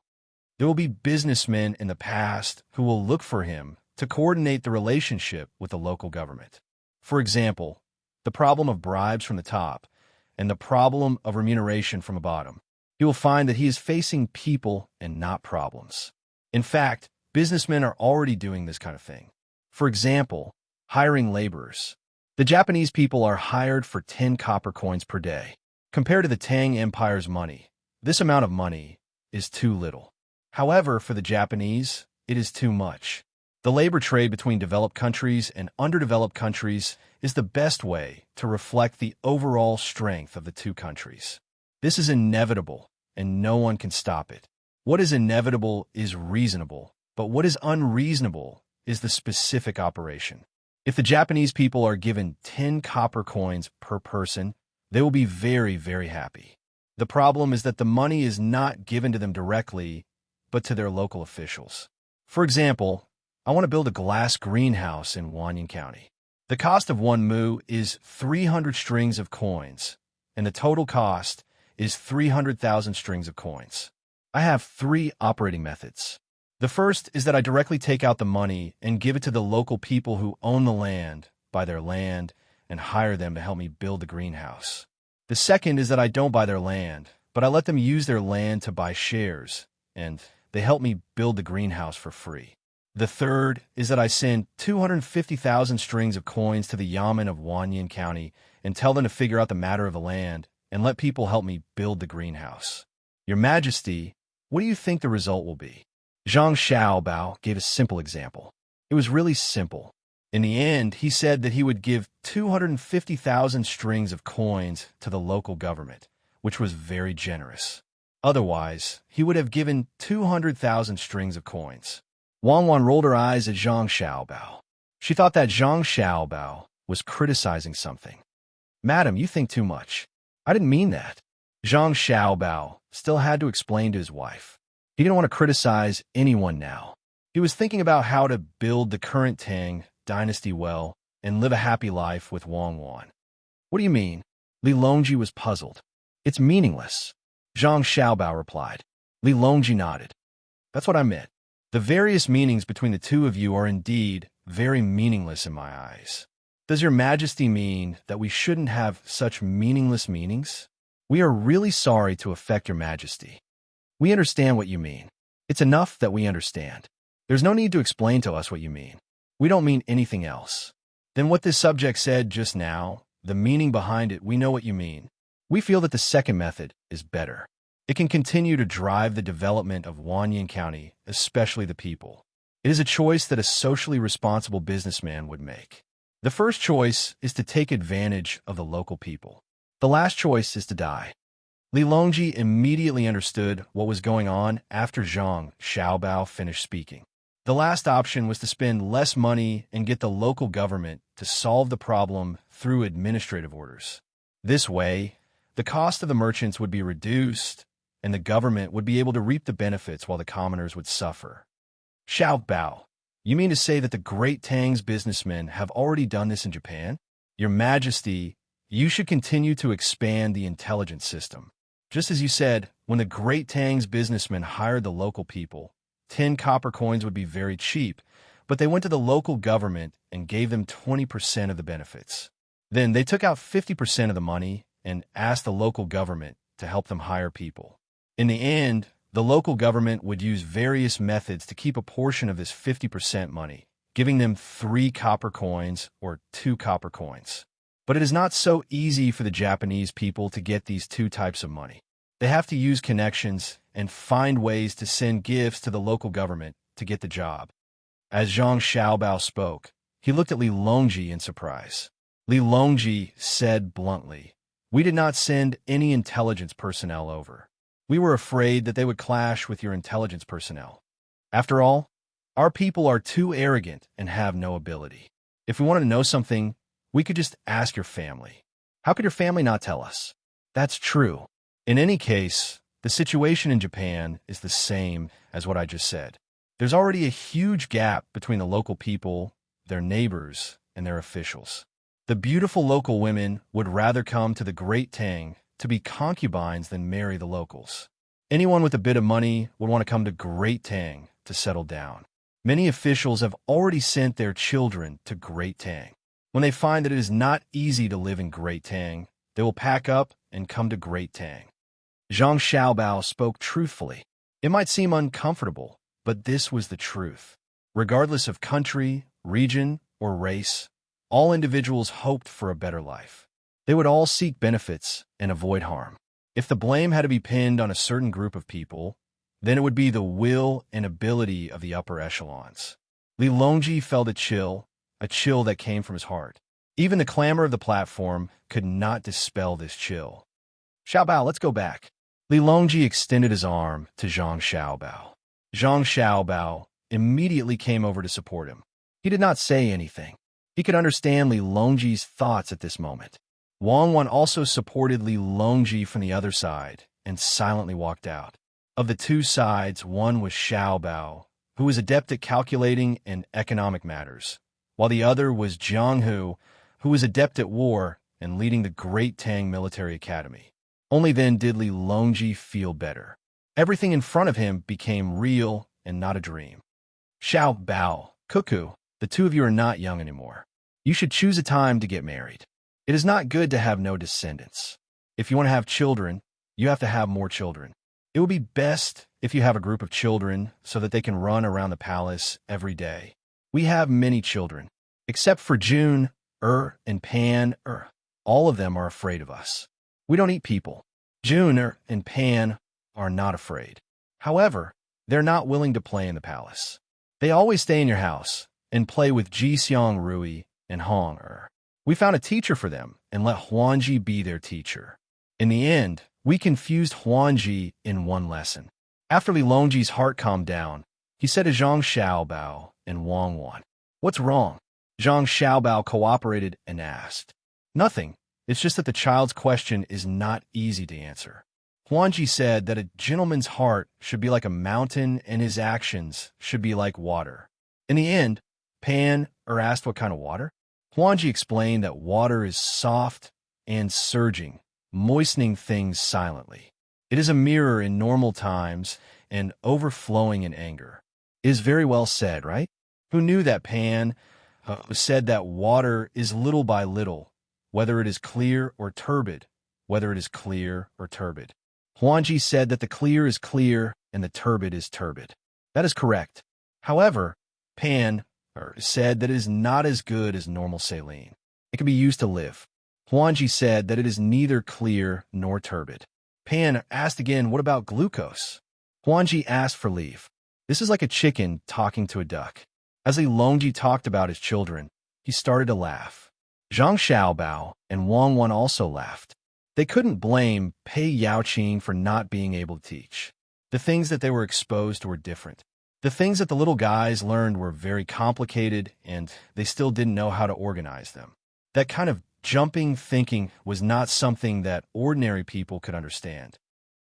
There will be businessmen in the past who will look for him to coordinate the relationship with the local government. For example, the problem of bribes from the top and the problem of remuneration from the bottom. He will find that he is facing people and not problems. In fact, businessmen are already doing this kind of thing. For example, hiring laborers. The Japanese people are hired for 10 copper coins per day. Compared to the Tang Empire's money, this amount of money is too little. However, for the Japanese, it is too much. The labor trade between developed countries and underdeveloped countries is the best way to reflect the overall strength of the two countries. This is inevitable, and no one can stop it. What is inevitable is reasonable, but what is unreasonable is the specific operation. If the Japanese people are given 10 copper coins per person, they will be very, very happy. The problem is that the money is not given to them directly, but to their local officials. For example, I want to build a glass greenhouse in Wanyan County. The cost of one mu is 300 strings of coins, and the total cost is 300,000 strings of coins. I have 3 operating methods. The first is that I directly take out the money and give it to the local people who own the land, buy their land, and hire them to help me build the greenhouse. The second is that I don't buy their land, but I let them use their land to buy shares, and they help me build the greenhouse for free. The third is that I send 250,000 strings of coins to the Yamen of Wanyan County and tell them to figure out the matter of the land and let people help me build the greenhouse. Your Majesty, what do you think the result will be? Zhang Xiaobao gave a simple example. It was really simple. In the end, he said that he would give 250,000 strings of coins to the local government, which was very generous. Otherwise, he would have given 200,000 strings of coins. Wang Wan rolled her eyes at Zhang Xiaobao. She thought that Zhang Xiaobao was criticizing something. "Madam, you think too much. I didn't mean that." Zhang Xiaobao still had to explain to his wife. He didn't want to criticize anyone now. He was thinking about how to build the current Tang Dynasty well and live a happy life with Wang Wan. "What do you mean?" Li Longji was puzzled. "It's meaningless," Zhang Xiaobao replied. Li Longji nodded. "That's what I meant. The various meanings between the two of you are indeed very meaningless in my eyes. Does your Majesty mean that we shouldn't have such meaningless meanings? We are really sorry to affect your Majesty. We understand what you mean. It's enough that we understand. There's no need to explain to us what you mean. We don't mean anything else. Then what this subject said just now, the meaning behind it, we know what you mean. We feel that the second method is better. It can continue to drive the development of Wanyan County, especially the people. It is a choice that a socially responsible businessman would make. The first choice is to take advantage of the local people. The last choice is to die." Li Longji immediately understood what was going on after Zhang Xiaobao finished speaking. The last option was to spend less money and get the local government to solve the problem through administrative orders. This way, the cost of the merchants would be reduced, and the government would be able to reap the benefits while the commoners would suffer. "Xiaobao, you mean to say that the great Tang's businessmen have already done this in Japan? Your Majesty, you should continue to expand the intelligence system. Just as you said, when the great Tang's businessmen hired the local people, 10 copper coins would be very cheap, but they went to the local government and gave them 20% of the benefits. Then they took out 50% of the money and asked the local government to help them hire people. In the end, the local government would use various methods to keep a portion of this 50% money, giving them 3 copper coins or 2 copper coins. But it is not so easy for the Japanese people to get these 2 types of money. They have to use connections and find ways to send gifts to the local government to get the job." As Zhang Xiaobao spoke, he looked at Li Longji in surprise. Li Longji said bluntly, "We did not send any intelligence personnel over. We were afraid that they would clash with your intelligence personnel. After all, our people are too arrogant and have no ability. If we wanted to know something, we could just ask your family. How could your family not tell us? That's true. In any case, the situation in Japan is the same as what I just said. There's already a huge gap between the local people, their neighbors, and their officials. The beautiful local women would rather come to the Great Tang to be concubines than marry the locals. Anyone with a bit of money would want to come to Great Tang to settle down. Many officials have already sent their children to Great Tang. When they find that it is not easy to live in Great Tang, they will pack up and come to Great Tang. Zhang Xiaobao spoke truthfully. It might seem uncomfortable, but this was the truth. Regardless of country, region, or race, all individuals hoped for a better life. They would all seek benefits and avoid harm. If the blame had to be pinned on a certain group of people, then it would be the will and ability of the upper echelons. Li Longji felt a chill that came from his heart. Even the clamor of the platform could not dispel this chill. Xiaobao, let's go back. Li Longji extended his arm to Zhang Xiaobao. Zhang Xiaobao immediately came over to support him. He did not say anything. He could understand Li Longji's thoughts at this moment. Wang Wan also supported Li Longji from the other side and silently walked out. Of the two sides, one was Xiaobao, who was adept at calculating and economic matters, while the other was Jiang Hu, who was adept at war and leading the Great Tang Military Academy. Only then did Li Longji feel better. Everything in front of him became real and not a dream. Xiaobao, Cuckoo, the two of you are not young anymore. You should choose a time to get married. It is not good to have no descendants. If you want to have children, you have to have more children. It would be best if you have a group of children so that they can run around the palace every day. We have many children, except for June, and Pan, all of them are afraid of us. We don't eat people. June, and Pan are not afraid. However, they're not willing to play in the palace. They always stay in your house and play with Ji Xiang Rui and Hong. We found a teacher for them and let Huanji be their teacher. In the end, we confused Huanji in one lesson. After Li Longji's heart calmed down, he said to Zhang Xiaobao and Wang Wan, "What's wrong?" Zhang Xiaobao cooperated and asked, "Nothing. It's just that the child's question is not easy to answer." Huanji said that a gentleman's heart should be like a mountain and his actions should be like water. In the end, Pan asked what kind of water. Huanji explained that water is soft and surging, moistening things silently. It is a mirror in normal times and overflowing in anger. It is very well said, right? Who knew that Pan said that water is little by little, whether it is clear or turbid, whether it is clear or turbid. Huanji said that the clear is clear and the turbid is turbid. That is correct. However, Pan said that it is not as good as normal saline. It can be used to live. Huanji said that it is neither clear nor turbid. Pan asked again, what about glucose? Huanji asked for leave. This is like a chicken talking to a duck. As Li Longji talked about his children, he started to laugh. Zhang Xiaobao and Wang Wan also laughed. They couldn't blame Pei Yaoqing for not being able to teach. The things that they were exposed to were different. The things that the little guys learned were very complicated, and they still didn't know how to organize them. That kind of jumping thinking was not something that ordinary people could understand.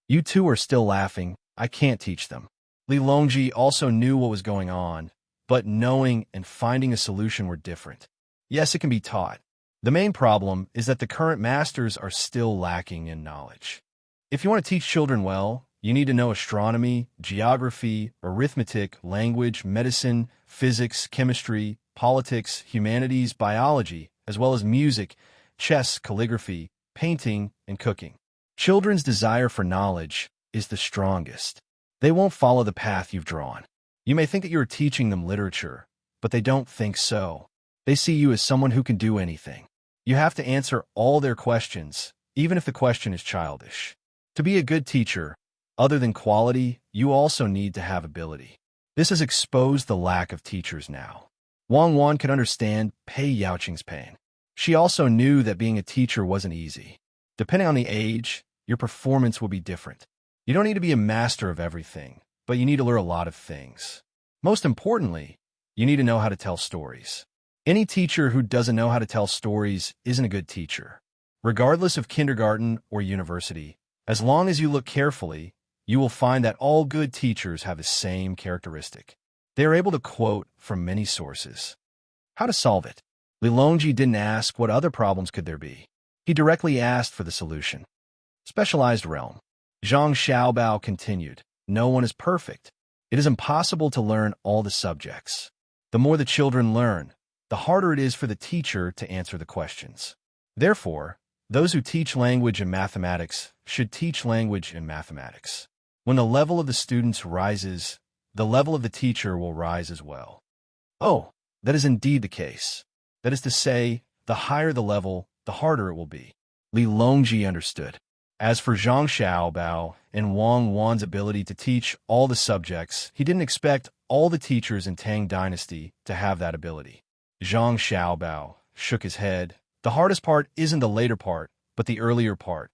You two are still laughing. I can't teach them. Li Longji also knew what was going on, but knowing and finding a solution were different. Yes, it can be taught. The main problem is that the current masters are still lacking in knowledge. If you want to teach children well, you need to know astronomy, geography, arithmetic, language, medicine, physics, chemistry, politics, humanities, biology, as well as music, chess, calligraphy, painting, and cooking. Children's desire for knowledge is the strongest. They won't follow the path you've drawn. You may think that you are teaching them literature, but they don't think so. They see you as someone who can do anything. You have to answer all their questions, even if the question is childish. To be a good teacher, other than quality, you also need to have ability. This has exposed the lack of teachers now. Wang Wan could understand Pei Yaoqing's pain. She also knew that being a teacher wasn't easy. Depending on the age, your performance will be different. You don't need to be a master of everything, but you need to learn a lot of things. Most importantly, you need to know how to tell stories. Any teacher who doesn't know how to tell stories isn't a good teacher. Regardless of kindergarten or university, as long as you look carefully, you will find that all good teachers have the same characteristic. They are able to quote from many sources. How to solve it? Lilongji didn't ask what other problems could there be. He directly asked for the solution. Specialized realm. Zhang Xiaobao continued, no one is perfect. It is impossible to learn all the subjects. The more the children learn, the harder it is for the teacher to answer the questions. Therefore, those who teach language and mathematics should teach language and mathematics. When the level of the students rises, the level of the teacher will rise as well. Oh, that is indeed the case. That is to say, the higher the level, the harder it will be. Li Longji understood. As for Zhang Xiaobao and Wang Wan's ability to teach all the subjects, he didn't expect all the teachers in Tang Dynasty to have that ability. Zhang Xiaobao shook his head. The hardest part isn't the later part, but the earlier part.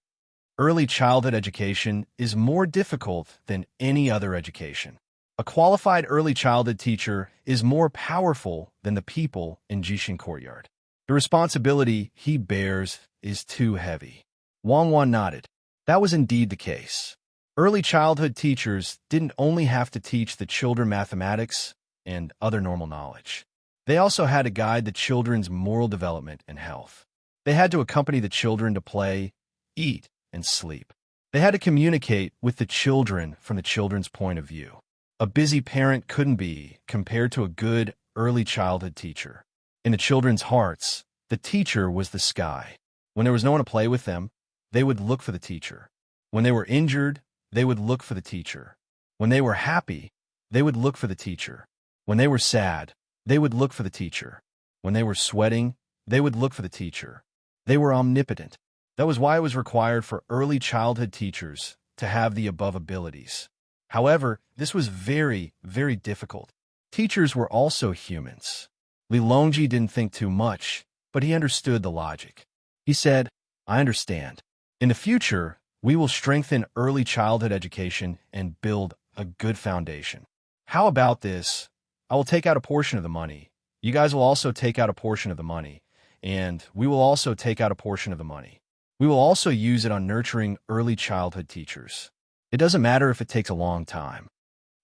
Early childhood education is more difficult than any other education. A qualified early childhood teacher is more powerful than the people in Jishin Courtyard. The responsibility he bears is too heavy. Wang Wan nodded. That was indeed the case. Early childhood teachers didn't only have to teach the children mathematics and other normal knowledge. They also had to guide the children's moral development and health. They had to accompany the children to play, eat, and sleep. They had to communicate with the children from the children's point of view. A busy parent couldn't be compared to a good early childhood teacher. In the children's hearts, the teacher was the sky. When there was no one to play with them, they would look for the teacher. When they were injured, they would look for the teacher. When they were happy, they would look for the teacher. When they were sad, they would look for the teacher. When they were sweating, they would look for the teacher. They were omnipotent. That was why it was required for early childhood teachers to have the above abilities. However, this was very, very difficult. Teachers were also humans. Li Longji didn't think too much, but he understood the logic. He said, I understand. In the future, we will strengthen early childhood education and build a good foundation. How about this? I will take out a portion of the money. You guys will also take out a portion of the money. And we will also take out a portion of the money. We will also use it on nurturing early childhood teachers. It doesn't matter if it takes a long time.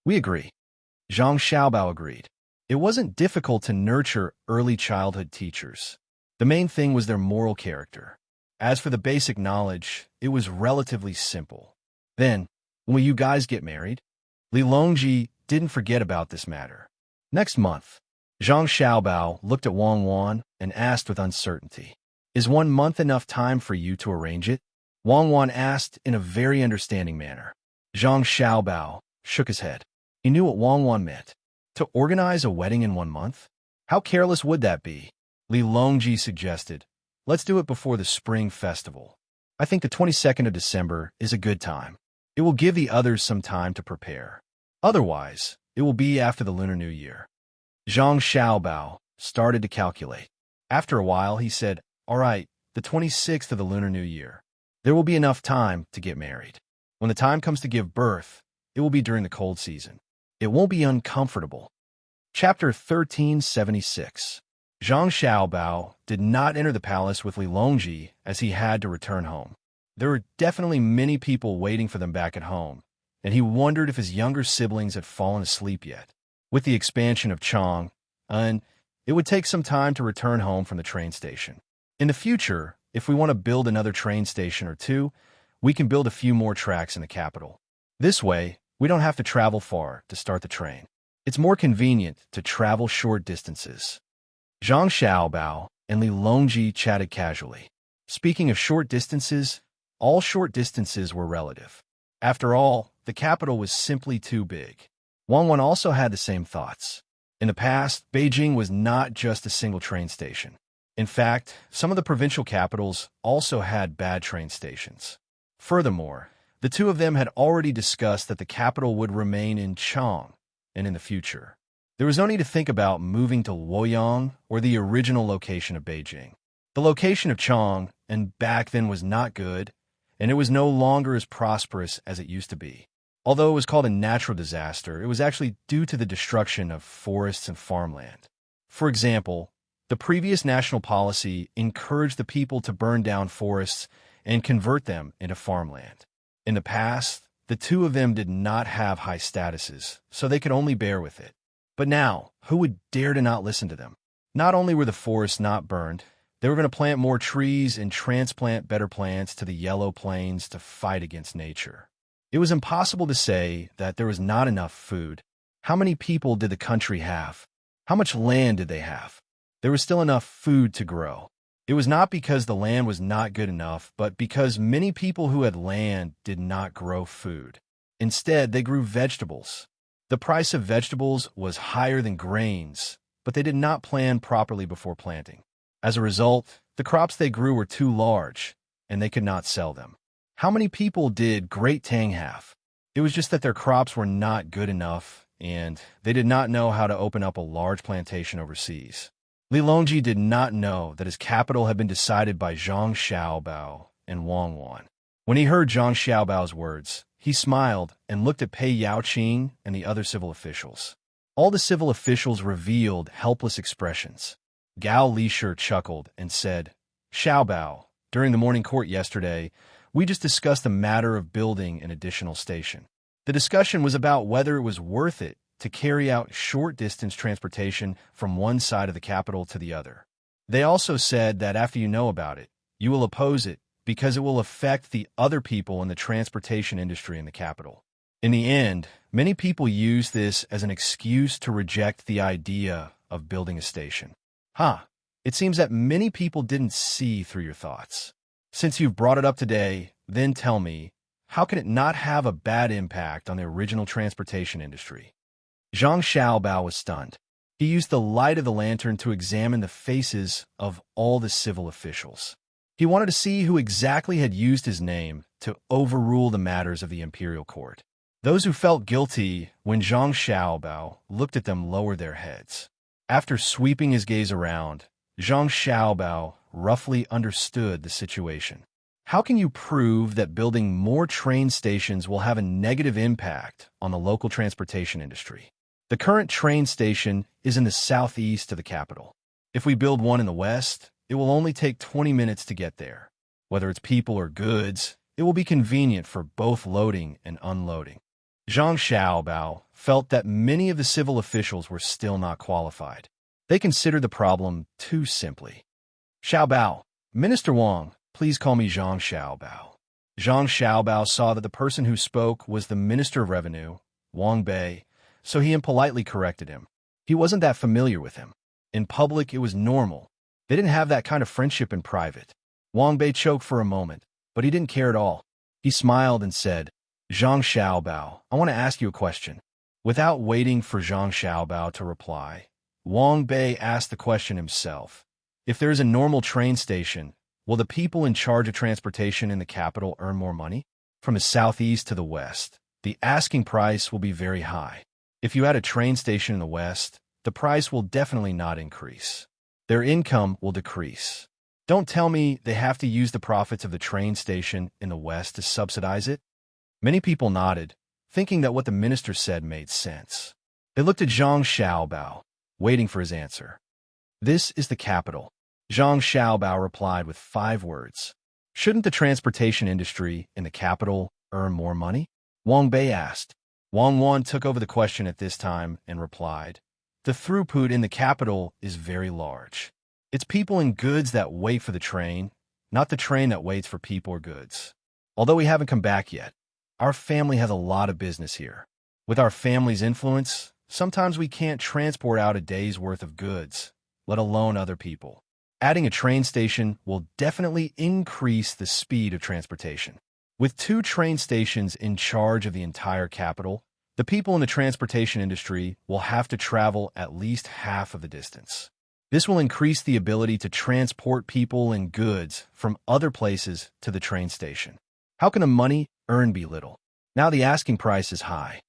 We agree. Zhang Xiaobao agreed. It wasn't difficult to nurture early childhood teachers. The main thing was their moral character. As for the basic knowledge, it was relatively simple. Then, when will you guys get married? Li Longji didn't forget about this matter. Next month. Zhang Xiaobao looked at Wang Wan and asked with uncertainty, Is 1 month enough time for you to arrange it? Wang Wan asked in a very understanding manner. Zhang Xiaobao shook his head. He knew what Wang Wan meant. To organize a wedding in 1 month? How careless would that be? Li Longji suggested, Let's do it before the spring festival. I think the 22nd of December is a good time. It will give the others some time to prepare. Otherwise, it will be after the Lunar New Year. Zhang Xiaobao started to calculate. After a while, he said, All right, the 26th of the Lunar New Year. There will be enough time to get married. When the time comes to give birth, it will be during the cold season. It won't be uncomfortable. Chapter 1376. Zhang Xiaobao did not enter the palace with Li Longji as he had to return home. There were definitely many people waiting for them back at home, and he wondered if his younger siblings had fallen asleep yet. With the expansion of Chang, it would take some time to return home from the train station. In the future, if we want to build another train station or two, we can build a few more tracks in the capital. This way, we don't have to travel far to start the train. It's more convenient to travel short distances. Zhang Xiaobao and Li Longji chatted casually. Speaking of short distances, all short distances were relative. After all, the capital was simply too big. Wang Wan also had the same thoughts. In the past, Beijing was not just a single train station. In fact, some of the provincial capitals also had bad train stations. Furthermore, the two of them had already discussed that the capital would remain in Chang and in the future. There was no need to think about moving to Luoyang or the original location of Beijing. The location of Chang and back then was not good, and it was no longer as prosperous as it used to be. Although it was called a natural disaster, it was actually due to the destruction of forests and farmland. For example, The previous national policy encouraged the people to burn down forests and convert them into farmland. In the past, the two of them did not have high statuses, so they could only bear with it. But now, who would dare to not listen to them? Not only were the forests not burned, they were going to plant more trees and transplant better plants to the yellow plains to fight against nature. It was impossible to say that there was not enough food. How many people did the country have? How much land did they have? There was still enough food to grow. It was not because the land was not good enough, but because many people who had land did not grow food. Instead, they grew vegetables. The price of vegetables was higher than grains, but they did not plan properly before planting. As a result, the crops they grew were too large, and they could not sell them. How many people did Great Tang have? It was just that their crops were not good enough, and they did not know how to open up a large plantation overseas. Li Longji did not know that his capital had been decided by Zhang Xiaobao and Wang Wan. When he heard Zhang Xiaobao's words, he smiled and looked at Pei Yaoqing and the other civil officials. All the civil officials revealed helpless expressions. Gao Lishir chuckled and said, "Xiaobao, during the morning court yesterday, we just discussed the matter of building an additional station. The discussion was about whether it was worth it to carry out short-distance transportation from one side of the capital to the other. They also said that after you know about it, you will oppose it because it will affect the other people in the transportation industry in the capital." In the end, many people used this as an excuse to reject the idea of building a station. It seems that many people didn't see through your thoughts. Since you've brought it up today, then tell me, how can it not have a bad impact on the original transportation industry? Zhang Xiaobao was stunned. He used the light of the lantern to examine the faces of all the civil officials. He wanted to see who exactly had used his name to overrule the matters of the imperial court. Those who felt guilty when Zhang Xiaobao looked at them lowered their heads. After sweeping his gaze around, Zhang Xiaobao roughly understood the situation. How can you prove that building more train stations will have a negative impact on the local transportation industry? The current train station is in the southeast of the capital. If we build one in the west, it will only take 20 minutes to get there. Whether it's people or goods, it will be convenient for both loading and unloading. Zhang Xiaobao felt that many of the civil officials were still not qualified. They considered the problem too simply. "Xiaobao, Minister Wang, please call me Zhang Xiaobao." Zhang Xiaobao saw that the person who spoke was the Minister of Revenue, Wang Bei, so he impolitely corrected him. He wasn't that familiar with him. In public, it was normal. They didn't have that kind of friendship in private. Wang Bei choked for a moment, but he didn't care at all. He smiled and said, "Zhang Xiaobao, I want to ask you a question." Without waiting for Zhang Xiaobao to reply, Wang Bei asked the question himself. If there is a normal train station, will the people in charge of transportation in the capital earn more money? From the southeast to the west, the asking price will be very high. If you add a train station in the west, the price will definitely not increase. Their income will decrease. Don't tell me they have to use the profits of the train station in the west to subsidize it. Many people nodded, thinking that what the minister said made sense. They looked at Zhang Xiaobao, waiting for his answer. "This is the capital." Zhang Xiaobao replied with 5 words. "Shouldn't the transportation industry in the capital earn more money?" Wang Bei asked. Wang Wan took over the question at this time and replied, "The throughput in the capital is very large. It's people and goods that wait for the train, not the train that waits for people or goods. Although we haven't come back yet, our family has a lot of business here. With our family's influence, sometimes we can't transport out a day's worth of goods, let alone other people. Adding a train station will definitely increase the speed of transportation. With 2 train stations in charge of the entire capital, the people in the transportation industry will have to travel at least half of the distance. This will increase the ability to transport people and goods from other places to the train station. How can the money earned be little? Now the asking price is high.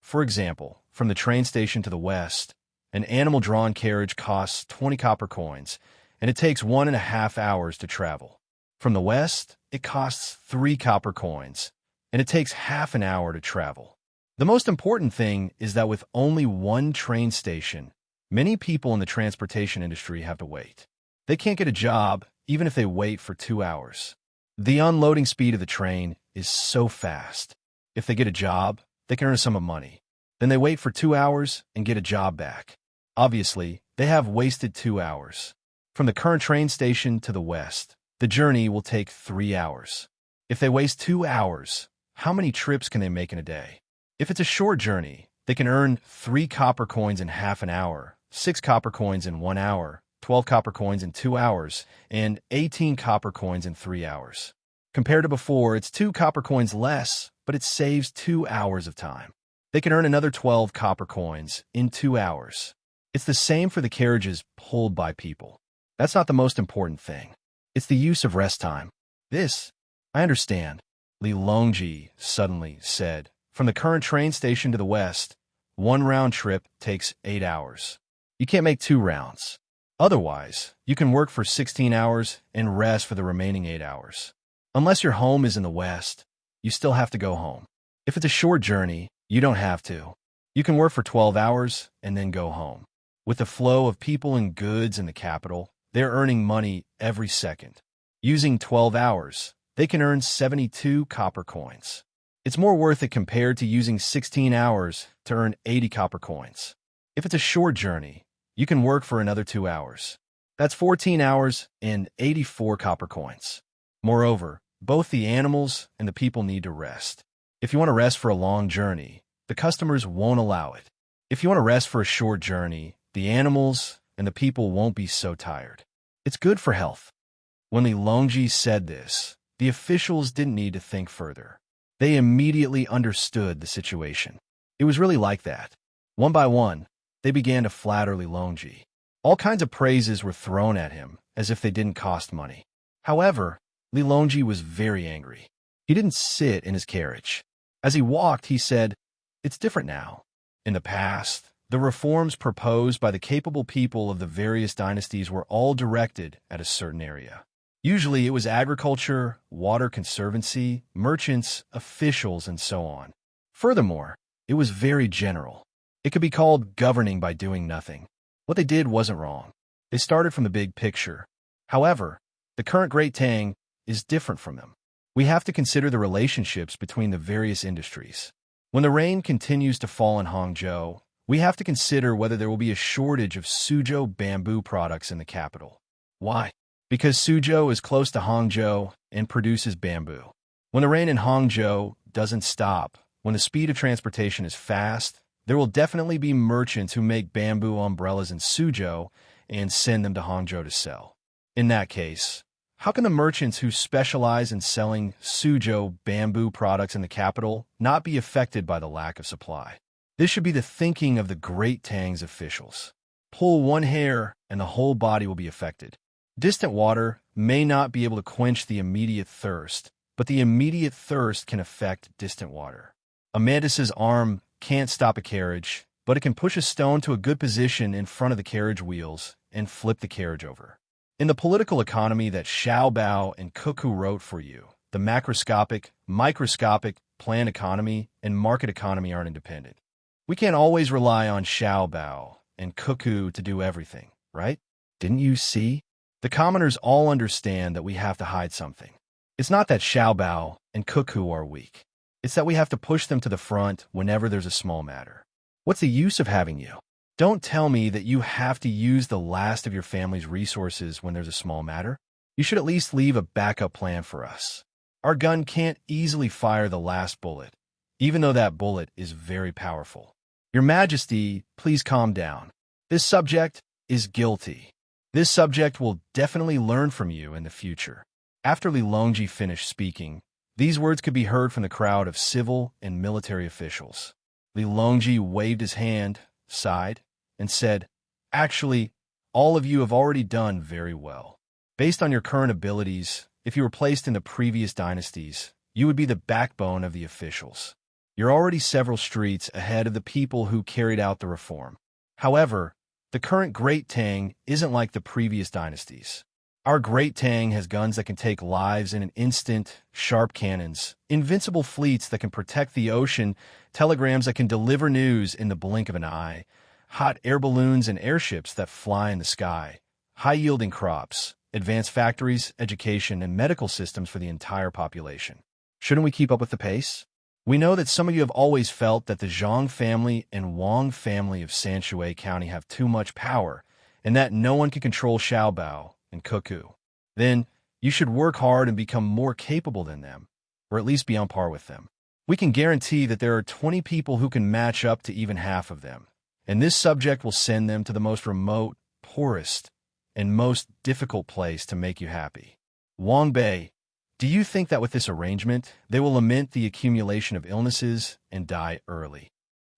For example, from the train station to the west, an animal-drawn carriage costs 20 copper coins, and it takes 1.5 hours to travel. From the west, it costs 3 copper coins, and it takes half an hour to travel. The most important thing is that with only one train station, Many people in the transportation industry have to wait. They can't get a job even if they wait for 2 hours. The unloading speed of the train is so fast. If they get a job, they can earn a sum of money. Then they wait for 2 hours and get a job back. Obviously, they have wasted 2 hours. From the current train station to the west, the journey will take 3 hours. If they waste 2 hours, how many trips can they make in a day? If it's a short journey, they can earn 3 copper coins in half an hour, 6 copper coins in 1 hour, 12 copper coins in 2 hours, and 18 copper coins in 3 hours. Compared to before, it's 2 copper coins less, but it saves 2 hours of time. They can earn another 12 copper coins in 2 hours. It's the same for the carriages pulled by people. That's not the most important thing. It's the use of rest time. This, I understand, Li Longji suddenly said. From the current train station to the west, 1 round trip takes 8 hours. You can't make 2 rounds. Otherwise, you can work for 16 hours and rest for the remaining 8 hours. Unless your home is in the west, you still have to go home. If it's a short journey, you don't have to. You can work for 12 hours and then go home. With the flow of people and goods in the capital, they're earning money every second. Using 12 hours, they can earn 72 copper coins. It's more worth it compared to using 16 hours to earn 80 copper coins. If it's a short journey, you can work for another 2 hours. That's 14 hours and 84 copper coins. Moreover, both the animals and the people need to rest. If you want to rest for a long journey, the customers won't allow it. If you want to rest for a short journey, the animals and the people won't be so tired. It's good for health. When Li Longji said this, the officials didn't need to think further. They immediately understood the situation. It was really like that. One by one, they began to flatter Li Longji. All kinds of praises were thrown at him, as if they didn't cost money. However, Li Longji was very angry. He didn't sit in his carriage. As he walked, he said, "It's different now. In the past, the reforms proposed by the capable people of the various dynasties were all directed at a certain area. Usually it was agriculture, water conservancy, merchants, officials, and so on. Furthermore, it was very general. It could be called governing by doing nothing. What they did wasn't wrong. They started from the big picture. However, the current Great Tang is different from them. We have to consider the relationships between the various industries. When the rain continues to fall in Hangzhou, we have to consider whether there will be a shortage of Suzhou bamboo products in the capital. Why? Because Suzhou is close to Hangzhou and produces bamboo. When the rain in Hangzhou doesn't stop, when the speed of transportation is fast, there will definitely be merchants who make bamboo umbrellas in Suzhou and send them to Hangzhou to sell. In that case, how can the merchants who specialize in selling Suzhou bamboo products in the capital not be affected by the lack of supply? This should be the thinking of the Great Tang's officials. Pull one hair and the whole body will be affected. Distant water may not be able to quench the immediate thirst, but the immediate thirst can affect distant water. Amandus's arm can't stop a carriage, but it can push a stone to a good position in front of the carriage wheels and flip the carriage over. In the political economy that Xiao Bao and Cuckoo wrote for you, the macroscopic, microscopic, planned economy, and market economy aren't independent. We can't always rely on Xiao Bao and Cuckoo to do everything, right? Didn't you see? The commoners all understand that we have to hide something. It's not that Xiao Bao and Cuckoo are weak. It's that we have to push them to the front whenever there's a small matter. What's the use of having you? Don't tell me that you have to use the last of your family's resources when there's a small matter. You should at least leave a backup plan for us. Our gun can't easily fire the last bullet, even though that bullet is very powerful. Your Majesty, please calm down. This subject is guilty. This subject will definitely learn from you in the future. After Li Longji finished speaking, these words could be heard from the crowd of civil and military officials. Li Longji waved his hand, sighed, and said, "Actually, all of you have already done very well. Based on your current abilities, if you were placed in the previous dynasties, you would be the backbone of the officials. You're already several streets ahead of the people who carried out the reform. However, the current Great Tang isn't like the previous dynasties. Our Great Tang has guns that can take lives in an instant, sharp cannons, invincible fleets that can protect the ocean, telegrams that can deliver news in the blink of an eye, hot air balloons and airships that fly in the sky, high-yielding crops, advanced factories, education, and medical systems for the entire population. Shouldn't we keep up with the pace? We know that some of you have always felt that the Zhang family and Wang family of Sanshui County have too much power, and that no one can control Xiaobao and Cuckoo. Then, you should work hard and become more capable than them, or at least be on par with them. We can guarantee that there are 20 people who can match up to even half of them, and this subject will send them to the most remote, poorest, and most difficult place to make you happy. Wang Bei, do you think that with this arrangement, they will lament the accumulation of illnesses and die early?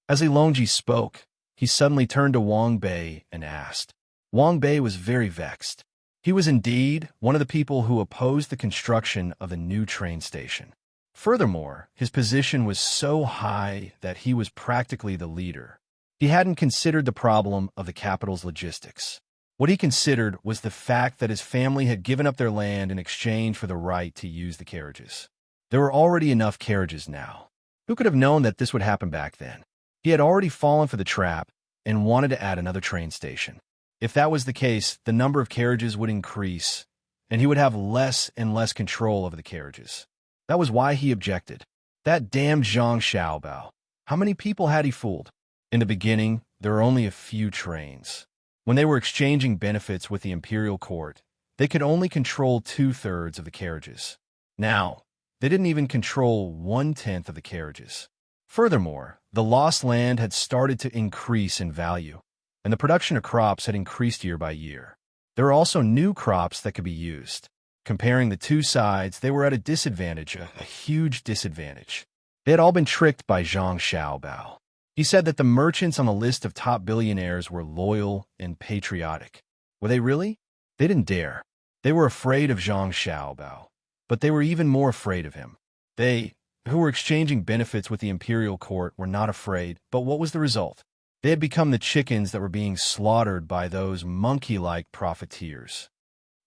As Li Longji spoke, he suddenly turned to Wang Bei and asked. Wang Bei was very vexed. He was indeed one of the people who opposed the construction of the new train station. Furthermore, his position was so high that he was practically the leader. He hadn't considered the problem of the capital's logistics. What he considered was the fact that his family had given up their land in exchange for the right to use the carriages. There were already enough carriages now. Who could have known that this would happen back then? He had already fallen for the trap and wanted to add another train station. If that was the case, the number of carriages would increase, and he would have less and less control over the carriages. That was why he objected. That damned Zhang Xiaobao. How many people had he fooled? In the beginning, there were only a few trains. When they were exchanging benefits with the imperial court, they could only control 2/3 of the carriages. Now, they didn't even control 1/10 of the carriages. Furthermore, the lost land had started to increase in value, and the production of crops had increased year by year. There were also new crops that could be used. Comparing the two sides, they were at a disadvantage, a huge disadvantage. They had all been tricked by Zhang Xiaobao. He said that the merchants on the list of top billionaires were loyal and patriotic. Were they really? They didn't dare. They were afraid of Zhang Xiaobao, but they were even more afraid of him. They, who were exchanging benefits with the imperial court, were not afraid, but what was the result? They had become the chickens that were being slaughtered by those monkey-like profiteers.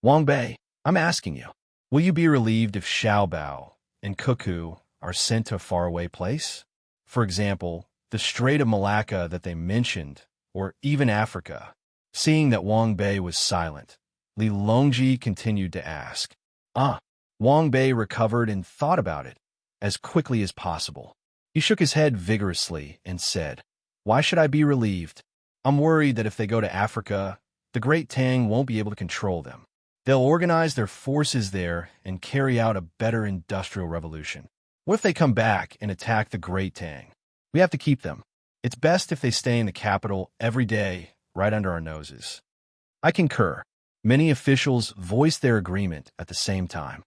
Wang Bei, I'm asking you, will you be relieved if Xiaobao and Cuckoo are sent to a faraway place? For example, the Strait of Malacca that they mentioned, or even Africa. Seeing that Wang Bei was silent, Li Longji continued to ask. Wang Bei recovered and thought about it as quickly as possible. He shook his head vigorously and said, why should I be relieved? I'm worried that if they go to Africa, the Great Tang won't be able to control them. They'll organize their forces there and carry out a better industrial revolution. What if they come back and attack the Great Tang? We have to keep them. It's best if they stay in the capital every day, right under our noses. I concur. Many officials voiced their agreement at the same time.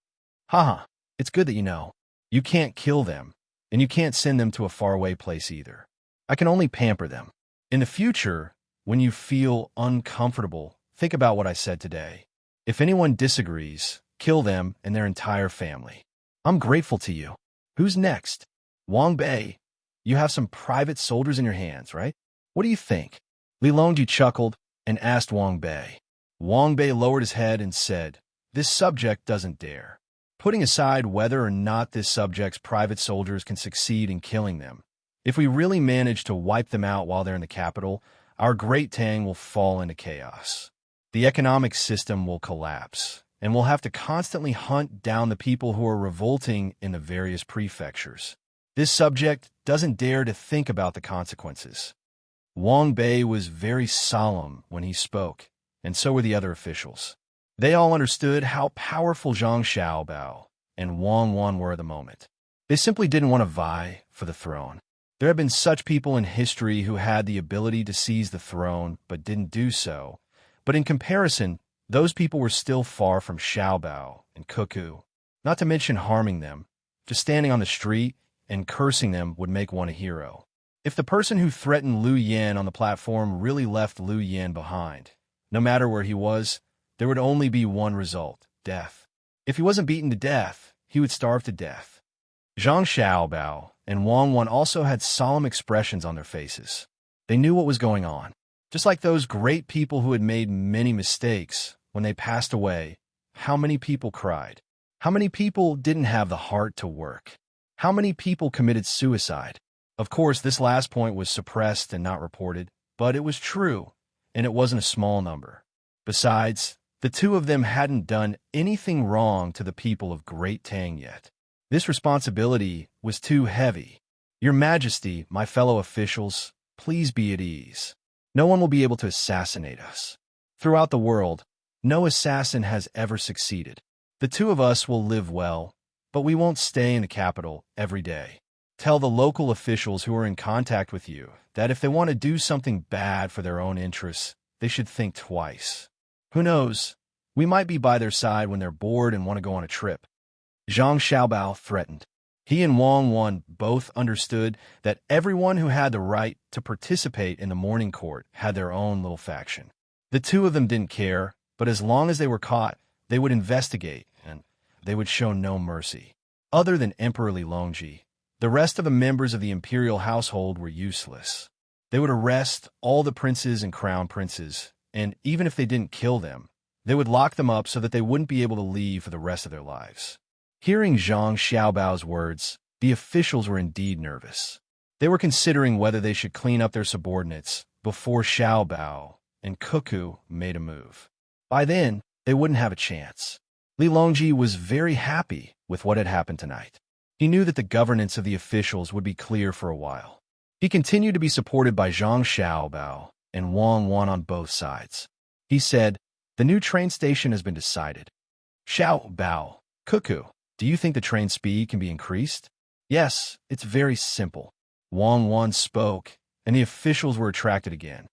Haha, it's good that you know. You can't kill them, and you can't send them to a faraway place either. I can only pamper them. In the future, when you feel uncomfortable, think about what I said today. If anyone disagrees, kill them and their entire family. I'm grateful to you. Who's next? Wang Bei. You have some private soldiers in your hands, right? What do you think? Li Longji chuckled and asked Wang Bei. Wang Bei lowered his head and said, this subject doesn't dare. Putting aside whether or not this subject's private soldiers can succeed in killing them, if we really manage to wipe them out while they're in the capital, our Great Tang will fall into chaos. The economic system will collapse, and we'll have to constantly hunt down the people who are revolting in the various prefectures. This subject doesn't dare to think about the consequences. Wang Bei was very solemn when he spoke, and so were the other officials. They all understood how powerful Zhang Xiaobao and Wang Wan were at the moment. They simply didn't want to vie for the throne. There have been such people in history who had the ability to seize the throne but didn't do so. But in comparison, those people were still far from Xiaobao and Cuckoo. Not to mention harming them. Just standing on the street and cursing them would make one a hero. If the person who threatened Liu Yan on the platform really left Liu Yan behind, no matter where he was, there would only be one result, death. If he wasn't beaten to death, he would starve to death. Zhang Xiaobao and Wang Wan also had solemn expressions on their faces. They knew what was going on. Just like those great people who had made many mistakes, when they passed away, how many people cried? How many people didn't have the heart to work? How many people committed suicide? Of course, this last point was suppressed and not reported, but it was true, and it wasn't a small number. Besides, the two of them hadn't done anything wrong to the people of Great Tang yet. This responsibility was too heavy. Your Majesty, my fellow officials, please be at ease. No one will be able to assassinate us. Throughout the world, no assassin has ever succeeded. The two of us will live well, but we won't stay in the capital every day. Tell the local officials who are in contact with you that if they want to do something bad for their own interests, they should think twice. Who knows? We might be by their side when they're bored and want to go on a trip. Zhang Xiaobao threatened. He and Wang Wan both understood that everyone who had the right to participate in the morning court had their own little faction. The two of them didn't care, but as long as they were caught, they would investigate, and they would show no mercy. Other than Emperor Li Longji, the rest of the members of the imperial household were useless. They would arrest all the princes and crown princes, and even if they didn't kill them, they would lock them up so that they wouldn't be able to leave for the rest of their lives. Hearing Zhang Xiaobao's words, the officials were indeed nervous. They were considering whether they should clean up their subordinates before Xiaobao and Cuckoo made a move. By then, they wouldn't have a chance. Li Longji was very happy with what had happened tonight. He knew that the governance of the officials would be clear for a while. He continued to be supported by Zhang Xiaobao and Wang Wan on both sides. He said, "The new train station has been decided. Xiaobao, Cuckoo, do you think the train speed can be increased?" "Yes, it's very simple." Wang Wan spoke, and the officials were attracted again.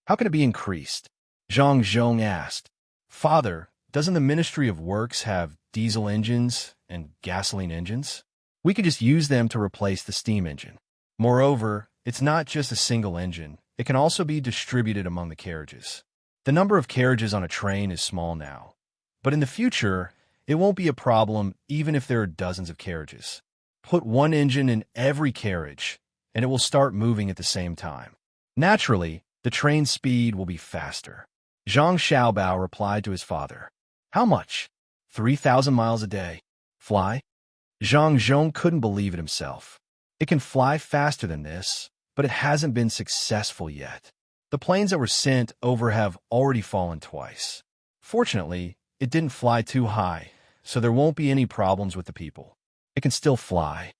"How can it be increased?" Zhang Zhong asked. "Father, doesn't the Ministry of Works have diesel engines and gasoline engines? We could just use them to replace the steam engine. Moreover, it's not just a single engine. It can also be distributed among the carriages. The number of carriages on a train is small now, but in the future, it won't be a problem even if there are dozens of carriages. Put one engine in every carriage, and it will start moving at the same time. Naturally, the train speed will be faster." Zhang Xiaobao replied to his father. "How much?" 3,000 miles a day. Fly?" Zhang Zhong couldn't believe it himself. It can fly faster than this, but it hasn't been successful yet. The planes that were sent over have already fallen twice. Fortunately, it didn't fly too high, so there won't be any problems with the people. It can still fly.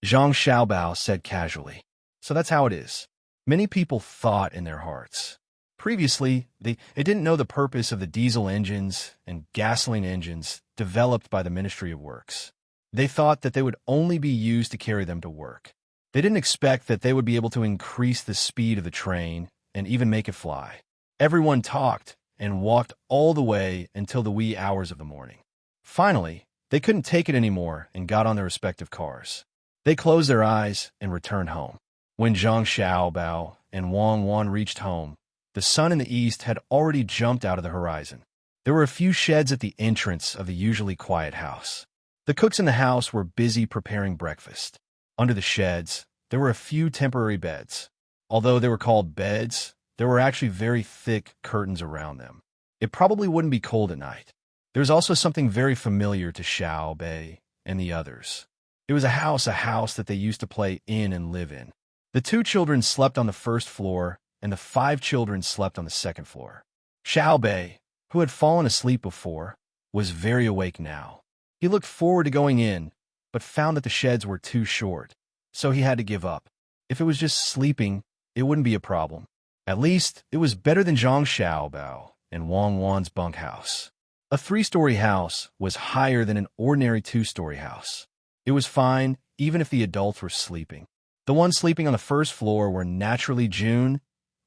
Zhang Xiaobao said casually. So that's how it is. Many people thought in their hearts. Previously, they didn't know the purpose of the diesel engines and gasoline engines developed by the Ministry of Works. They thought that they would only be used to carry them to work. They didn't expect that they would be able to increase the speed of the train and even make it fly. Everyone talked and walked all the way until the wee hours of the morning. Finally, they couldn't take it anymore and got on their respective cars. They closed their eyes and returned home. When Zhang Xiaobao and Wang Wan reached home, the sun in the east had already jumped out of the horizon. There were a few sheds at the entrance of the usually quiet house. The cooks in the house were busy preparing breakfast. Under the sheds, there were a few temporary beds. Although they were called beds, there were actually very thick curtains around them. It probably wouldn't be cold at night. There was also something very familiar to Xiao Bei and the others. It was a house that they used to play in and live in. The 2 children slept on the first floor, and the 5 children slept on the second floor. Xiao Bei, who had fallen asleep before, was very awake now. He looked forward to going in, but found that the sheds were too short, so he had to give up. If it was just sleeping, it wouldn't be a problem. At least, it was better than Zhang Xiaobao and Wang Wan's bunkhouse. A 3-story house was higher than an ordinary 2-story house. It was fine, even if the adults were sleeping. The ones sleeping on the first floor were naturally June,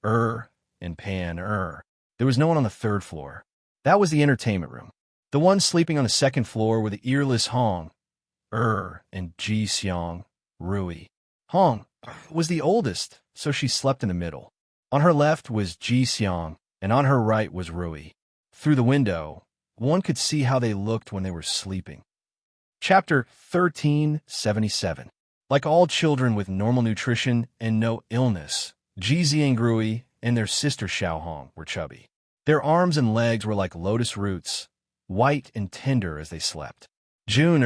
and Pan. There was no one on the 3rd floor. That was the entertainment room. The ones sleeping on the 2nd floor were the earless Hong, and Ji Xiang, Rui. Hong was the oldest, so she slept in the middle. On her left was Ji Xiang, and on her right was Rui. Through the window, one could see how they looked when they were sleeping. Chapter 1377. Like all children with normal nutrition and no illness, Ji Xiangrui and their sister Xiaohong were chubby. Their arms and legs were like lotus roots, white and tender as they slept. June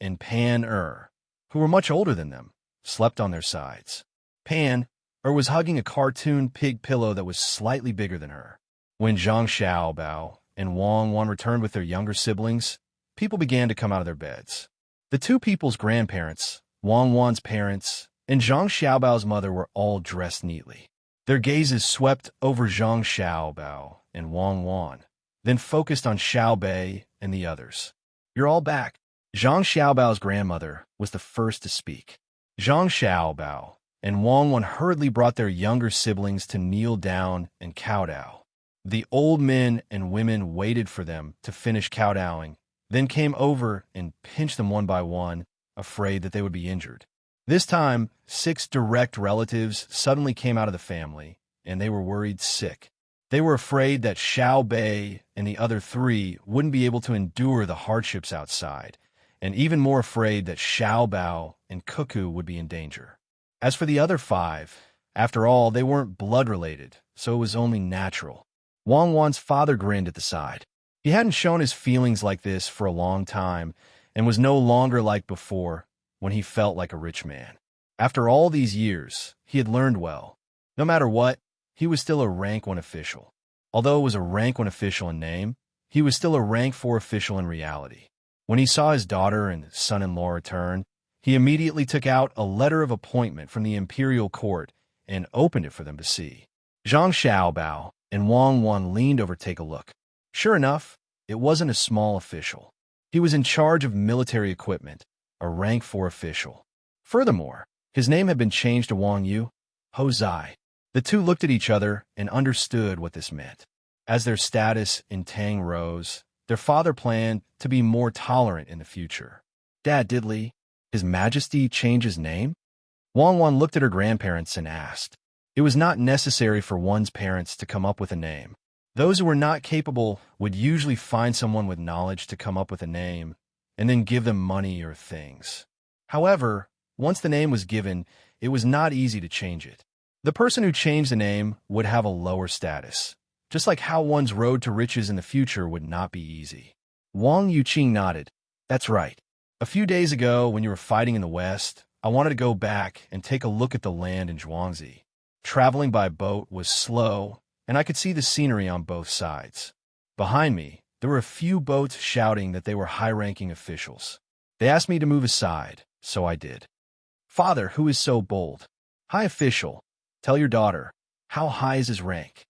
and Pan who were much older than them, slept on their sides. Pan, or was hugging a cartoon pig pillow that was slightly bigger than her. When Zhang Xiaobao and Wang Wan returned with their younger siblings, people began to come out of their beds. The two people's grandparents, Wang Wan's parents, and Zhang Xiaobao's mother were all dressed neatly. Their gazes swept over Zhang Xiaobao and Wang Wan, then focused on Xiao Bei and the others. "You're all back." Zhang Xiaobao's grandmother was the first to speak. Zhang Xiaobao and Wang Wan hurriedly brought their younger siblings to kneel down and kowtow. The old men and women waited for them to finish kowtowing, then came over and pinched them one by one, afraid that they would be injured. This time, 6 direct relatives suddenly came out of the family, and they were worried sick. They were afraid that Xiao Bei and the other 3 wouldn't be able to endure the hardships outside, and even more afraid that Xiao Bao and Cuckoo would be in danger. As for the other 5, after all, they weren't blood-related, so it was only natural. Wang Wan's father grinned at the side. He hadn't shown his feelings like this for a long time, and was no longer like before, when he felt like a rich man. After all these years, he had learned well. No matter what, he was still a rank 1 official. Although it was a rank 1 official in name, he was still a rank 4 official in reality. When he saw his daughter and son-in-law return, he immediately took out a letter of appointment from the imperial court and opened it for them to see. Zhang Xiaobao and Wang Wan leaned over to take a look. Sure enough, it wasn't a small official. He was in charge of military equipment, a rank 4 official. Furthermore, his name had been changed to Wang Yu, Hozai. The two looked at each other and understood what this meant. As their status in Tang rose, their father planned to be more tolerant in the future. "Dad, did His Majesty change his name?" Wang Wan looked at her grandparents and asked. It was not necessary for one's parents to come up with a name. Those who were not capable would usually find someone with knowledge to come up with a name, and then give them money or things. However, once the name was given, it was not easy to change it. The person who changed the name would have a lower status, just like how one's road to riches in the future would not be easy. Wang Yuqing nodded. "That's right. A few days ago, when you were fighting in the West, I wanted to go back and take a look at the land in Zhuangzi. Traveling by boat was slow, and I could see the scenery on both sides. Behind me, there were a few boats shouting that they were high-ranking officials. They asked me to move aside, so I did." "Father, who is so bold?" "High official. Tell your daughter. How high is his rank?"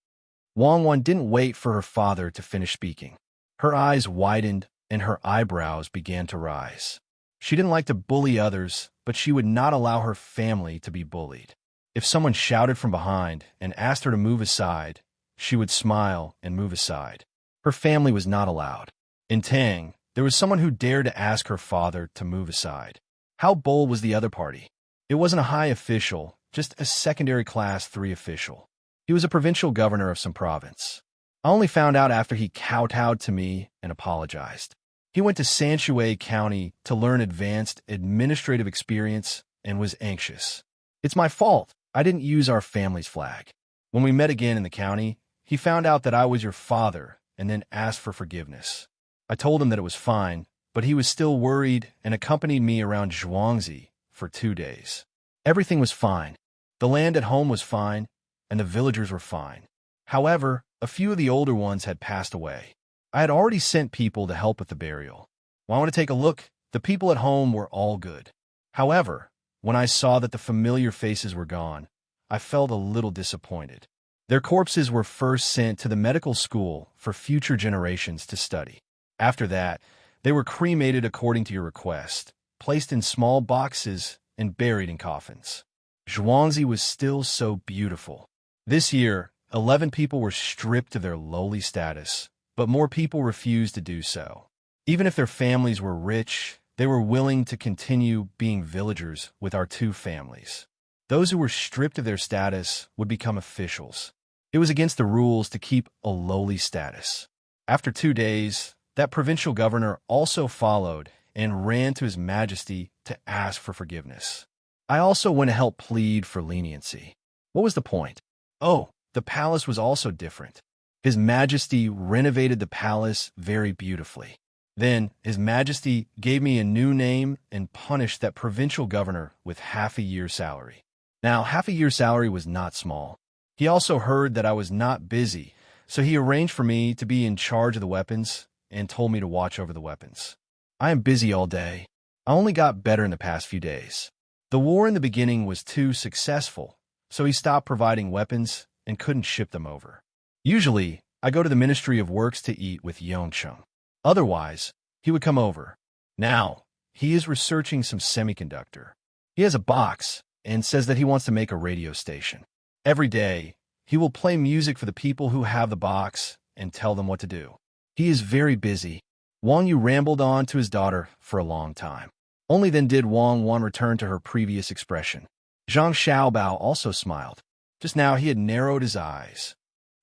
Wang Wan didn't wait for her father to finish speaking. Her eyes widened, and her eyebrows began to rise. She didn't like to bully others, but she would not allow her family to be bullied. If someone shouted from behind and asked her to move aside, she would smile and move aside. Her family was not allowed. In Tang, there was someone who dared to ask her father to move aside. How bold was the other party? It wasn't a high official, just a secondary class 3 official. He was a provincial governor of some province. I only found out after he kowtowed to me and apologized. He went to Sanshui County to learn advanced administrative experience and was anxious. "It's my fault. I didn't use our family's flag." When we met again in the county, he found out that I was your father and then asked for forgiveness. I told him that it was fine, but he was still worried and accompanied me around Zhuangzi for 2 days. Everything was fine. The land at home was fine, and the villagers were fine. However, a few of the older ones had passed away. I had already sent people to help with the burial. When I went to take a look, the people at home were all good. However, when I saw that the familiar faces were gone, I felt a little disappointed. Their corpses were first sent to the medical school for future generations to study. After that, they were cremated according to your request, placed in small boxes, and buried in coffins. Zhuangzi was still so beautiful. This year, 11 people were stripped of their lowly status, but more people refused to do so. Even if their families were rich, they were willing to continue being villagers with our 2 families. Those who were stripped of their status would become officials. It was against the rules to keep a lowly status. After 2 days, that provincial governor also followed and ran to His Majesty to ask for forgiveness. I also went to help plead for leniency. What was the point? Oh, the palace was also different. His Majesty renovated the palace very beautifully. Then His Majesty gave me a new name and punished that provincial governor with half a year's salary. Now, half a year's salary was not small. He also heard that I was not busy, so he arranged for me to be in charge of the weapons and told me to watch over the weapons. I am busy all day. I only got better in the past few days. The war in the beginning was too successful, so he stopped providing weapons and couldn't ship them over. Usually, I go to the Ministry of Works to eat with Yongcheng. Otherwise, he would come over. Now, he is researching some semiconductor. He has a box and says that he wants to make a radio station. Every day, he will play music for the people who have the box and tell them what to do. He is very busy. Wang Yu rambled on to his daughter for a long time. Only then did Wang Wan return to her previous expression. Zhang Xiaobao also smiled. Just now he had narrowed his eyes.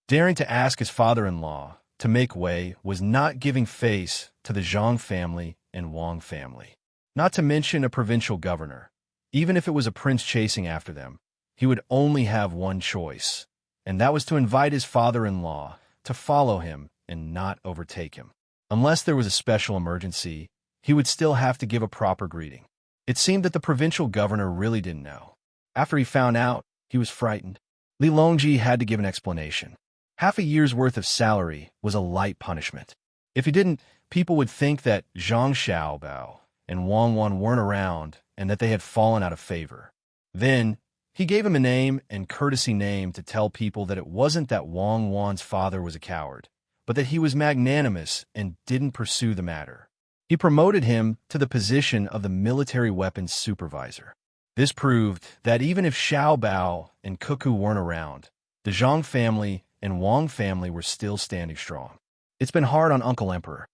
Daring to ask his father-in-law to make way was not giving face to the Zhang family and Wang family. Not to mention a provincial governor. Even if it was a prince chasing after them, he would only have one choice, and that was to invite his father-in-law to follow him and not overtake him. Unless there was a special emergency, he would still have to give a proper greeting. It seemed that the provincial governor really didn't know. After he found out, he was frightened. Li Longji had to give an explanation. Half a year's worth of salary was a light punishment. If he didn't, people would think that Zhang Xiaobao and Wang Wan weren't around and that they had fallen out of favor. Then, he gave him a name and courtesy name to tell people that it wasn't that Wang Wan's father was a coward, but that he was magnanimous and didn't pursue the matter. He promoted him to the position of the military weapons supervisor. This proved that even if Xiao Bao and Cuckoo weren't around, the Zhang family and Wang family were still standing strong. It's been hard on Uncle Emperor.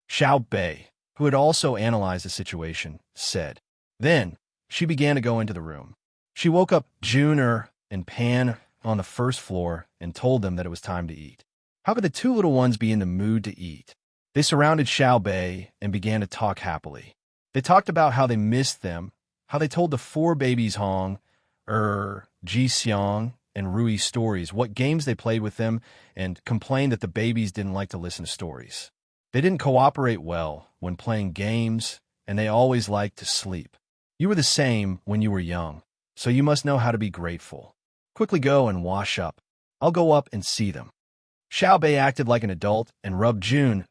Xiao Bei, who had also analyzed the situation, said. Then, she began to go into the room. She woke up Jun and Pan on the first floor and told them that it was time to eat. How could the two little ones be in the mood to eat? They surrounded Xiao Bei and began to talk happily. They talked about how they missed them, how they told the four babies Hong, Ji Xiang, and Rui stories, what games they played with them, and complained that the babies didn't like to listen to stories. They didn't cooperate well when playing games, and they always liked to sleep. You were the same when you were young, so you must know how to be grateful. Quickly go and wash up. I'll go up and see them. Xiao Bei acted like an adult and rubbed Jun,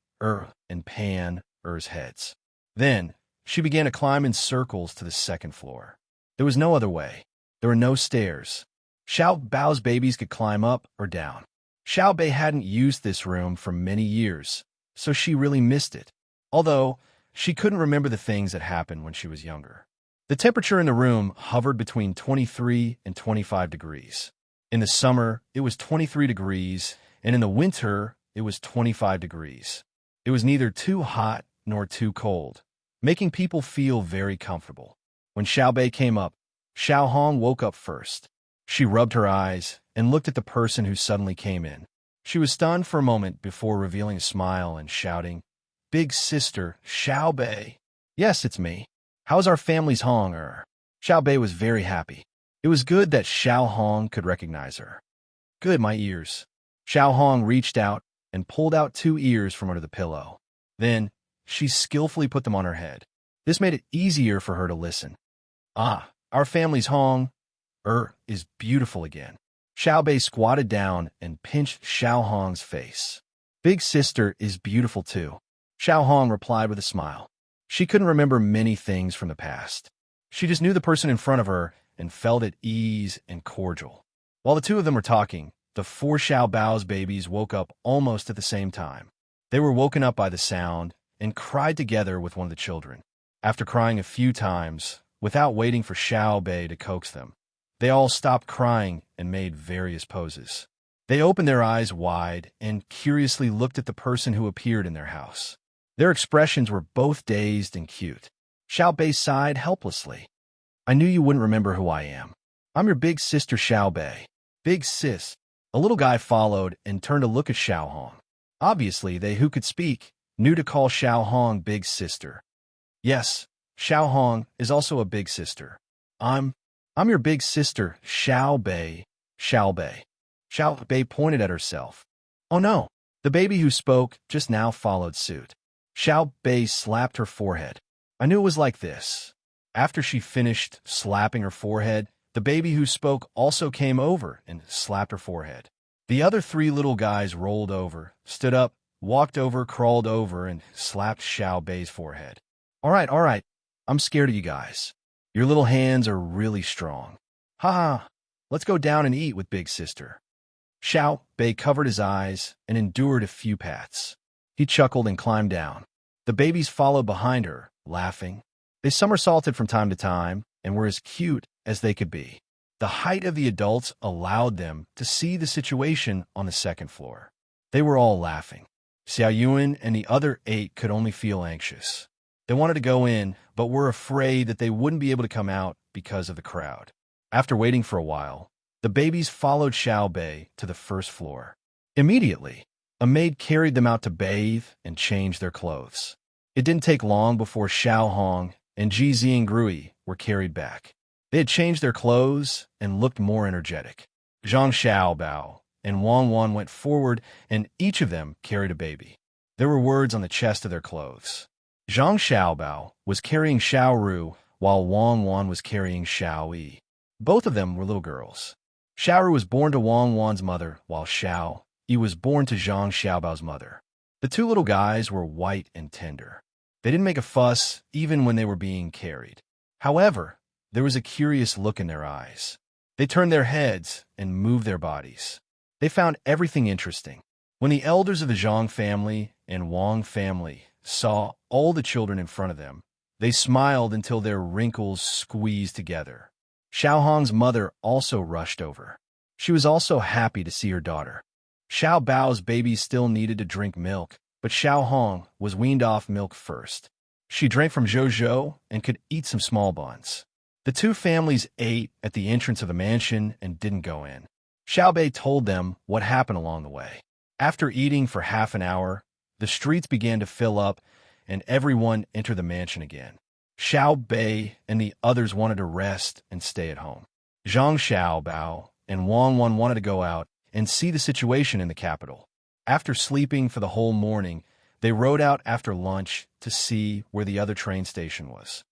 and Pan's heads. Then, she began to climb in circles to the second floor. There was no other way. There were no stairs. Xiao Bao's babies could climb up or down. Xiao Bei hadn't used this room for many years, so she really missed it, although she couldn't remember the things that happened when she was younger. The temperature in the room hovered between 23 and 25 degrees. In the summer, it was 23 degrees, and in the winter, it was 25 degrees. It was neither too hot nor too cold, making people feel very comfortable. When Xiao Bei came up, Xiao Hong woke up first. She rubbed her eyes and looked at the person who suddenly came in. She was stunned for a moment before revealing a smile and shouting, "Big sister, Xiao Bei." "Yes, it's me. How's our family's Hong?" Xiao Bei was very happy. It was good that Xiao Hong could recognize her. "Good, my ears." Xiao Hong reached out and pulled out 2 ears from under the pillow. Then, she skillfully put them on her head. This made it easier for her to listen. "Ah, our family's Hong, is beautiful again." Xiao Bei squatted down and pinched Xiao Hong's face. "Big sister is beautiful too," Xiao Hong replied with a smile. She couldn't remember many things from the past. She just knew the person in front of her and felt at ease and cordial. While the two of them were talking, the 4 Xiao Bao's babies woke up almost at the same time. They were woken up by the sound and cried together with one of the children. After crying a few times, without waiting for Xiao Bei to coax them, they all stopped crying and made various poses. They opened their eyes wide and curiously looked at the person who appeared in their house. Their expressions were both dazed and cute. Xiao Bei sighed helplessly. "I knew you wouldn't remember who I am. I'm your big sister Xiao Bei." "Big sis." A little guy followed and turned to look at Xiao Hong. Obviously, they who could speak knew to call Xiao Hong big sister. "Yes, Xiao Hong is also a big sister. I'm your big sister, Xiao Bei, Xiao Bei." Xiao Bei pointed at herself. "Oh no." The baby who spoke just now followed suit. Xiao Bei slapped her forehead. "I knew it was like this." After she finished slapping her forehead, The baby who spoke also came over and slapped her forehead. The other three little guys rolled over, stood up, walked over, crawled over, and slapped Xiao Bei's forehead. All right, I'm scared of you guys. Your little hands are really strong. Ha ha, let's go down and eat with big sister. Xiao Bei covered his eyes and endured a few pats. He chuckled and climbed down. The babies followed behind her, laughing. They somersaulted from time to time and were as cute as they could be. The height of the adults allowed them to see the situation on the second floor. They were all laughing. Xiao Yuan and the other 8 could only feel anxious. They wanted to go in, but were afraid that they wouldn't be able to come out because of the crowd. After waiting for a while, the babies followed Xiao Bei to the first floor. Immediately, a maid carried them out to bathe and change their clothes. It didn't take long before Xiao Hong and Ji Xiangrui were carried back. They had changed their clothes and looked more energetic. Zhang Xiaobao and Wang Wan went forward, and each of them carried a baby. There were words on the chest of their clothes. Zhang Xiaobao was carrying Xiao Ru, while Wang Wan was carrying Xiao Yi. Both of them were little girls. Xiao Ru was born to Wang Wan's mother, while Xiao Yi was born to Zhang Xiaobao's mother. The two little guys were white and tender. They didn't make a fuss even when they were being carried. However, there was a curious look in their eyes. They turned their heads and moved their bodies. They found everything interesting. When the elders of the Zhang family and Wang family saw all the children in front of them, they smiled until their wrinkles squeezed together. Xiao Hong's mother also rushed over. She was also happy to see her daughter. Xiao Bao's baby still needed to drink milk, but Xiao Hong was weaned off milk first. She drank from Zhou and could eat some small buns. The two families ate at the entrance of the mansion and didn't go in. Xiao Bei told them what happened along the way. After eating for half an hour, the streets began to fill up and everyone entered the mansion again. Xiao Bei and the others wanted to rest and stay at home. Zhang Xiaobao and Wang Wan wanted to go out and see the situation in the capital. After sleeping for the whole morning, they rode out after lunch to see where the other train station was.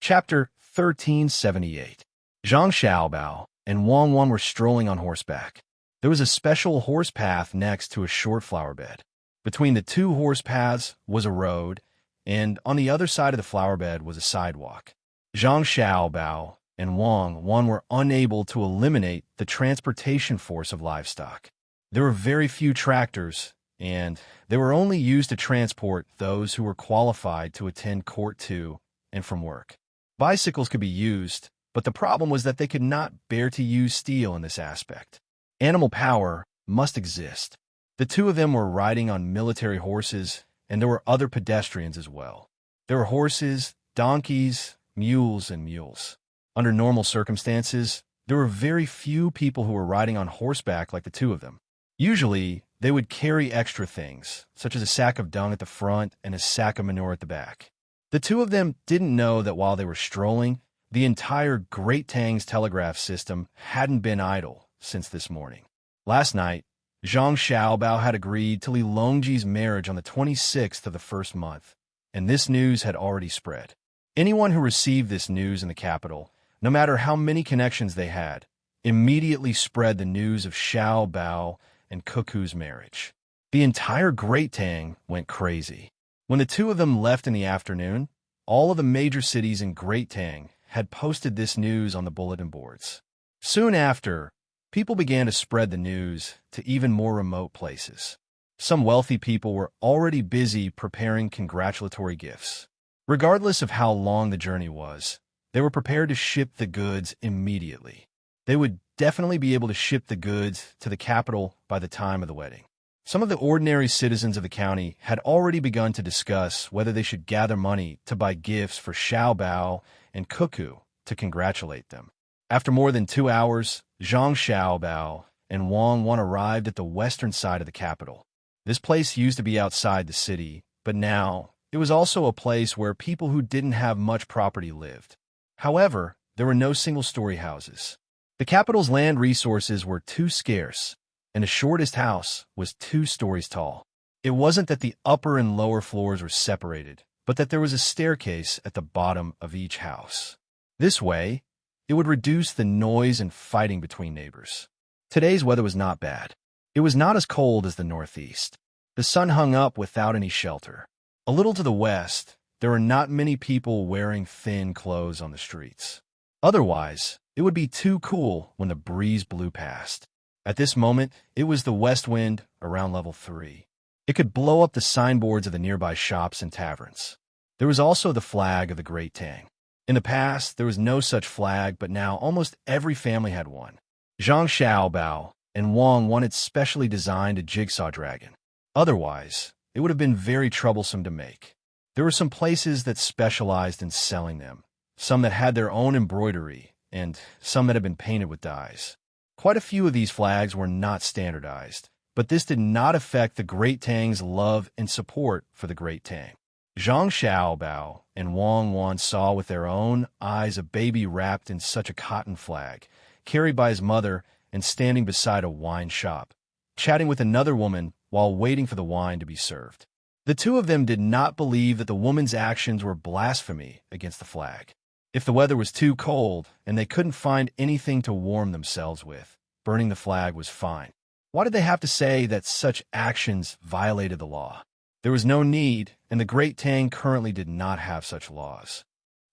Chapter 1378. Zhang Xiaobao and Wang Wan were strolling on horseback. There was a special horse path next to a short flower bed. Between the two horse paths was a road, and on the other side of the flower bed was a sidewalk. Zhang Xiaobao and Wang Wan were unable to eliminate the transportation force of livestock. There were very few tractors, and they were only used to transport those who were qualified to attend court to and from work. Bicycles could be used, but the problem was that they could not bear to use steel in this aspect. Animal power must exist. The two of them were riding on military horses, and there were other pedestrians as well. There were horses, donkeys, mules, and mules. Under normal circumstances, there were very few people who were riding on horseback like the two of them. Usually, they would carry extra things, such as a sack of dung at the front and a sack of manure at the back. The two of them didn't know that while they were strolling, the entire Great Tang's telegraph system hadn't been idle since this morning. Last night, Zhang Xiaobao had agreed to Li Longji's marriage on the 26th of the first month, and this news had already spread. Anyone who received this news in the capital, no matter how many connections they had, immediately spread the news of Xiao Bao and Cuckoo's marriage. The entire Great Tang went crazy. When the two of them left in the afternoon, all of the major cities in Great Tang had posted this news on the bulletin boards. Soon after, people began to spread the news to even more remote places. Some wealthy people were already busy preparing congratulatory gifts. Regardless of how long the journey was, they were prepared to ship the goods immediately. They would definitely be able to ship the goods to the capital by the time of the wedding. Some of the ordinary citizens of the county had already begun to discuss whether they should gather money to buy gifts for Xiao Bao and Cuckoo to congratulate them. After more than 2 hours, Zhang Xiaobao and Wang Wan arrived at the western side of the capital. This place used to be outside the city, but now it was also a place where people who didn't have much property lived. However, there were no single-story houses. The capital's land resources were too scarce, and the shortest house was 2 stories tall. It wasn't that the upper and lower floors were separated, but that there was a staircase at the bottom of each house. This way, It would reduce the noise and fighting between neighbors. Today's weather was not bad. It was not as cold as the northeast. The sun hung up without any shelter. A little to the west, there were not many people wearing thin clothes on the streets. Otherwise, it would be too cool when the breeze blew past. At this moment, it was the west wind around level 3. It could blow up the signboards of the nearby shops and taverns. There was also the flag of the Great Tang. In the past, there was no such flag, but now almost every family had one. Zhang Xiaobao and Wang wanted specially designed a jigsaw dragon. Otherwise, it would have been very troublesome to make. There were some places that specialized in selling them, some that had their own embroidery, and some that had been painted with dyes. Quite a few of these flags were not standardized, but this did not affect the Great Tang's love and support for the Great Tang. Zhang Xiaobao and Wang Wan saw with their own eyes a baby wrapped in such a cotton flag, carried by his mother and standing beside a wine shop, chatting with another woman while waiting for the wine to be served. The two of them did not believe that the woman's actions were blasphemy against the flag. If the weather was too cold and they couldn't find anything to warm themselves with, burning the flag was fine. Why did they have to say that such actions violated the law? There was no need, and the Great Tang currently did not have such laws.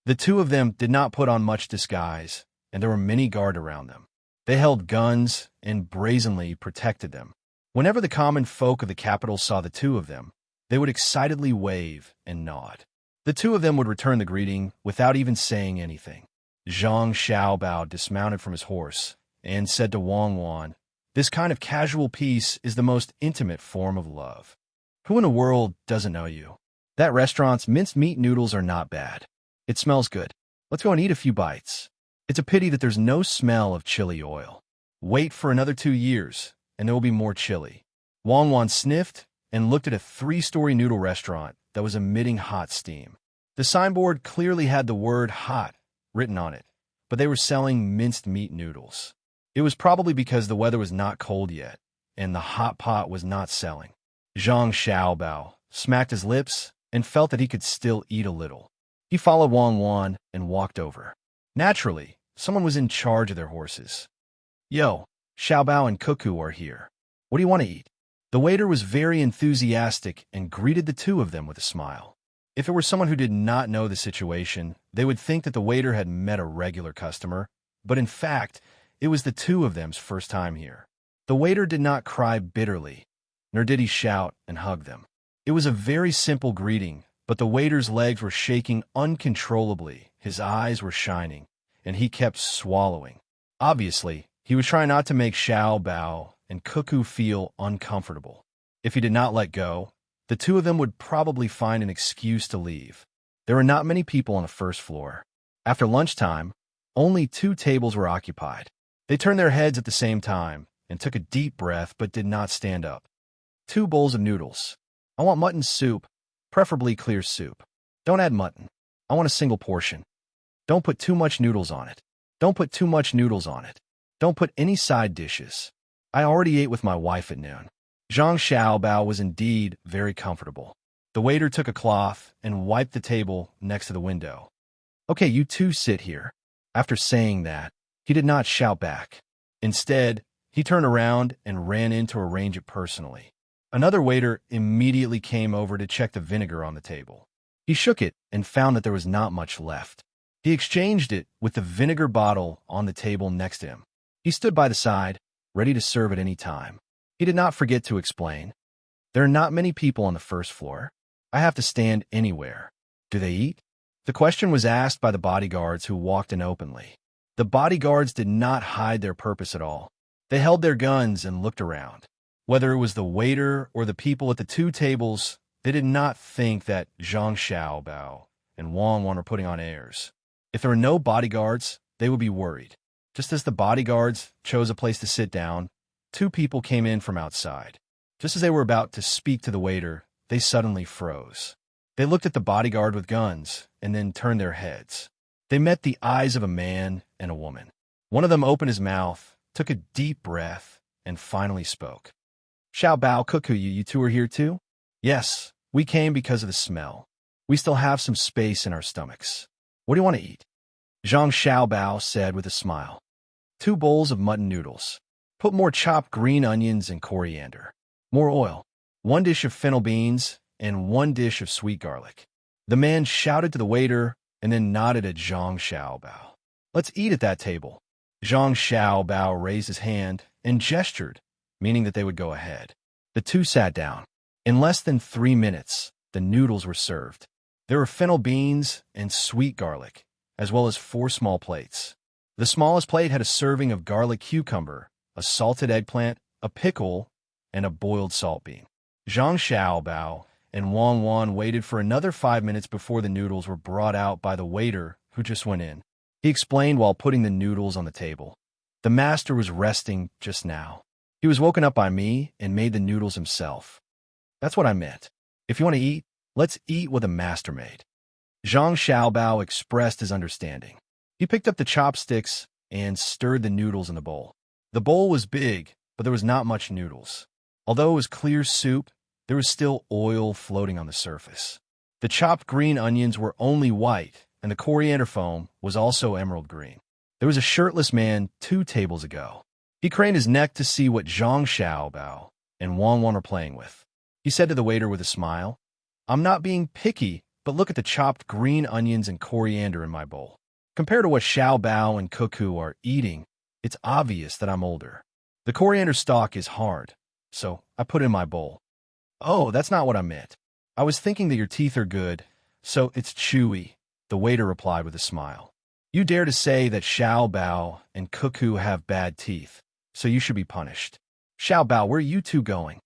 The two of them did not put on much disguise, and there were many guards around them. They held guns and brazenly protected them. Whenever the common folk of the capital saw the two of them, they would excitedly wave and nod. The two of them would return the greeting without even saying anything. Zhang Xiaobao dismounted from his horse and said to Wang Wan, "This kind of casual peace is the most intimate form of love. Who in the world doesn't know you? That restaurant's minced meat noodles are not bad. It smells good. Let's go and eat a few bites. It's a pity that there's no smell of chili oil. Wait for another 2 years, and there will be more chili." Wang Wan sniffed and looked at a 3-story noodle restaurant that was emitting hot steam. The signboard clearly had the word "hot" written on it, but they were selling minced meat noodles. It was probably because the weather was not cold yet, and the hot pot was not selling. Zhang Xiaobao smacked his lips and felt that he could still eat a little. He followed Wang Wan and walked over. Naturally, someone was in charge of their horses. "Yo, Xiaobao and Cuckoo are here. What do you want to eat?" The waiter was very enthusiastic and greeted the two of them with a smile. If it were someone who did not know the situation, they would think that the waiter had met a regular customer, but in fact, it was the two of them's first time here. The waiter did not cry bitterly, nor did he shout and hug them. It was a very simple greeting, but the waiter's legs were shaking uncontrollably, his eyes were shining, and he kept swallowing. Obviously, he was trying not to make Xiaobao and Cuckoo feel uncomfortable. If he did not let go, the two of them would probably find an excuse to leave. There were not many people on the first floor. After lunchtime, only 2 tables were occupied. They turned their heads at the same time and took a deep breath but did not stand up. 2 bowls of noodles. I want mutton soup, preferably clear soup. Don't add mutton. I want a single portion. Don't put too much noodles on it. Don't put too much noodles on it. Don't put any side dishes. I already ate with my wife at noon. Zhang Xiaobao was indeed very comfortable. The waiter took a cloth and wiped the table next to the window. "Okay, you two sit here." After saying that, he did not shout back. Instead, he turned around and ran in to arrange it personally. Another waiter immediately came over to check the vinegar on the table. He shook it and found that there was not much left. He exchanged it with the vinegar bottle on the table next to him. He stood by the side, ready to serve at any time. He did not forget to explain. "There are not many people on the first floor. I have to stand anywhere. Do they eat?" The question was asked by the bodyguards who walked in openly. The bodyguards did not hide their purpose at all. They held their guns and looked around. Whether it was the waiter or the people at the 2 tables, they did not think that Zhang Xiaobao and Wang Wan were putting on airs. If there were no bodyguards, they would be worried. Just as the bodyguards chose a place to sit down, 2 people came in from outside. Just as they were about to speak to the waiter, they suddenly froze. They looked at the bodyguard with guns and then turned their heads. They met the eyes of a man and a woman. One of them opened his mouth, took a deep breath, and finally spoke. "Xiaobao, Cuckoo, you two are here too?" "Yes, we came because of the smell. We still have some space in our stomachs. What do you want to eat?" Zhang Xiaobao said with a smile. 2 bowls of mutton noodles. Put more chopped green onions and coriander. More oil. 1 dish of fennel beans and 1 dish of sweet garlic. The man shouted to the waiter and then nodded at Zhang Xiaobao. Let's eat at that table. Zhang Xiaobao raised his hand and gestured, meaning that they would go ahead. The two sat down. In less than 3 minutes, the noodles were served. There were fennel beans and sweet garlic, as well as 4 small plates. The smallest plate had a serving of garlic cucumber, a salted eggplant, a pickle, and a boiled salt bean. Zhang Xiaobao and Wang Wan waited for another 5 minutes before the noodles were brought out by the waiter, who just went in. He explained while putting the noodles on the table. The master was resting just now. He was woken up by me and made the noodles himself. That's what I meant. If you want to eat, let's eat what the master made. Zhang Xiaobao expressed his understanding. He picked up the chopsticks and stirred the noodles in the bowl. The bowl was big, but there was not much noodles. Although it was clear soup, there was still oil floating on the surface. The chopped green onions were only white, and the coriander foam was also emerald green. There was a shirtless man 2 tables ago. He craned his neck to see what Zhang Xiaobao and Wang Wan were playing with. He said to the waiter with a smile, I'm not being picky, but look at the chopped green onions and coriander in my bowl. Compared to what Xiaobao and Cuckoo are eating, it's obvious that I'm older. The coriander stalk is hard, so I put it in my bowl. Oh, that's not what I meant. I was thinking that your teeth are good, so it's chewy, the waiter replied with a smile. You dare to say that Xiaobao and Cuckoo have bad teeth, so you should be punished. Xiaobao, where are you two going?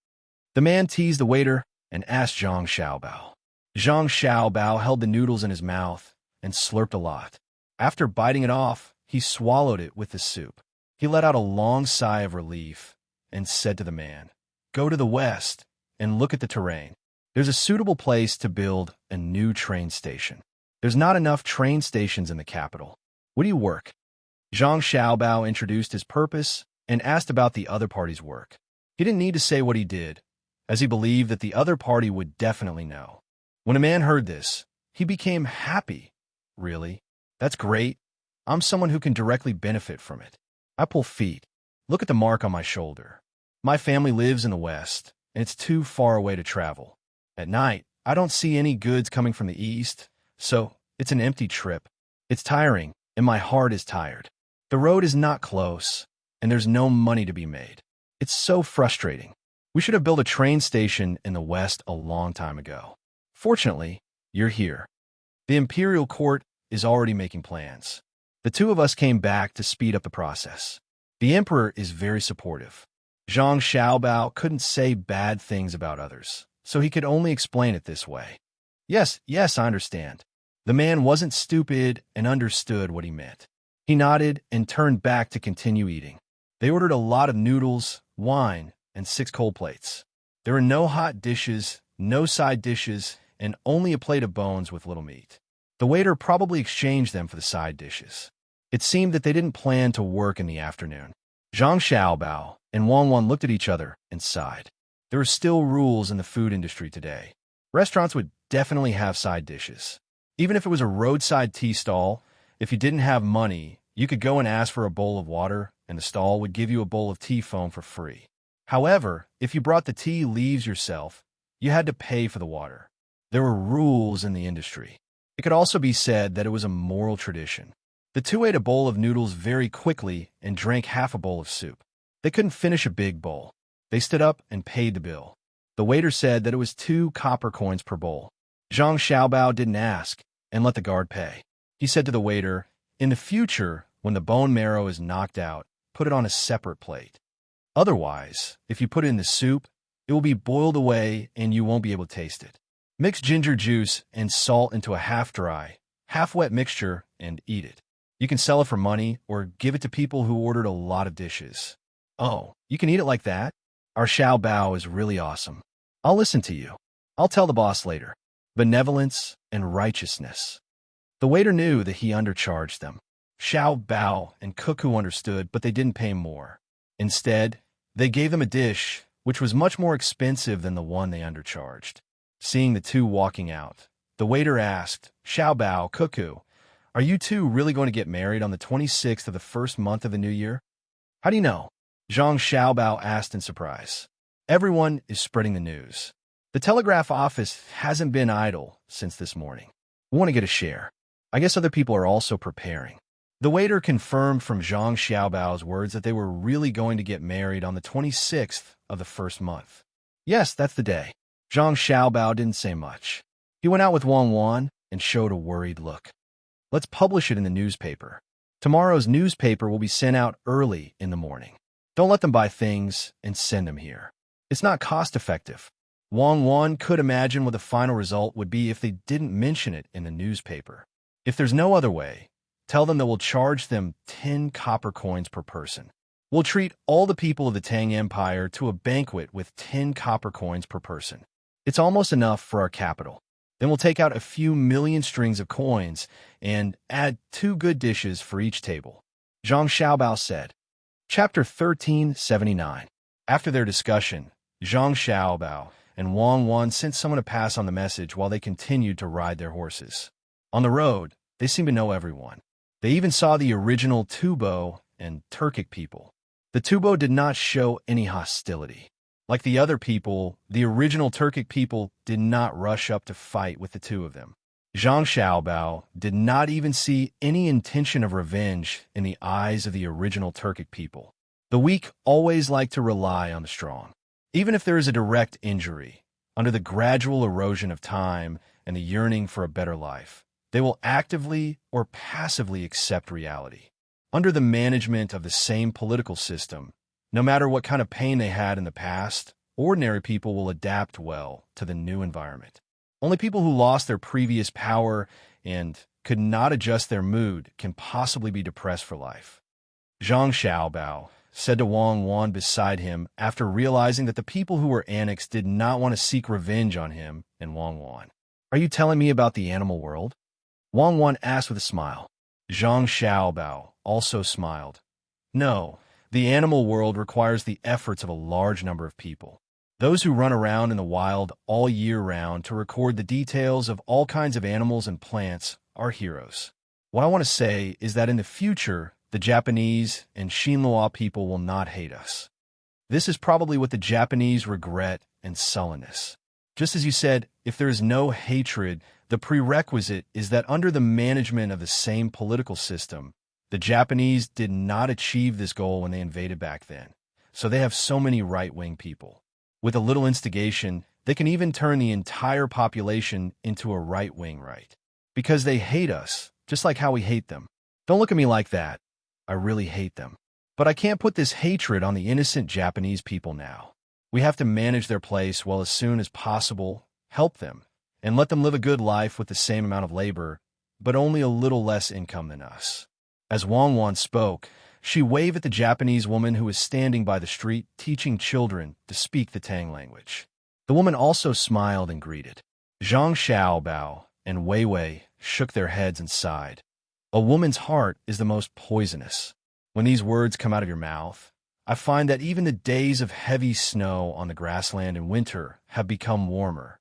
The man teased the waiter and asked Zhang Xiaobao. Zhang Xiaobao held the noodles in his mouth and slurped a lot. After biting it off, he swallowed it with the soup. He let out a long sigh of relief and said to the man, Go to the west and look at the terrain. There's a suitable place to build a new train station. There's not enough train stations in the capital. Where do you work? Zhang Xiaobao introduced his purpose and asked about the other party's work. He didn't need to say what he did, as he believed that the other party would definitely know. When a man heard this, he became happy. Really? That's great. I'm someone who can directly benefit from it. I pull feet. Look at the mark on my shoulder. My family lives in the west, and it's too far away to travel. At night, I don't see any goods coming from the east, so it's an empty trip. It's tiring, and my heart is tired. The road is not close, and there's no money to be made. It's so frustrating. We should have built a train station in the west a long time ago. Fortunately, you're here. The imperial court is already making plans. The 2 of us came back to speed up the process. The emperor is very supportive. Zhang Xiaobao couldn't say bad things about others, so he could only explain it this way. Yes, I understand. The man wasn't stupid and understood what he meant. He nodded and turned back to continue eating. They ordered a lot of noodles, wine, and 6 cold plates. There were no hot dishes, no side dishes, and only a plate of bones with little meat. The waiter probably exchanged them for the side dishes. It seemed that they didn't plan to work in the afternoon. Zhang Xiaobao and Wang Wan looked at each other and sighed. There are still rules in the food industry today. Restaurants would definitely have side dishes. Even if it was a roadside tea stall, if you didn't have money, you could go and ask for a bowl of water, and the stall would give you a bowl of tea foam for free. However, if you brought the tea leaves yourself, you had to pay for the water. There were rules in the industry. It could also be said that it was a moral tradition. The 2 ate a bowl of noodles very quickly and drank half a bowl of soup. They couldn't finish a big bowl. They stood up and paid the bill. The waiter said that it was 2 copper coins per bowl. Zhang Xiaobao didn't ask and let the guard pay. He said to the waiter, In the future, when the bone marrow is knocked out, put it on a separate plate. Otherwise, if you put it in the soup, it will be boiled away and you won't be able to taste it. Mix ginger juice and salt into a half-dry, half-wet mixture and eat it. You can sell it for money or give it to people who ordered a lot of dishes. Oh, you can eat it like that? Our Xiao Bao is really awesome. I'll listen to you. I'll tell the boss later. Benevolence and righteousness. The waiter knew that he undercharged them. Xiao Bao and Cuckoo understood, but they didn't pay more. Instead, they gave them a dish, which was much more expensive than the one they undercharged. Seeing the 2 walking out, the waiter asked, Xiao Bao, Cuckoo, Are you two really going to get married on the 26th of the first month of the new year? How do you know? Zhang Xiaobao asked in surprise. Everyone is spreading the news. The telegraph office hasn't been idle since this morning. We want to get a share. I guess other people are also preparing. The waiter confirmed from Zhang Xiaobao's words that they were really going to get married on the 26th of the first month. Yes, that's the day. Zhang Xiaobao didn't say much. He went out with Wang Wan and showed a worried look. Let's publish it in the newspaper. Tomorrow's newspaper will be sent out early in the morning. Don't let them buy things and send them here. It's not cost-effective. Wang Wan could imagine what the final result would be if they didn't mention it in the newspaper. If there's no other way, tell them that we'll charge them 10 copper coins per person. We'll treat all the people of the Tang Empire to a banquet with 10 copper coins per person. It's almost enough for our capital. Then we'll take out a few million strings of coins and add 2 good dishes for each table. Zhang Xiaobao said. Chapter 1379. After their discussion, Zhang Xiaobao and Wang Wan sent someone to pass on the message while they continued to ride their horses. On the road, they seemed to know everyone. They even saw the original Tubo and Turkic people. The Tubo did not show any hostility. Like the other people, the original Turkic people did not rush up to fight with the two of them. Zhang Xiaobao did not even see any intention of revenge in the eyes of the original Turkic people. The weak always like to rely on the strong. Even if there is a direct injury, under the gradual erosion of time and the yearning for a better life, they will actively or passively accept reality. Under the management of the same political system, no matter what kind of pain they had in the past, ordinary people will adapt well to the new environment. Only people who lost their previous power and could not adjust their mood can possibly be depressed for life. Zhang Xiaobao said to Wang Wan beside him after realizing that the people who were annexed did not want to seek revenge on him and Wang Wan. Are you telling me about the animal world? Wang Wan asked with a smile. Zhang Xiaobao also smiled. No, the animal world requires the efforts of a large number of people. Those who run around in the wild all year round to record the details of all kinds of animals and plants are heroes. What I want to say is that in the future, the Japanese and Xinhua people will not hate us. This is probably what the Japanese regret and sullenness. Just as you said, if there is no hatred, the prerequisite is that under the management of the same political system, the Japanese did not achieve this goal when they invaded back then. So they have so many right-wing people. With a little instigation, they can even turn the entire population into a right-wing right. Because they hate us, just like how we hate them. Don't look at me like that. I really hate them. But I can't put this hatred on the innocent Japanese people now. We have to manage their place well as soon as possible, help them, and let them live a good life with the same amount of labor, but only a little less income than us. As Wang Wan spoke, she waved at the Japanese woman who was standing by the street teaching children to speak the Tang language. The woman also smiled and greeted. Zhang Xiaobao and Wei Wei shook their heads and sighed. A woman's heart is the most poisonous. When these words come out of your mouth, I find that even the days of heavy snow on the grassland in winter have become warmer.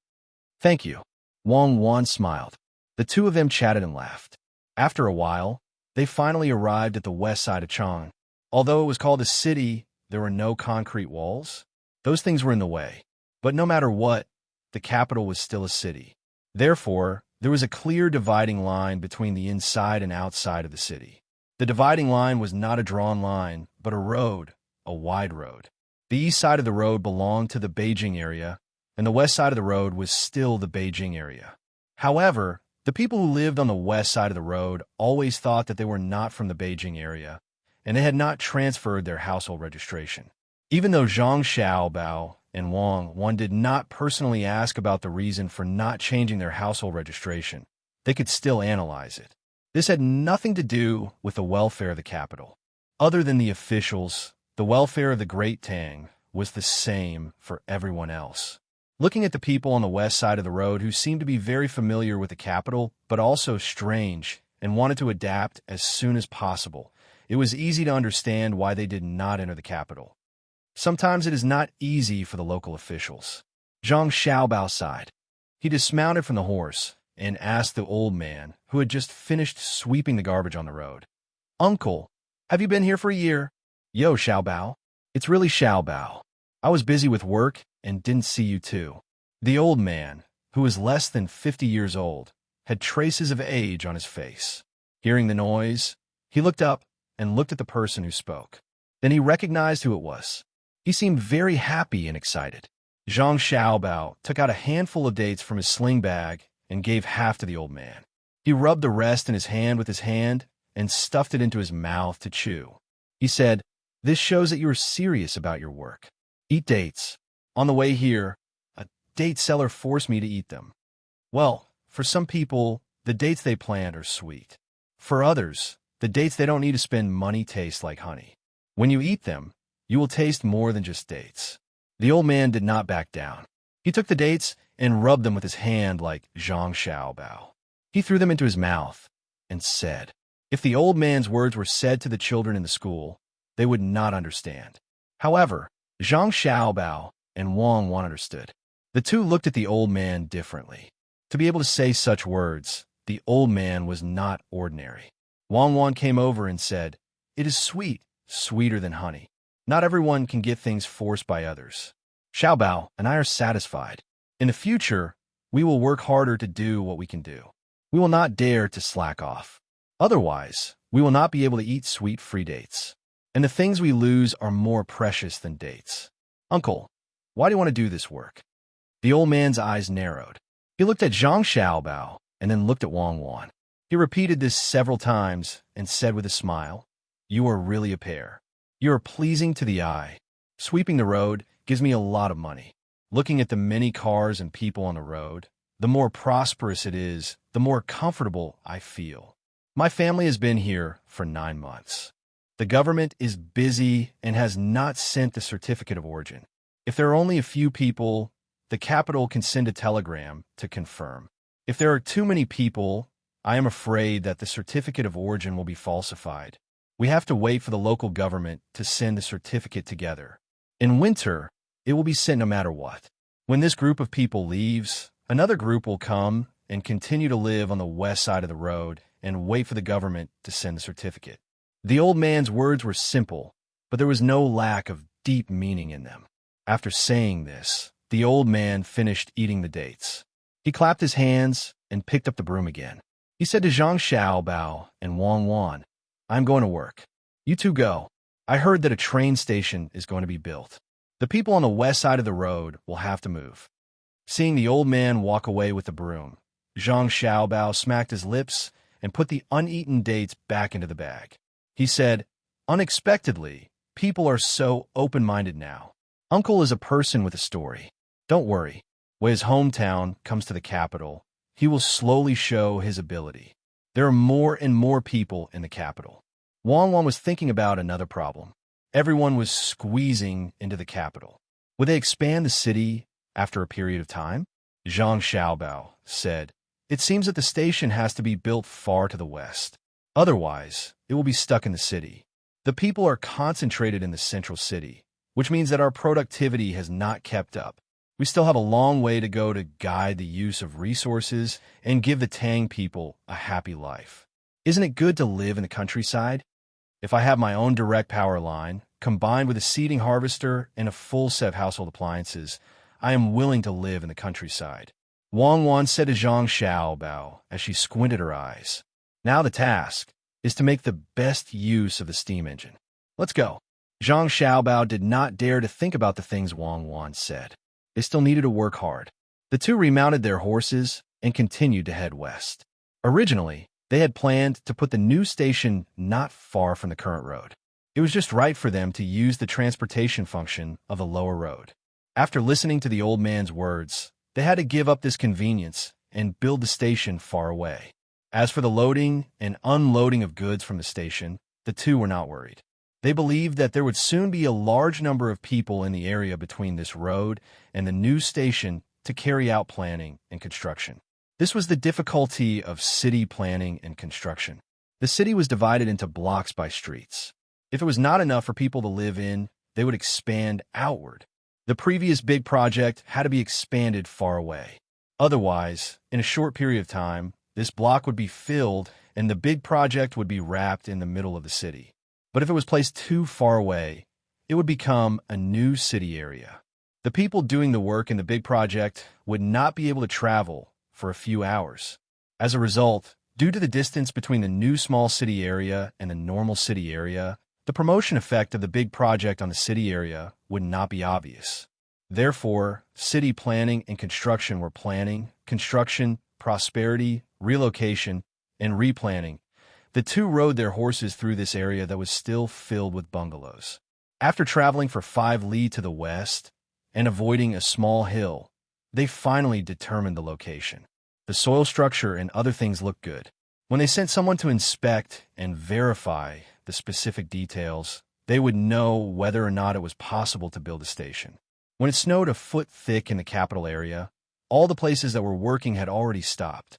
Thank you. Wang Wan smiled. The two of them chatted and laughed. After a while, they finally arrived at the west side of Chang. Although it was called a city, there were no concrete walls. Those things were in the way. But no matter what, the capital was still a city. Therefore, there was a clear dividing line between the inside and outside of the city. The dividing line was not a drawn line, but a road, a wide road. The east side of the road belonged to the Beijing area, and the west side of the road was still the Beijing area. However, the people who lived on the west side of the road always thought that they were not from the Beijing area, and they had not transferred their household registration. Even though Zhang Xiaobao and Wang Wan did not personally ask about the reason for not changing their household registration, they could still analyze it. This had nothing to do with the welfare of the capital. Other than the officials, the welfare of the Great Tang was the same for everyone else. Looking at the people on the west side of the road who seemed to be very familiar with the capital, but also strange and wanted to adapt as soon as possible, it was easy to understand why they did not enter the capital. Sometimes it is not easy for the local officials. Zhang Xiaobao sighed. He dismounted from the horse and asked the old man, who had just finished sweeping the garbage on the road. "Uncle, have you been here for a year?" "Yo, Xiaobao. It's really Xiaobao. I was busy with work and didn't see you too." The old man, who was less than 50 years old, had traces of age on his face. Hearing the noise, he looked up and looked at the person who spoke. Then he recognized who it was. He seemed very happy and excited. Zhang Xiaobao took out a handful of dates from his sling bag and gave half to the old man. He rubbed the rest in his hand with his hand and stuffed it into his mouth to chew. He said, "This shows that you are serious about your work. Eat dates. On the way here, a date seller forced me to eat them. Well, for some people, the dates they plant are sweet. For others, the dates they don't need to spend money taste like honey. When you eat them, you will taste more than just dates." The old man did not back down. He took the dates and rubbed them with his hand like Zhang Xiaobao. He threw them into his mouth and said, if the old man's words were said to the children in the school, they would not understand. However, Zhang Xiaobao and Wang Wan understood. The two looked at the old man differently. To be able to say such words, the old man was not ordinary. Wang Wan came over and said, "It is sweet, sweeter than honey. Not everyone can get things forced by others. Xiaobao and I are satisfied. In the future, we will work harder to do what we can do. We will not dare to slack off. Otherwise, we will not be able to eat sweet free dates. And the things we lose are more precious than dates. Uncle, why do you want to do this work?" The old man's eyes narrowed. He looked at Zhang Xiaobao and then looked at Wang Wan. He repeated this several times and said with a smile, "You are really a pair. You are pleasing to the eye. Sweeping the road gives me a lot of money. Looking at the many cars and people on the road, the more prosperous it is, the more comfortable I feel. My family has been here for 9 months. The government is busy and has not sent the certificate of origin. If there are only a few people, the capital can send a telegram to confirm. If there are too many people, I am afraid that the certificate of origin will be falsified. We have to wait for the local government to send the certificate together. In winter, it will be sent no matter what. When this group of people leaves, another group will come and continue to live on the west side of the road and wait for the government to send the certificate." The old man's words were simple, but there was no lack of deep meaning in them. After saying this, the old man finished eating the dates. He clapped his hands and picked up the broom again. He said to Zhang Xiaobao and Wang Wan, "I'm going to work. You two go. I heard that a train station is going to be built. The people on the west side of the road will have to move." Seeing the old man walk away with the broom, Zhang Xiaobao smacked his lips and put the uneaten dates back into the bag. He said, "Unexpectedly, people are so open-minded now. Uncle is a person with a story. Don't worry. When his hometown comes to the capital, he will slowly show his ability. There are more and more people in the capital." Wang Wan was thinking about another problem. Everyone was squeezing into the capital. Would they expand the city after a period of time? Zhang Xiaobao said, "It seems that the station has to be built far to the west. Otherwise, it will be stuck in the city. The people are concentrated in the central city, which means that our productivity has not kept up. We still have a long way to go to guide the use of resources and give the Tang people a happy life. Isn't it good to live in the countryside? If I have my own direct power line, combined with a seeding harvester and a full set of household appliances, I am willing to live in the countryside." Wang Wan said to Zhang Xiaobao as she squinted her eyes, "Now the task is to make the best use of the steam engine. Let's go." Zhang Xiaobao did not dare to think about the things Wang Wan said. They still needed to work hard. The two remounted their horses and continued to head west. Originally, they had planned to put the new station not far from the current road. It was just right for them to use the transportation function of the lower road. After listening to the old man's words, they had to give up this convenience and build the station far away. As for the loading and unloading of goods from the station, the two were not worried. They believed that there would soon be a large number of people in the area between this road and the new station to carry out planning and construction. This was the difficulty of city planning and construction. The city was divided into blocks by streets. If it was not enough for people to live in, they would expand outward. The previous big project had to be expanded far away. Otherwise, in a short period of time, this block would be filled and the big project would be wrapped in the middle of the city. But if it was placed too far away, it would become a new city area. The people doing the work in the big project would not be able to travel for a few hours. As a result, due to the distance between the new small city area and the normal city area, the promotion effect of the big project on the city area would not be obvious. Therefore, city planning and construction were planning, construction, prosperity, relocation, and replanning. The two rode their horses through this area that was still filled with bungalows. After traveling for 5 li to the west and avoiding a small hill, they finally determined the location. The soil structure and other things looked good. When they sent someone to inspect and verify the specific details, they would know whether or not it was possible to build a station. When it snowed a foot thick in the capital area, all the places that were working had already stopped.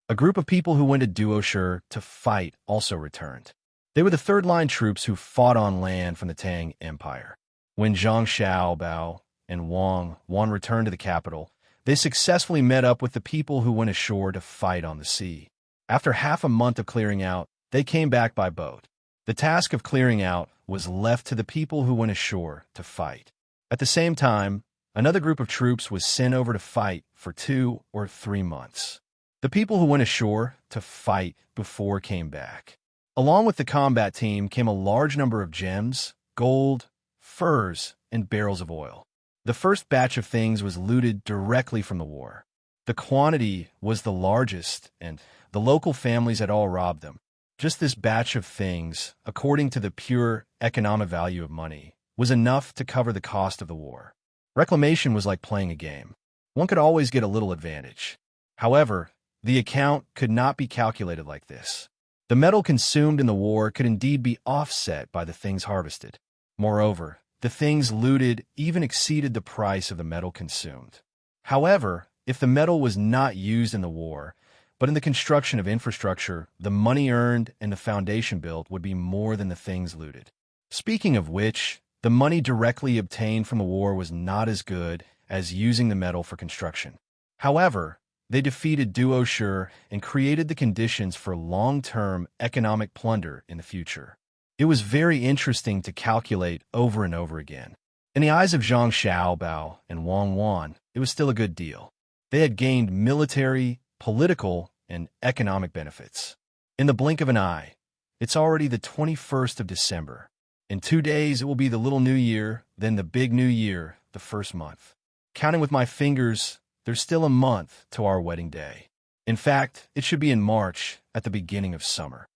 A group of people who went to Duoshi to fight also returned. They were the third-line troops who fought on land from the Tang Empire. When Zhang Xiaobao and Wang Wan returned to the capital, they successfully met up with the people who went ashore to fight on the sea. After half a month of clearing out, they came back by boat. The task of clearing out was left to the people who went ashore to fight. At the same time, another group of troops was sent over to fight for 2 or 3 months. The people who went ashore to fight before came back. Along with the combat team came a large number of gems, gold, furs, and barrels of oil. The first batch of things was looted directly from the war. The quantity was the largest, and the local families had all robbed them. Just this batch of things, according to the pure economic value of money, was enough to cover the cost of the war. Reclamation was like playing a game. One could always get a little advantage. However, the account could not be calculated like this. The metal consumed in the war could indeed be offset by the things harvested. Moreover, the things looted even exceeded the price of the metal consumed. However, if the metal was not used in the war, but in the construction of infrastructure, the money earned and the foundation built would be more than the things looted. Speaking of which, the money directly obtained from the war was not as good as using the metal for construction. However, they defeated Duoshi and created the conditions for long-term economic plunder in the future. It was very interesting to calculate over and over again. In the eyes of Zhang Xiaobao and Wang Wan, it was still a good deal. They had gained military, political, and economic benefits. In the blink of an eye, it's already the 21st of December. In 2 days, it will be the little new year, then the big new year, the first month. Counting with my fingers, there's still a month to our wedding day. In fact, it should be in March, at the beginning of summer.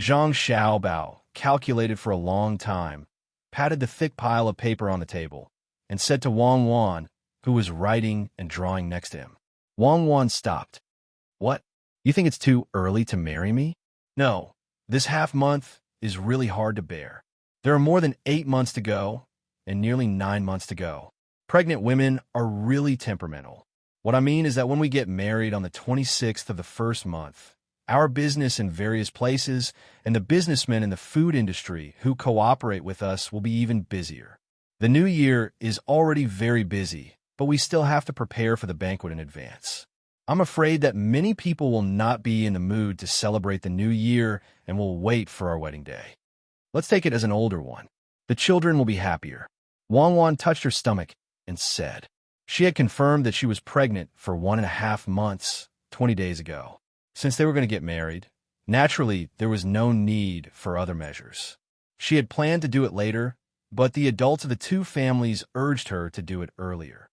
Zhang Xiaobao calculated for a long time, patted the thick pile of paper on the table, and said to Wang Wan, who was writing and drawing next to him. Wang Wan stopped. What? You think it's too early to marry me? No, this half-month is really hard to bear. There are more than 8 months to go, and nearly 9 months to go. Pregnant women are really temperamental. What I mean is that when we get married on the 26th of the first month, our business in various places and the businessmen in the food industry who cooperate with us will be even busier. The new year is already very busy, but we still have to prepare for the banquet in advance. I'm afraid that many people will not be in the mood to celebrate the new year and will wait for our wedding day. Let's take it as an older one. The children will be happier. Wang Wan touched her stomach and said. She had confirmed that she was pregnant for 1.5 months, 20 days ago. Since they were going to get married, naturally, there was no need for other measures. She had planned to do it later, but the adults of the two families urged her to do it earlier.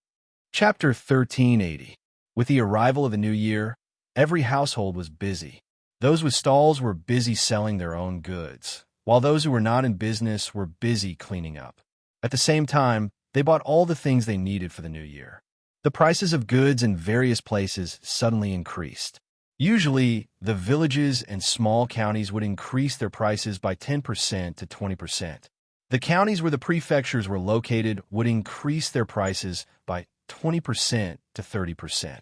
Chapter 1380. With the arrival of the new year, every household was busy. Those with stalls were busy selling their own goods, while those who were not in business were busy cleaning up. At the same time, they bought all the things they needed for the new year. The prices of goods in various places suddenly increased. Usually, the villages and small counties would increase their prices by 10% to 20%. The counties where the prefectures were located would increase their prices by 20% to 30%.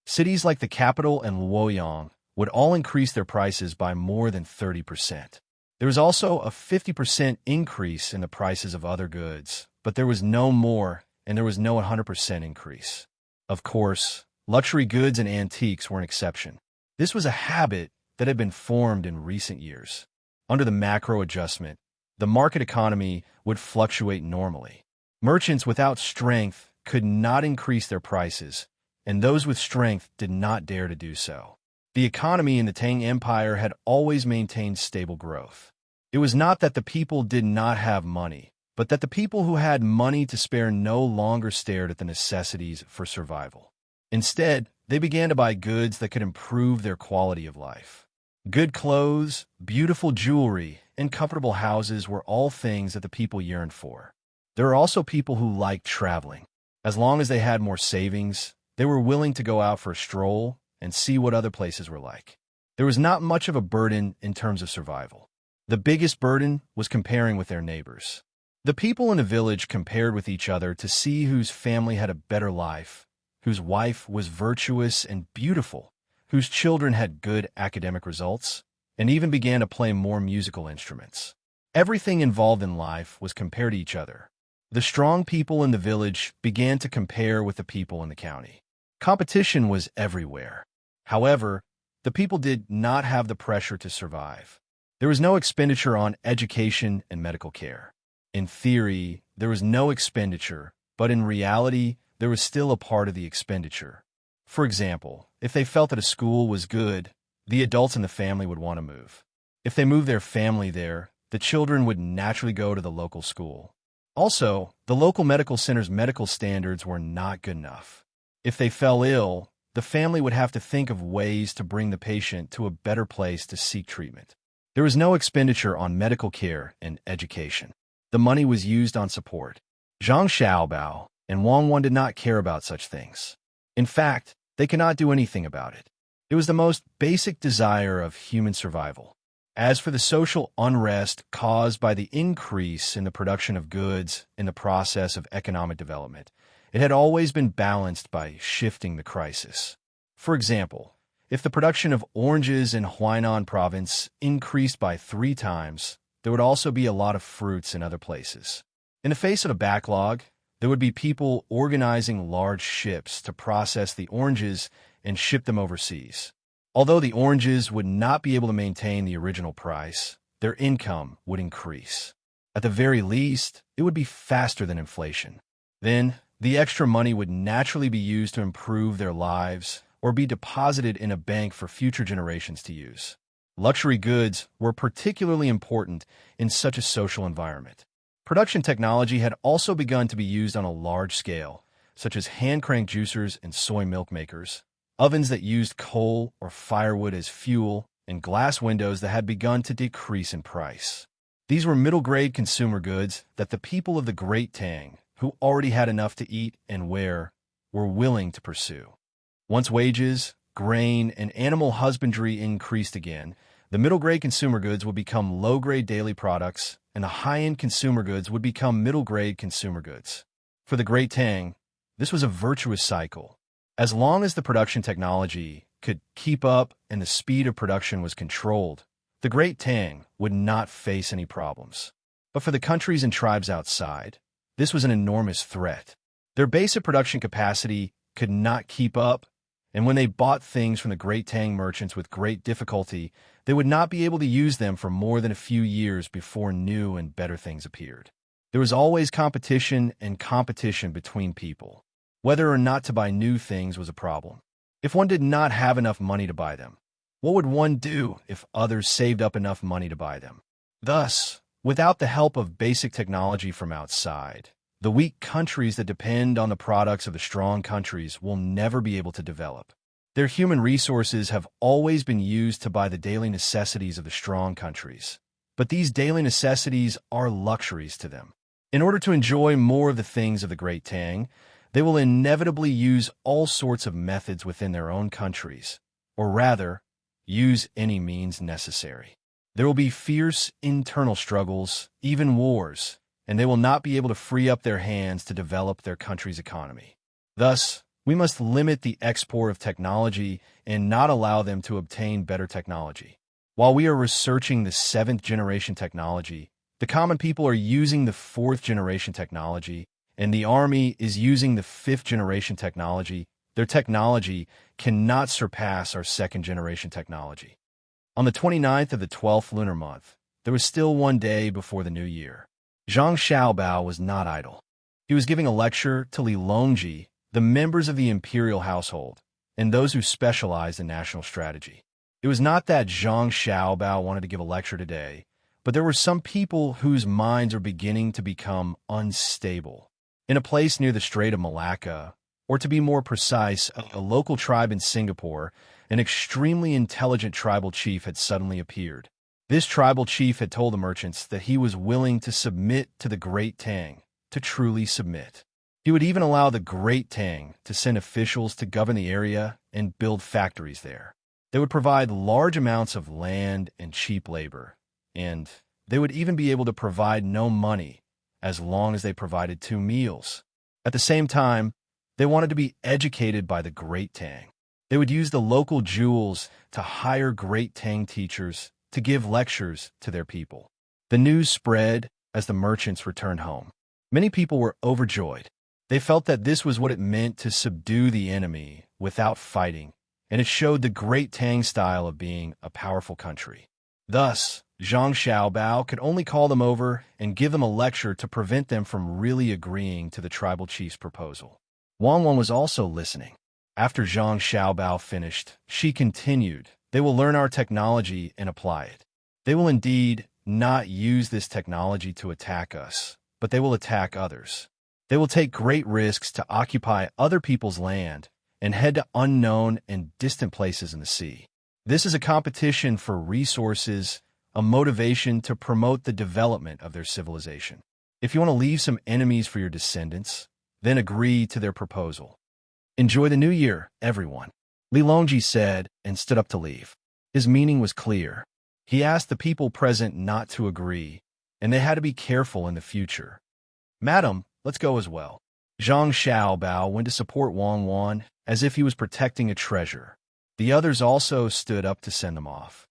Cities like the capital and Luoyang would all increase their prices by more than 30%. There was also a 50% increase in the prices of other goods, but there was no more, and there was no 100% increase. Of course, Luxury goods and antiques were an exception. This was a habit that had been formed in recent years. Under the macro adjustment, the market economy would fluctuate normally. Merchants without strength could not increase their prices, and those with strength did not dare to do so. The economy in the Tang Empire had always maintained stable growth. It was not that the people did not have money, but that the people who had money to spare no longer stared at the necessities for survival. Instead, they began to buy goods that could improve their quality of life. Good clothes, beautiful jewelry, and comfortable houses were all things that the people yearned for. There are also people who liked traveling. As long as they had more savings, they were willing to go out for a stroll and see what other places were like. There was not much of a burden in terms of survival. The biggest burden was comparing with their neighbors. The people in the village compared with each other to see whose family had a better life, whose wife was virtuous and beautiful, whose children had good academic results, and even began to play more musical instruments. Everything involved in life was compared to each other. The strong people in the village began to compare with the people in the county. Competition was everywhere. However, the people did not have the pressure to survive. There was no expenditure on education and medical care. In theory, there was no expenditure, but in reality, there was still a part of the expenditure. For example, if they felt that a school was good, the adults in the family would want to move. If they moved their family there, the children would naturally go to the local school. Also, the local medical center's medical standards were not good enough. If they fell ill, the family would have to think of ways to bring the patient to a better place to seek treatment. There was no expenditure on medical care and education. The money was used on support. Zhang Xiaobao and Wang Wan did not care about such things. In fact, they could not do anything about it. It was the most basic desire of human survival. As for the social unrest caused by the increase in the production of goods in the process of economic development, it had always been balanced by shifting the crisis. For example, if the production of oranges in Huainan province increased by 3 times, there would also be a lot of fruits in other places. In the face of a backlog, there would be people organizing large ships to process the oranges and ship them overseas. Although the oranges would not be able to maintain the original price, their income would increase. At the very least, it would be faster than inflation. Then, the extra money would naturally be used to improve their lives or be deposited in a bank for future generations to use. Luxury goods were particularly important in such a social environment. Production technology had also begun to be used on a large scale, such as hand-crank juicers and soy milk makers, ovens that used coal or firewood as fuel, and glass windows that had begun to decrease in price. These were middle-grade consumer goods that the people of the Great Tang, who already had enough to eat and wear, were willing to pursue. Once wages, grain, and animal husbandry increased again, the middle-grade consumer goods would become low-grade daily products, and the high-end consumer goods would become middle-grade consumer goods. For the Great Tang, this was a virtuous cycle. As long as the production technology could keep up and the speed of production was controlled, the Great Tang would not face any problems. But for the countries and tribes outside, this was an enormous threat. Their basic production capacity could not keep up, and when they bought things from the Great Tang merchants with great difficulty, they would not be able to use them for more than a few years before new and better things appeared. There was always competition and competition between people. Whether or not to buy new things was a problem. If one did not have enough money to buy them, what would one do if others saved up enough money to buy them? Thus, without the help of basic technology from outside, the weak countries that depend on the products of the strong countries will never be able to develop. Their human resources have always been used to buy the daily necessities of the strong countries, but these daily necessities are luxuries to them. In order to enjoy more of the things of the Great Tang, they will inevitably use all sorts of methods within their own countries, or rather, use any means necessary. There will be fierce internal struggles, even wars, and they will not be able to free up their hands to develop their country's economy. Thus, we must limit the export of technology and not allow them to obtain better technology. While we are researching the 7th-generation technology, the common people are using the 4th-generation technology, and the army is using the 5th-generation technology Their technology cannot surpass our second-generation technology. On the 29th of the 12th lunar month, there was still one day before the new year. Zhang Xiaobao was not idle. He was giving a lecture to Li Longji, the members of the imperial household, and those who specialized in national strategy. It was not that Zhang Xiaobao wanted to give a lecture today, but there were some people whose minds are beginning to become unstable. In a place near the Strait of Malacca, or to be more precise, a local tribe in Singapore, an extremely intelligent tribal chief had suddenly appeared. This tribal chief had told the merchants that he was willing to submit to the Great Tang, to truly submit. He would even allow the Great Tang to send officials to govern the area and build factories there. They would provide large amounts of land and cheap labor, and they would even be able to provide no money as long as they provided 2 meals. At the same time, they wanted to be educated by the Great Tang. They would use the local jewels to hire Great Tang teachers to give lectures to their people. The news spread as the merchants returned home. Many people were overjoyed. They felt that this was what it meant to subdue the enemy without fighting, and it showed the Great Tang style of being a powerful country. Thus, Zhang Xiaobao could only call them over and give them a lecture to prevent them from really agreeing to the tribal chief's proposal. Wang Wan was also listening. After Zhang Xiaobao finished, she continued, "They will learn our technology and apply it. They will indeed not use this technology to attack us, but they will attack others. They will take great risks to occupy other people's land and head to unknown and distant places in the sea. This is a competition for resources, a motivation to promote the development of their civilization. If you want to leave some enemies for your descendants, then agree to their proposal. Enjoy the new year, everyone," Li Longji said and stood up to leave. His meaning was clear. He asked the people present not to agree, and they had to be careful in the future. "Madam, let's go as well." Zhang Xiaobao went to support Wang Wan as if he was protecting a treasure. The others also stood up to send them off.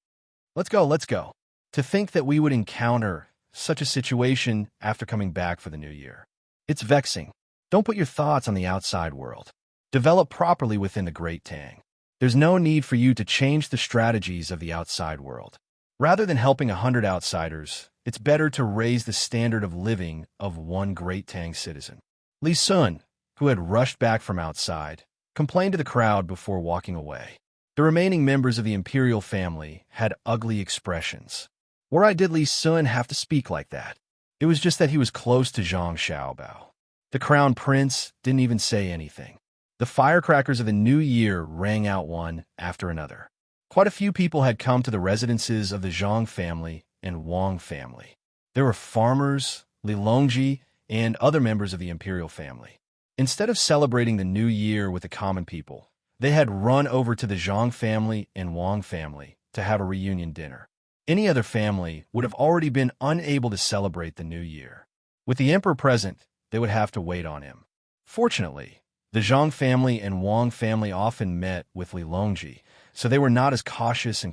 Let's go, let's go." To think that we would encounter such a situation after coming back for the new year. It's vexing. Don't put your thoughts on the outside world. Develop properly within the Great Tang. There's no need for you to change the strategies of the outside world. Rather than helping 100 outsiders, it's better to raise the standard of living of one Great Tang citizen. Li Sun, who had rushed back from outside, complained to the crowd before walking away. The remaining members of the imperial family had ugly expressions. Why did Li Sun have to speak like that? It was just that he was close to Zhang Xiaobao. The crown prince didn't even say anything. The firecrackers of the new year rang out one after another. Quite a few people had come to the residences of the Zhang family and Wang family. There were farmers, Li Longji, and other members of the imperial family. Instead of celebrating the new year with the common people, they had run over to the Zhang family and Wang family to have a reunion dinner. Any other family would have already been unable to celebrate the new year. With the emperor present, they would have to wait on him. Fortunately, the Zhang family and Wang family often met with Li Longji, so they were not as cautious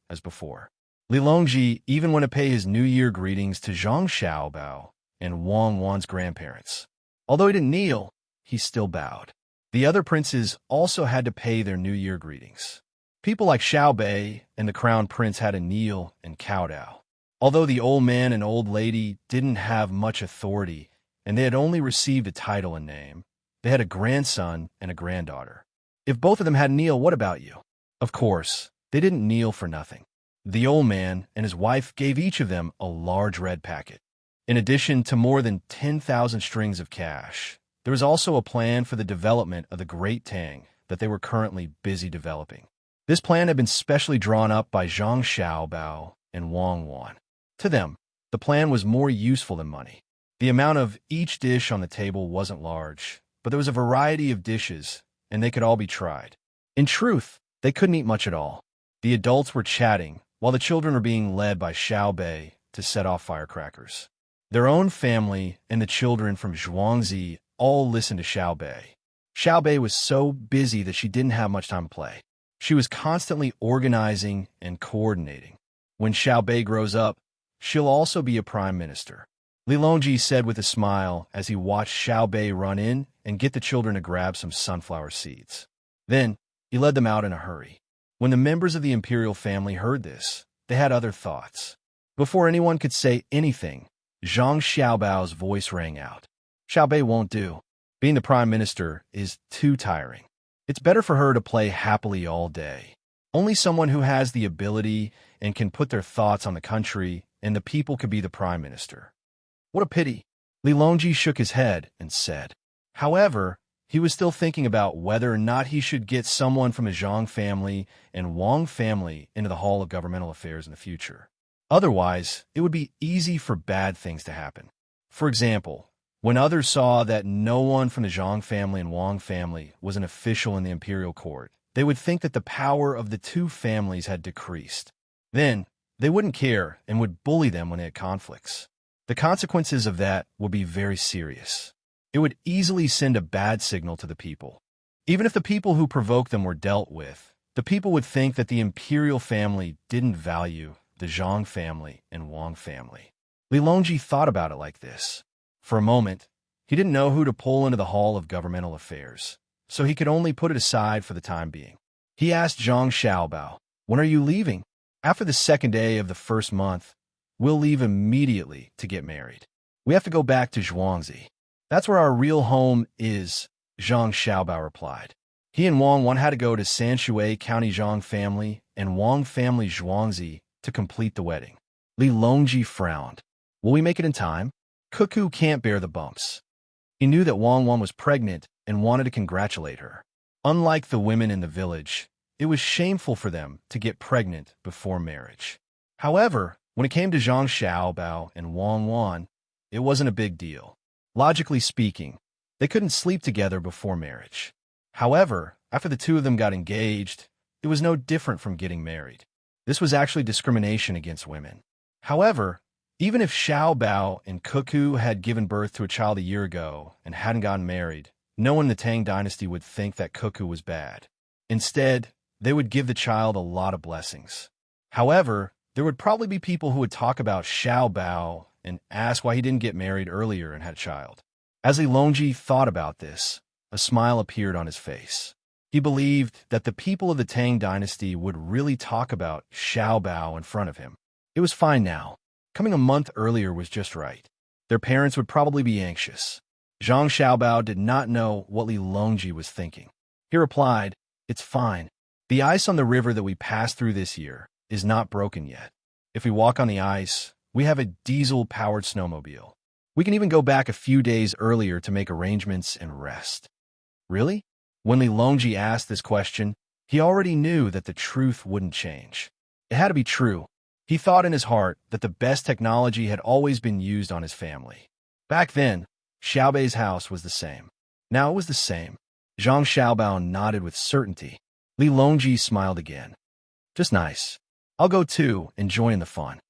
as before. Li Longji even went to pay his New Year greetings to Zhang Xiaobao and Wang Wan's grandparents. Although he didn't kneel, he still bowed. The other princes also had to pay their New Year greetings. People like Xiao Bei and the crown prince had to kneel and kowtow. Although the old man and old lady didn't have much authority and they had only received a title and name, they had a grandson and a granddaughter. If both of them had to kneel, what about you? Of course, they didn't kneel for nothing. The old man and his wife gave each of them a large red packet. In addition to more than 10,000 strings of cash, there was also a plan for the development of the Great Tang that they were currently busy developing. This plan had been specially drawn up by Zhang Xiaobao and Wang Wan. To them, the plan was more useful than money. The amount of each dish on the table wasn't large, but there was a variety of dishes, and they could all be tried. In truth, they couldn't eat much at all. The adults were chatting, while the children were being led by Xiao Bei to set off firecrackers. Their own family and the children from Zhuangzi all listened to Xiao Bei. Xiao Bei was so busy that she didn't have much time to play. She was constantly organizing and coordinating. When Xiao Bei grows up, she'll also be a prime minister. Li Longji said with a smile as he watched Xiao Bei run in and get the children to grab some sunflower seeds. Then, he led them out in a hurry. When the members of the imperial family heard this, they had other thoughts. Before anyone could say anything, Zhang Xiaobao's voice rang out. Xiao Bei won't do. Being the prime minister is too tiring. It's better for her to play happily all day. Only someone who has the ability and can put their thoughts on the country and the people could be the prime minister. What a pity. Li Longji shook his head and said. However, he was still thinking about whether or not he should get someone from the Zhang family and Wang family into the Hall of Governmental Affairs in the future. Otherwise, it would be easy for bad things to happen. For example, when others saw that no one from the Zhang family and Wang family was an official in the imperial court, they would think that the power of the two families had decreased. Then, they wouldn't care and would bully them when they had conflicts. The consequences of that would be very serious. It would easily send a bad signal to the people. Even if the people who provoked them were dealt with, the people would think that the imperial family didn't value the Zhang family and Wang family. Li Longji thought about it like this. For a moment, he didn't know who to pull into the Hall of Governmental Affairs, so he could only put it aside for the time being. He asked Zhang Xiaobao, "When are you leaving?" "After the second day of the first month, we'll leave immediately to get married. We have to go back to Zhuangzi. That's where our real home is," Zhang Xiaobao replied. He and Wang Wan had to go to Sanshui County Zhang family and Wang family Zhuangzi to complete the wedding. Li Longji frowned. "Will we make it in time?" Cuckoo can't bear the bumps. He knew that Wang Wan was pregnant and wanted to congratulate her. Unlike the women in the village, it was shameful for them to get pregnant before marriage. However, when it came to Zhang Xiaobao and Wang Wan, it wasn't a big deal. Logically speaking, they couldn't sleep together before marriage. However, after the two of them got engaged, it was no different from getting married. This was actually discrimination against women. However, even if Xiaobao and Cuckoo had given birth to a child a year ago and hadn't gotten married, no one in the Tang Dynasty would think that Cuckoo was bad. Instead, they would give the child a lot of blessings. However, there would probably be people who would talk about Xiaobao and ask why he didn't get married earlier and had a child. As Li Longji thought about this, a smile appeared on his face. He believed that the people of the Tang Dynasty would really talk about Xiaobao in front of him. It was fine now. Coming a month earlier was just right. Their parents would probably be anxious. Zhang Xiaobao did not know what Li Longji was thinking. He replied, "It's fine. The ice on the river that we passed through this year is not broken yet. If we walk on the ice, we have a diesel-powered snowmobile. We can even go back a few days earlier to make arrangements and rest." Really? When Li Longji asked this question, he already knew that the truth wouldn't change. It had to be true. He thought in his heart that the best technology had always been used on his family. Back then, Xiaobei's house was the same. Now it was the same. Zhang Xiaobao nodded with certainty. Li Longji smiled again. "Just nice. I'll go too and join the fun."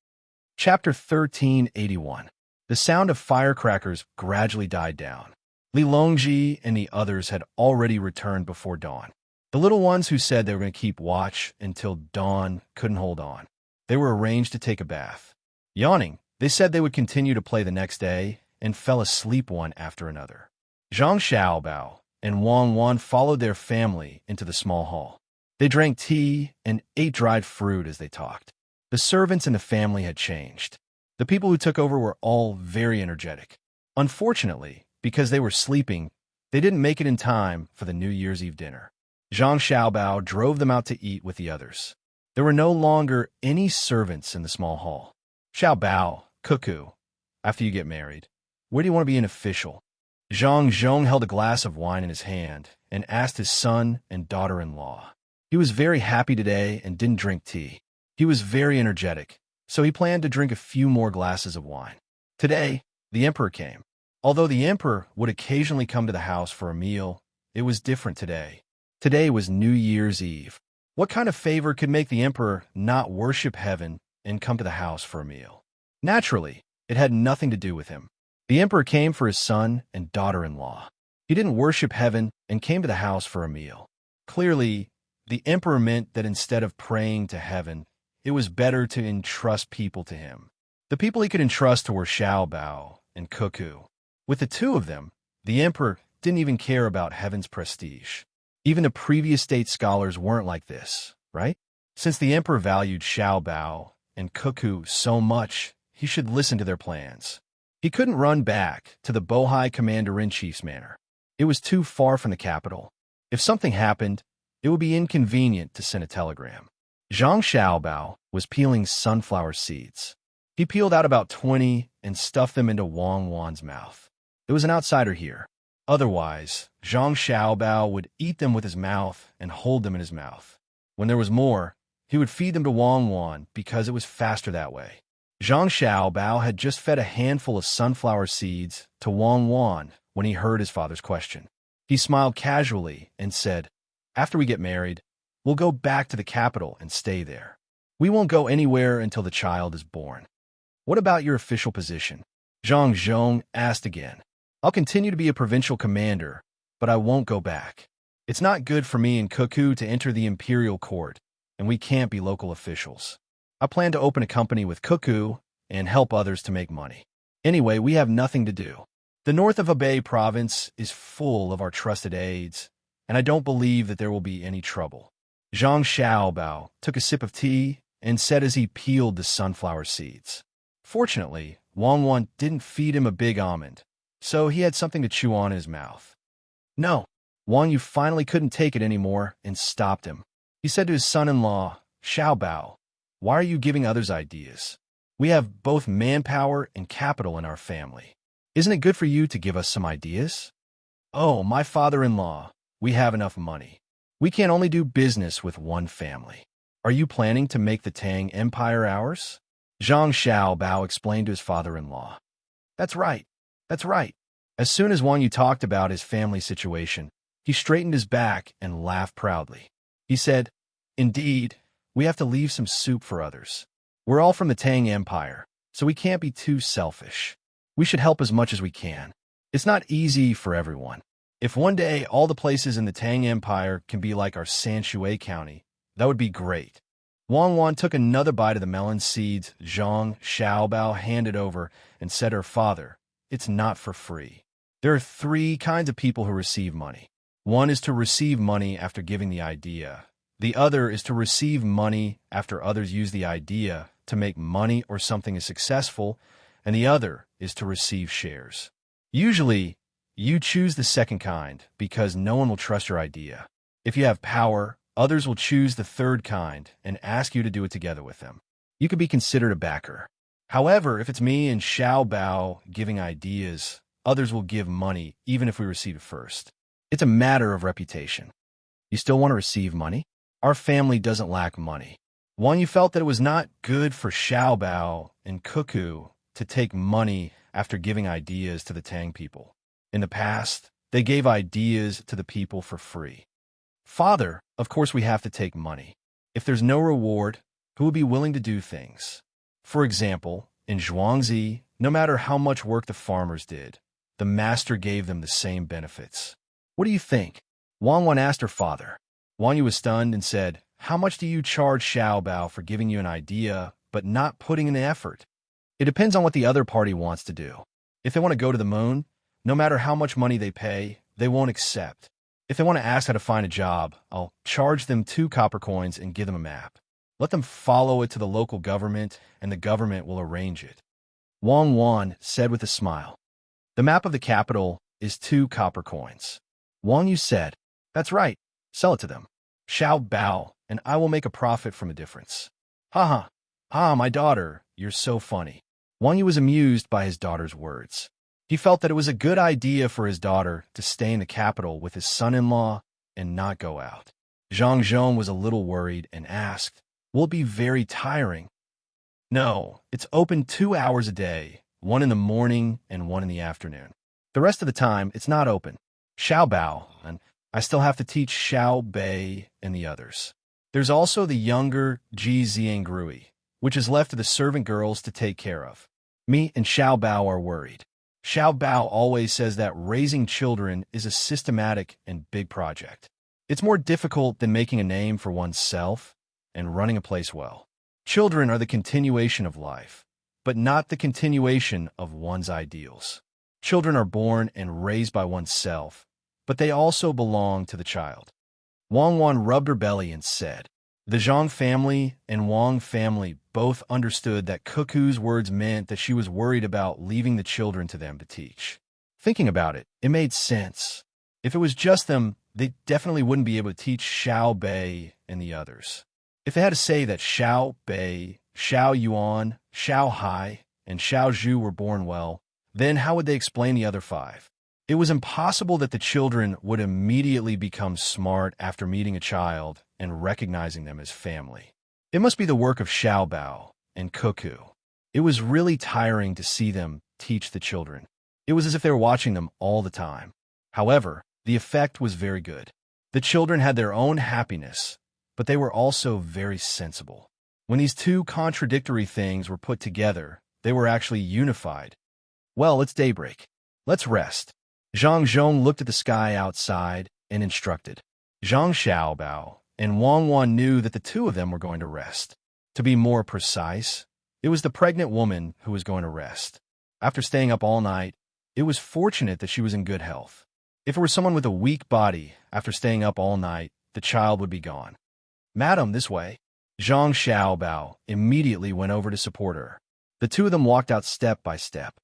Chapter 1381. The sound of firecrackers gradually died down. Li Longji and the others had already returned before dawn. The little ones who said they were going to keep watch until dawn couldn't hold on. They were arranged to take a bath. Yawning, they said they would continue to play the next day and fell asleep one after another. Zhang Xiaobao and Wang Wan followed their family into the small hall. They drank tea and ate dried fruit as they talked. The servants in the family had changed. The people who took over were all very energetic. Unfortunately, because they were sleeping, they didn't make it in time for the New Year's Eve dinner. Zhang Xiaobao drove them out to eat with the others. There were no longer any servants in the small hall. "Xiaobao, Cuckoo, after you get married, where do you want to be an official?" Zhang Zhong held a glass of wine in his hand and asked his son and daughter-in-law. He was very happy today and didn't drink tea. He was very energetic, so he planned to drink a few more glasses of wine. Today, the emperor came. Although the emperor would occasionally come to the house for a meal, it was different today. Today was New Year's Eve. What kind of favor could make the emperor not worship heaven and come to the house for a meal? Naturally, it had nothing to do with him. The emperor came for his son and daughter-in-law. He didn't worship heaven and came to the house for a meal. Clearly, the emperor meant that instead of praying to heaven, it was better to entrust people to him. The people he could entrust were Xiaobao and Cuckoo. With the two of them, the emperor didn't even care about heaven's prestige. Even the previous state scholars weren't like this, right? Since the emperor valued Xiao Bao and Cuckoo so much, he should listen to their plans. He couldn't run back to the Bohai commander-in-chief's manor. It was too far from the capital. If something happened, it would be inconvenient to send a telegram. Zhang Xiaobao was peeling sunflower seeds. He peeled out about 20 and stuffed them into Wang Wan's mouth. There was an outsider here. Otherwise, Zhang Xiaobao would eat them with his mouth and hold them in his mouth. When there was more, he would feed them to Wang Wan because it was faster that way. Zhang Xiaobao had just fed a handful of sunflower seeds to Wang Wan when he heard his father's question. He smiled casually and said, "After we get married, we'll go back to the capital and stay there. We won't go anywhere until the child is born." "What about your official position?" Zhang Zhong asked again. "I'll continue to be a provincial commander, but I won't go back. It's not good for me and Cuckoo to enter the imperial court, and we can't be local officials. I plan to open a company with Cuckoo and help others to make money. Anyway, we have nothing to do. The north of Hebei province is full of our trusted aides, and I don't believe that there will be any trouble." Zhang Xiaobao took a sip of tea and said as he peeled the sunflower seeds. Fortunately, Wang Wan didn't feed him a big almond, so he had something to chew on in his mouth. "No." Wang Yu finally couldn't take it anymore and stopped him. He said to his son-in-law, "Xiaobao, why are you giving others ideas? We have both manpower and capital in our family. Isn't it good for you to give us some ideas?" "Oh, my father-in-law, we have enough money. We can't only do business with one family. Are you planning to make the Tang Empire ours?" Zhang Xiaobao explained to his father-in-law. That's right. As soon as Wang Yu talked about his family situation, he straightened his back and laughed proudly. He said, "Indeed, we have to leave some soup for others. We're all from the Tang Empire, so we can't be too selfish. We should help as much as we can. It's not easy for everyone. If one day all the places in the Tang Empire can be like our Sanshui County, that would be great." Wang Wan took another bite of the melon seeds Zhang Xiaobao handed over and said to her father, "It's not for free. There are 3 kinds of people who receive money. One is to receive money after giving the idea. The other is to receive money after others use the idea to make money or something is successful, and the other is to receive shares. Usually, you choose the second kind because no one will trust your idea. If you have power, others will choose the third kind and ask you to do it together with them. You could be considered a backer. However, if it's me and Xiao Bao giving ideas, others will give money even if we receive it first. It's a matter of reputation. You still want to receive money? Our family doesn't lack money." Wang Yu felt that it was not good for Xiao Bao and Cuckoo to take money after giving ideas to the Tang people. In the past, they gave ideas to the people for free. "Father, of course we have to take money. If there's no reward, who will be willing to do things? For example, in Zhuangzi, no matter how much work the farmers did, the master gave them the same benefits. What do you think?" Wang Wan asked her father. Wang Yu was stunned and said, "How much do you charge Xiao Bao for giving you an idea but not putting in the effort?" "It depends on what the other party wants to do. If they want to go to the moon, no matter how much money they pay, they won't accept. If they want to ask how to find a job, I'll charge them 2 copper coins and give them a map. Let them follow it to the local government, and the government will arrange it." Wang Wan said with a smile. "The map of the capital is 2 copper coins." Wang Yu said, "That's right. Sell it to them. Xiao Bao, and I will make a profit from the difference." "Ha ha. Ah, my daughter, you're so funny." Wang Yu was amused by his daughter's words. He felt that it was a good idea for his daughter to stay in the capital with his son-in-law and not go out. Zhang Zhong was a little worried and asked, "Will it be very tiring?" "No, it's open 2 hours a day, 1 in the morning and 1 in the afternoon. The rest of the time, it's not open. Xiao Bao, and I still have to teach Xiao Bei and the others. There's also the younger Ji Ziangrui, which is left to the servant girls to take care of. Me and Xiao Bao are worried. Xiao Bao always says that raising children is a systematic and big project. It's more difficult than making a name for oneself and running a place well. Children are the continuation of life, but not the continuation of one's ideals. Children are born and raised by oneself, but they also belong to the child. Wang Wan rubbed her belly and said, the Zhang family and Wang family both understood that Cuckoo's words meant that she was worried about leaving the children to them to teach. Thinking about it, it made sense. If it was just them, they definitely wouldn't be able to teach Xiao Bei and the others. If they had to say that Xiao Bei, Xiao Yuan, Xiao Hai, and Xiao Zhu were born well, then how would they explain the other 5? It was impossible that the children would immediately become smart after meeting a child and recognizing them as family. It must be the work of Xiao Bao and Cuckoo. It was really tiring to see them teach the children. It was as if they were watching them all the time. However, the effect was very good. The children had their own happiness, but they were also very sensible. When these two contradictory things were put together, they were actually unified. Well, it's daybreak. Let's rest. Zhang Zhong looked at the sky outside and instructed. Zhang Xiaobao and Wang Wan knew that the two of them were going to rest. To be more precise, it was the pregnant woman who was going to rest. After staying up all night, it was fortunate that she was in good health. If it were someone with a weak body, after staying up all night, the child would be gone. Madam, this way. Zhang Xiaobao immediately went over to support her. The two of them walked out step by step.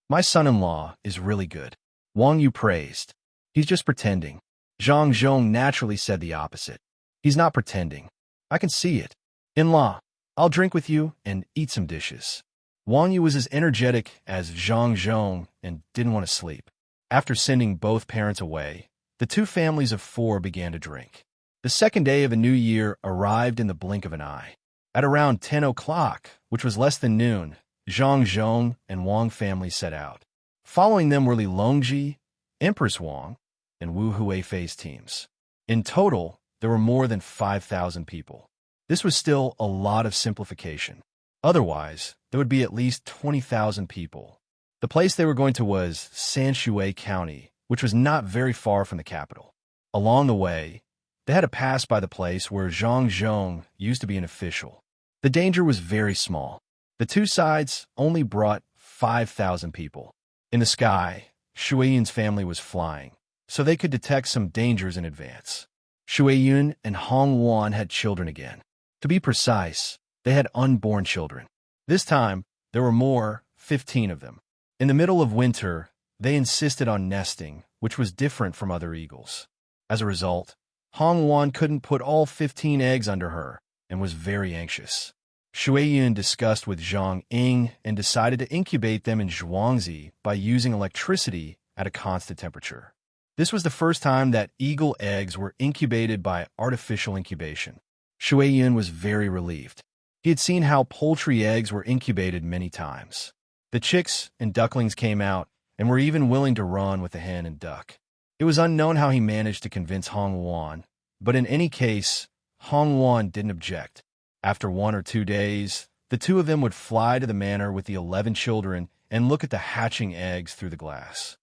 My son-in-law is really good. Wang Yu praised. He's just pretending. Zhang Zhong naturally said the opposite. He's not pretending. I can see it. In-law, I'll drink with you and eat some dishes. Wang Yu was as energetic as Zhang Zhong and didn't want to sleep. After sending both parents away, the two families of 4 began to drink. The second day of a new year arrived in the blink of an eye. At around 10 o'clock, which was less than noon, Zhang Zhong and Wang family set out. Following them were Li Longji, Empress Wang, and Wu Huifei's teams. In total, there were more than 5,000 people. This was still a lot of simplification. Otherwise, there would be at least 20,000 people. The place they were going to was Sanshui County, which was not very far from the capital. Along the way, they had to pass by the place where Zhang Zhong used to be an official. The danger was very small. The two sides only brought 5,000 people. In the sky, Shuiyun's family was flying, so they could detect some dangers in advance. Shuiyun and Hong Wan had children again. To be precise, they had unborn children. This time, there were more, 15 of them. In the middle of winter, they insisted on nesting, which was different from other eagles. As a result, Hong Wan couldn't put all 15 eggs under her and was very anxious. Shuiyun discussed with Zhang Ying and decided to incubate them in Zhuangzi by using electricity at a constant temperature. This was the first time that eagle eggs were incubated by artificial incubation. Shuiyun was very relieved. He had seen how poultry eggs were incubated many times. The chicks and ducklings came out and were even willing to run with the hen and duck. It was unknown how he managed to convince Hong Wan, but in any case, Hong Wan didn't object. After 1 or 2 days, the two of them would fly to the manor with the 11 children and look at the hatching eggs through the glass.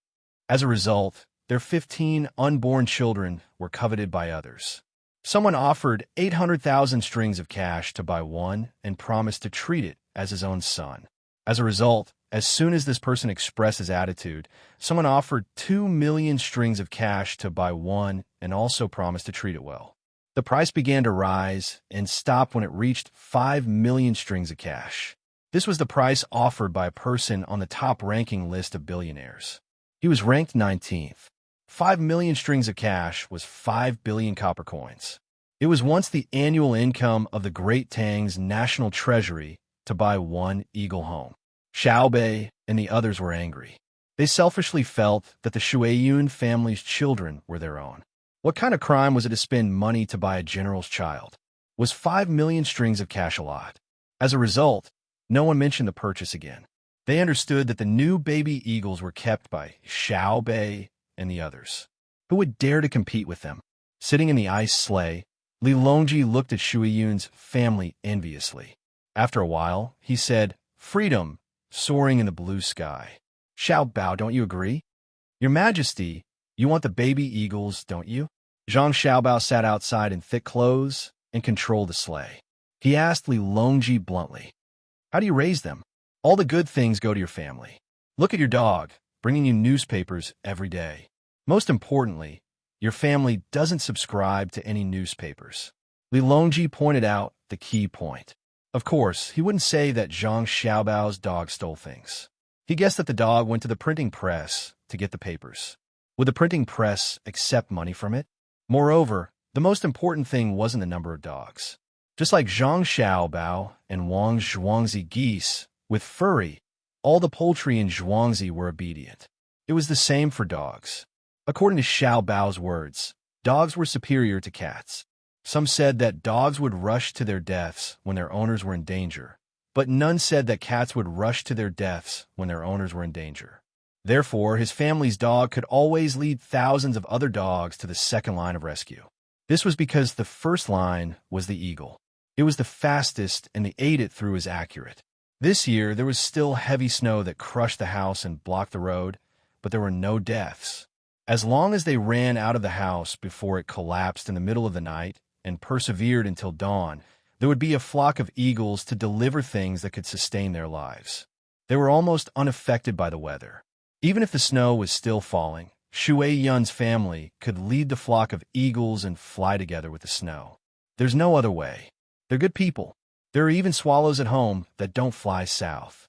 As a result, their 15 unborn children were coveted by others. Someone offered 800,000 strings of cash to buy one and promised to treat it as his own son. As a result, as soon as this person expressed his attitude, someone offered 2 million strings of cash to buy one and also promised to treat it well. The price began to rise and stopped when it reached 5 million strings of cash. This was the price offered by a person on the top-ranking list of billionaires. He was ranked 19th. 5 million strings of cash was 5 billion copper coins. It was once the annual income of the Great Tang's national treasury to buy one eagle home. Xiao Bei and the others were angry. They selfishly felt that the Shuiyun family's children were their own. What kind of crime was it to spend money to buy a general's child? Was 5 million strings of cash a lot? As a result, no one mentioned the purchase again. They understood that the new baby eagles were kept by Xiao Bei and the others. Who would dare to compete with them? Sitting in the ice sleigh, Li Longji looked at Shuiyun's family enviously. After a while, he said, "Freedom, soaring in the blue sky. Xiao Bao, don't you agree? Your Majesty, you want the baby eagles, don't you?" Zhang Xiaobao sat outside in thick clothes and controlled the sleigh. He asked Li Longji bluntly, "How do you raise them?" All the good things go to your family. Look at your dog, bringing you newspapers every day. Most importantly, your family doesn't subscribe to any newspapers. Li Longji pointed out the key point. Of course, he wouldn't say that Zhang Xiaobao's dog stole things. He guessed that the dog went to the printing press to get the papers. Would the printing press accept money from it? Moreover, the most important thing wasn't the number of dogs. Just like Zhang Xiaobao and Wang Zhuangzi geese, with furry, all the poultry in Zhuangzi were obedient. It was the same for dogs. According to Xiaobao's words, dogs were superior to cats. Some said that dogs would rush to their deaths when their owners were in danger, but none said that cats would rush to their deaths when their owners were in danger. Therefore, his family's dog could always lead thousands of other dogs to the second line of rescue. This was because the first line was the eagle. It was the fastest, and the aid it through is accurate. This year, there was still heavy snow that crushed the house and blocked the road, but there were no deaths. As long as they ran out of the house before it collapsed in the middle of the night and persevered until dawn, there would be a flock of eagles to deliver things that could sustain their lives. They were almost unaffected by the weather. Even if the snow was still falling, Shui Yun's family could lead the flock of eagles and fly together with the snow. There's no other way. They're good people. There are even swallows at home that don't fly south.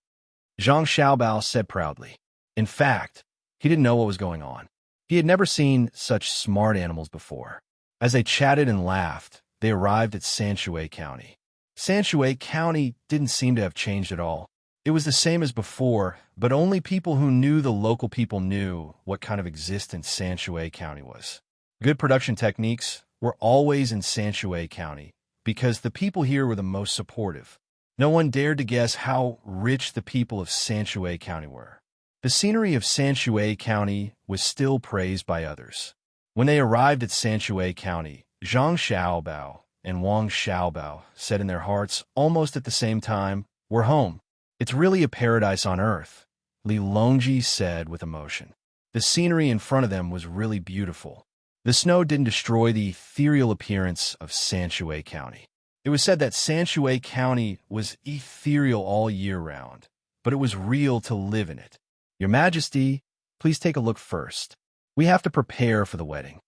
Zhang Xiaobao said proudly. In fact, he didn't know what was going on. He had never seen such smart animals before. As they chatted and laughed, they arrived at Sanshui County. Sanshui County didn't seem to have changed at all. It was the same as before, but only people who knew the local people knew what kind of existence Sanshui County was. Good production techniques were always in Sanshui County because the people here were the most supportive. No one dared to guess how rich the people of Sanshui County were. The scenery of Sanshui County was still praised by others. When they arrived at Sanshui County, Zhang Xiaobao and Wang Xiaobao said in their hearts almost at the same time, "We're home. It's really a paradise on earth," Li Longji said with emotion. The scenery in front of them was really beautiful. The snow didn't destroy the ethereal appearance of Sanshui County. It was said that Sanshui County was ethereal all year round, but it was real to live in it. "Your Majesty, please take a look first. We have to prepare for the wedding."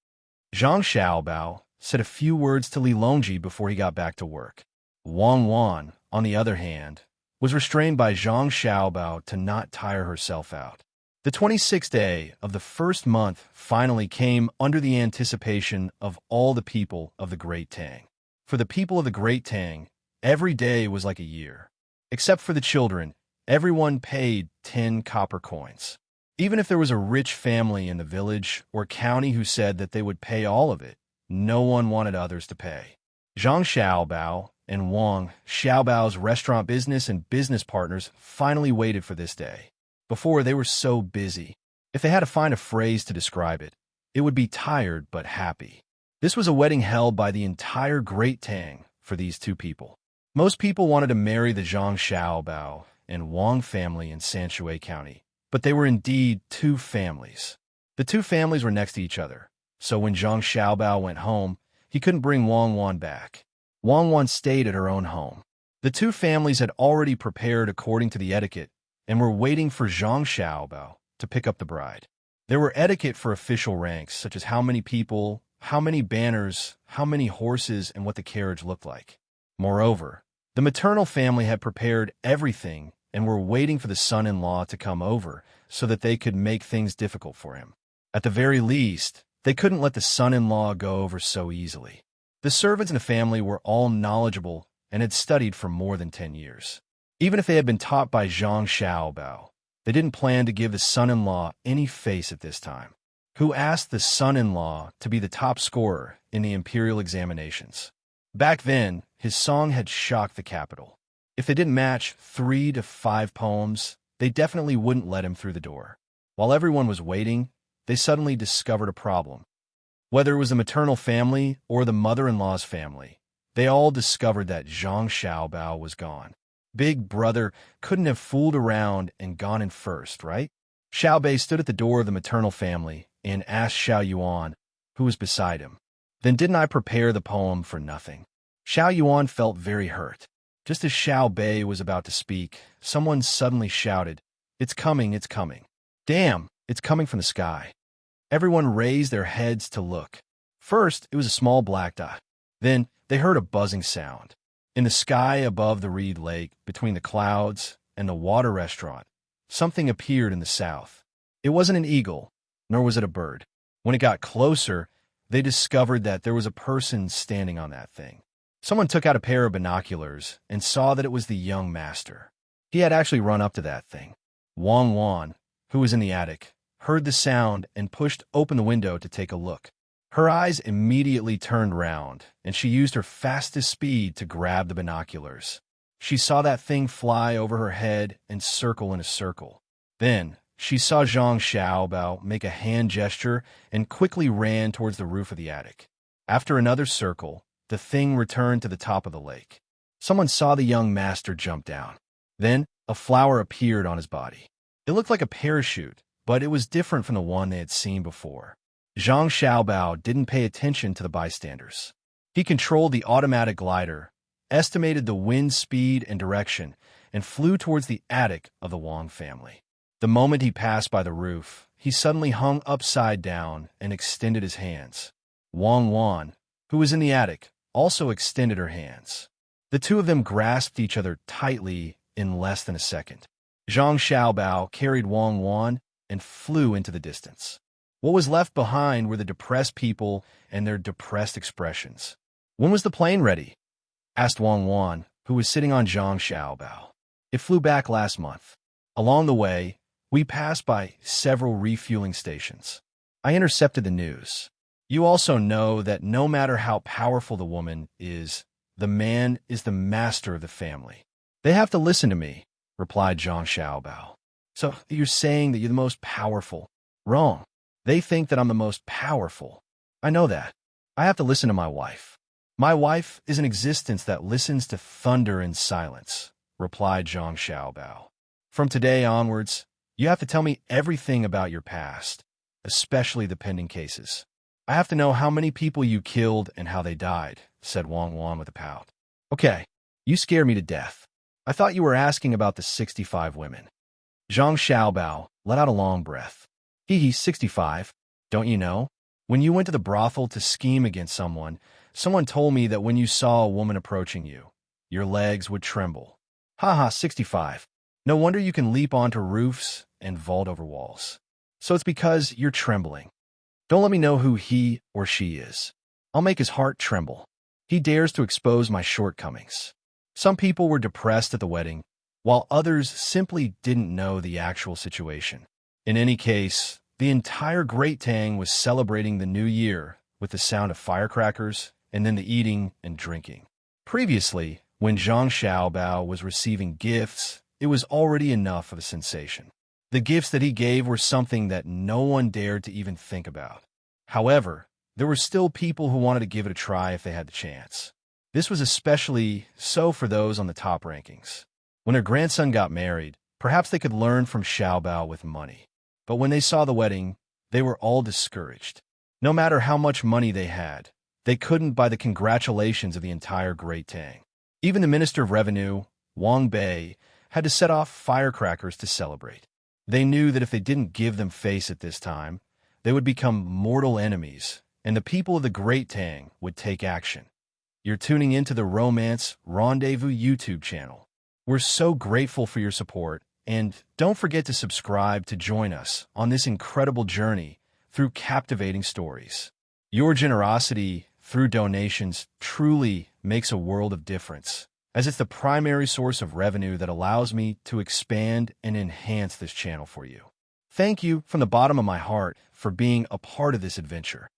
Zhang Xiaobao said a few words to Li Longji before he got back to work. Wang Wan, on the other hand, was restrained by Zhang Xiaobao to not tire herself out. The 26th day of the first month finally came under the anticipation of all the people of the Great Tang. For the people of the Great Tang, every day was like a year. Except for the children, everyone paid 10 copper coins. Even if there was a rich family in the village or county who said that they would pay all of it, no one wanted others to pay. Zhang Xiaobao and Wang Xiaobao's restaurant business and business partners finally waited for this day. Before, they were so busy. If they had to find a phrase to describe it, it would be tired but happy. This was a wedding held by the entire Great Tang for these two people. Most people wanted to marry the Zhang Xiaobao and Wang family in Sanshui County, but they were indeed two families. The two families were next to each other, so when Zhang Xiaobao went home, he couldn't bring Wang Wan back. Wang Wan stayed at her own home. The two families had already prepared according to the etiquette and were waiting for Zhang Xiaobao to pick up the bride. There were etiquette for official ranks, such as how many people, how many banners, how many horses, and what the carriage looked like. Moreover, the maternal family had prepared everything and were waiting for the son-in-law to come over so that they could make things difficult for him. At the very least, they couldn't let the son-in-law go over so easily. The servants in the family were all knowledgeable and had studied for more than 10 years. Even if they had been taught by Zhang Xiaobao, they didn't plan to give the son-in-law any face at this time. Who asked the son-in-law to be the top scorer in the imperial examinations? Back then, his song had shocked the capital. If they didn't match 3 to 5 poems, they definitely wouldn't let him through the door. While everyone was waiting, they suddenly discovered a problem. Whether it was the maternal family or the mother-in-law's family, they all discovered that Zhang Xiaobao was gone. Big Brother couldn't have fooled around and gone in first, right? Xiao Bei stood at the door of the maternal family and asked Xiao Yuan, who was beside him, "Then didn't I prepare the poem for nothing?" Xiao Yuan felt very hurt. Just as Xiao Bei was about to speak, someone suddenly shouted, "It's coming, it's coming. Damn, it's coming from the sky." Everyone raised their heads to look. First, it was a small black dot. Then, they heard a buzzing sound. In the sky above the reed lake, between the clouds and the water restaurant, something appeared in the south. It wasn't an eagle, nor was it a bird. When it got closer, they discovered that there was a person standing on that thing. Someone took out a pair of binoculars and saw that it was the young master. He had actually run up to that thing. Wang Wan, who was in the attic, heard the sound and pushed open the window to take a look. Her eyes immediately turned round, and she used her fastest speed to grab the binoculars. She saw that thing fly over her head and circle in a circle. Then, she saw Zhang Xiaobao make a hand gesture and quickly ran towards the roof of the attic. After another circle, the thing returned to the top of the lake. Someone saw the young master jump down. Then, a flower appeared on his body. It looked like a parachute, but it was different from the one they had seen before. Zhang Xiaobao didn't pay attention to the bystanders. He controlled the automatic glider, estimated the wind speed and direction, and flew towards the attic of the Wang family. The moment he passed by the roof, he suddenly hung upside down and extended his hands. Wang Wan, who was in the attic, also extended her hands. The two of them grasped each other tightly in less than a second. Zhang Xiaobao carried Wang Wan and flew into the distance. What was left behind were the depressed people and their depressed expressions. "When was the plane ready?" asked Wang Wan, who was sitting on Zhang Xiaobao. "It flew back last month. Along the way, we passed by several refueling stations. I intercepted the news. You also know that no matter how powerful the woman is, the man is the master of the family." "They have to listen to me," replied Zhang Xiaobao. "So you're saying that you're the most powerful?" "Wrong. They think that I'm the most powerful. I know that. I have to listen to my wife. My wife is an existence that listens to thunder and silence," replied Zhang Xiaobao. "From today onwards, you have to tell me everything about your past, especially the pending cases. I have to know how many people you killed and how they died," said Wang Wan with a pout. "Okay, you scare me to death. I thought you were asking about the 65 women." Zhang Xiaobao let out a long breath. "He's 65. Don't you know? When you went to the brothel to scheme against someone told me that when you saw a woman approaching you, your legs would tremble. Haha, 65. No wonder you can leap onto roofs and vault over walls. So it's because you're trembling. Don't let me know who he or she is. I'll make his heart tremble. He dares to expose my shortcomings." Some people were depressed at the wedding, while others simply didn't know the actual situation. In any case, the entire Great Tang was celebrating the new year with the sound of firecrackers and then the eating and drinking. Previously, when Zhang Xiaobao was receiving gifts, it was already enough of a sensation. The gifts that he gave were something that no one dared to even think about. However, there were still people who wanted to give it a try if they had the chance. This was especially so for those on the top rankings. When their grandson got married, perhaps they could learn from Xiaobao with money. But when they saw the wedding, they were all discouraged. No matter how much money they had, they couldn't buy the congratulations of the entire Great Tang. Even the Minister of Revenue, Wang Bei, had to set off firecrackers to celebrate. They knew that if they didn't give them face at this time, they would become mortal enemies, and the people of the Great Tang would take action. You're tuning into the Romance Rendezvous YouTube channel. We're so grateful for your support, and don't forget to subscribe to join us on this incredible journey through captivating stories. Your generosity through donations truly makes a world of difference, as it's the primary source of revenue that allows me to expand and enhance this channel for you. Thank you from the bottom of my heart for being a part of this adventure.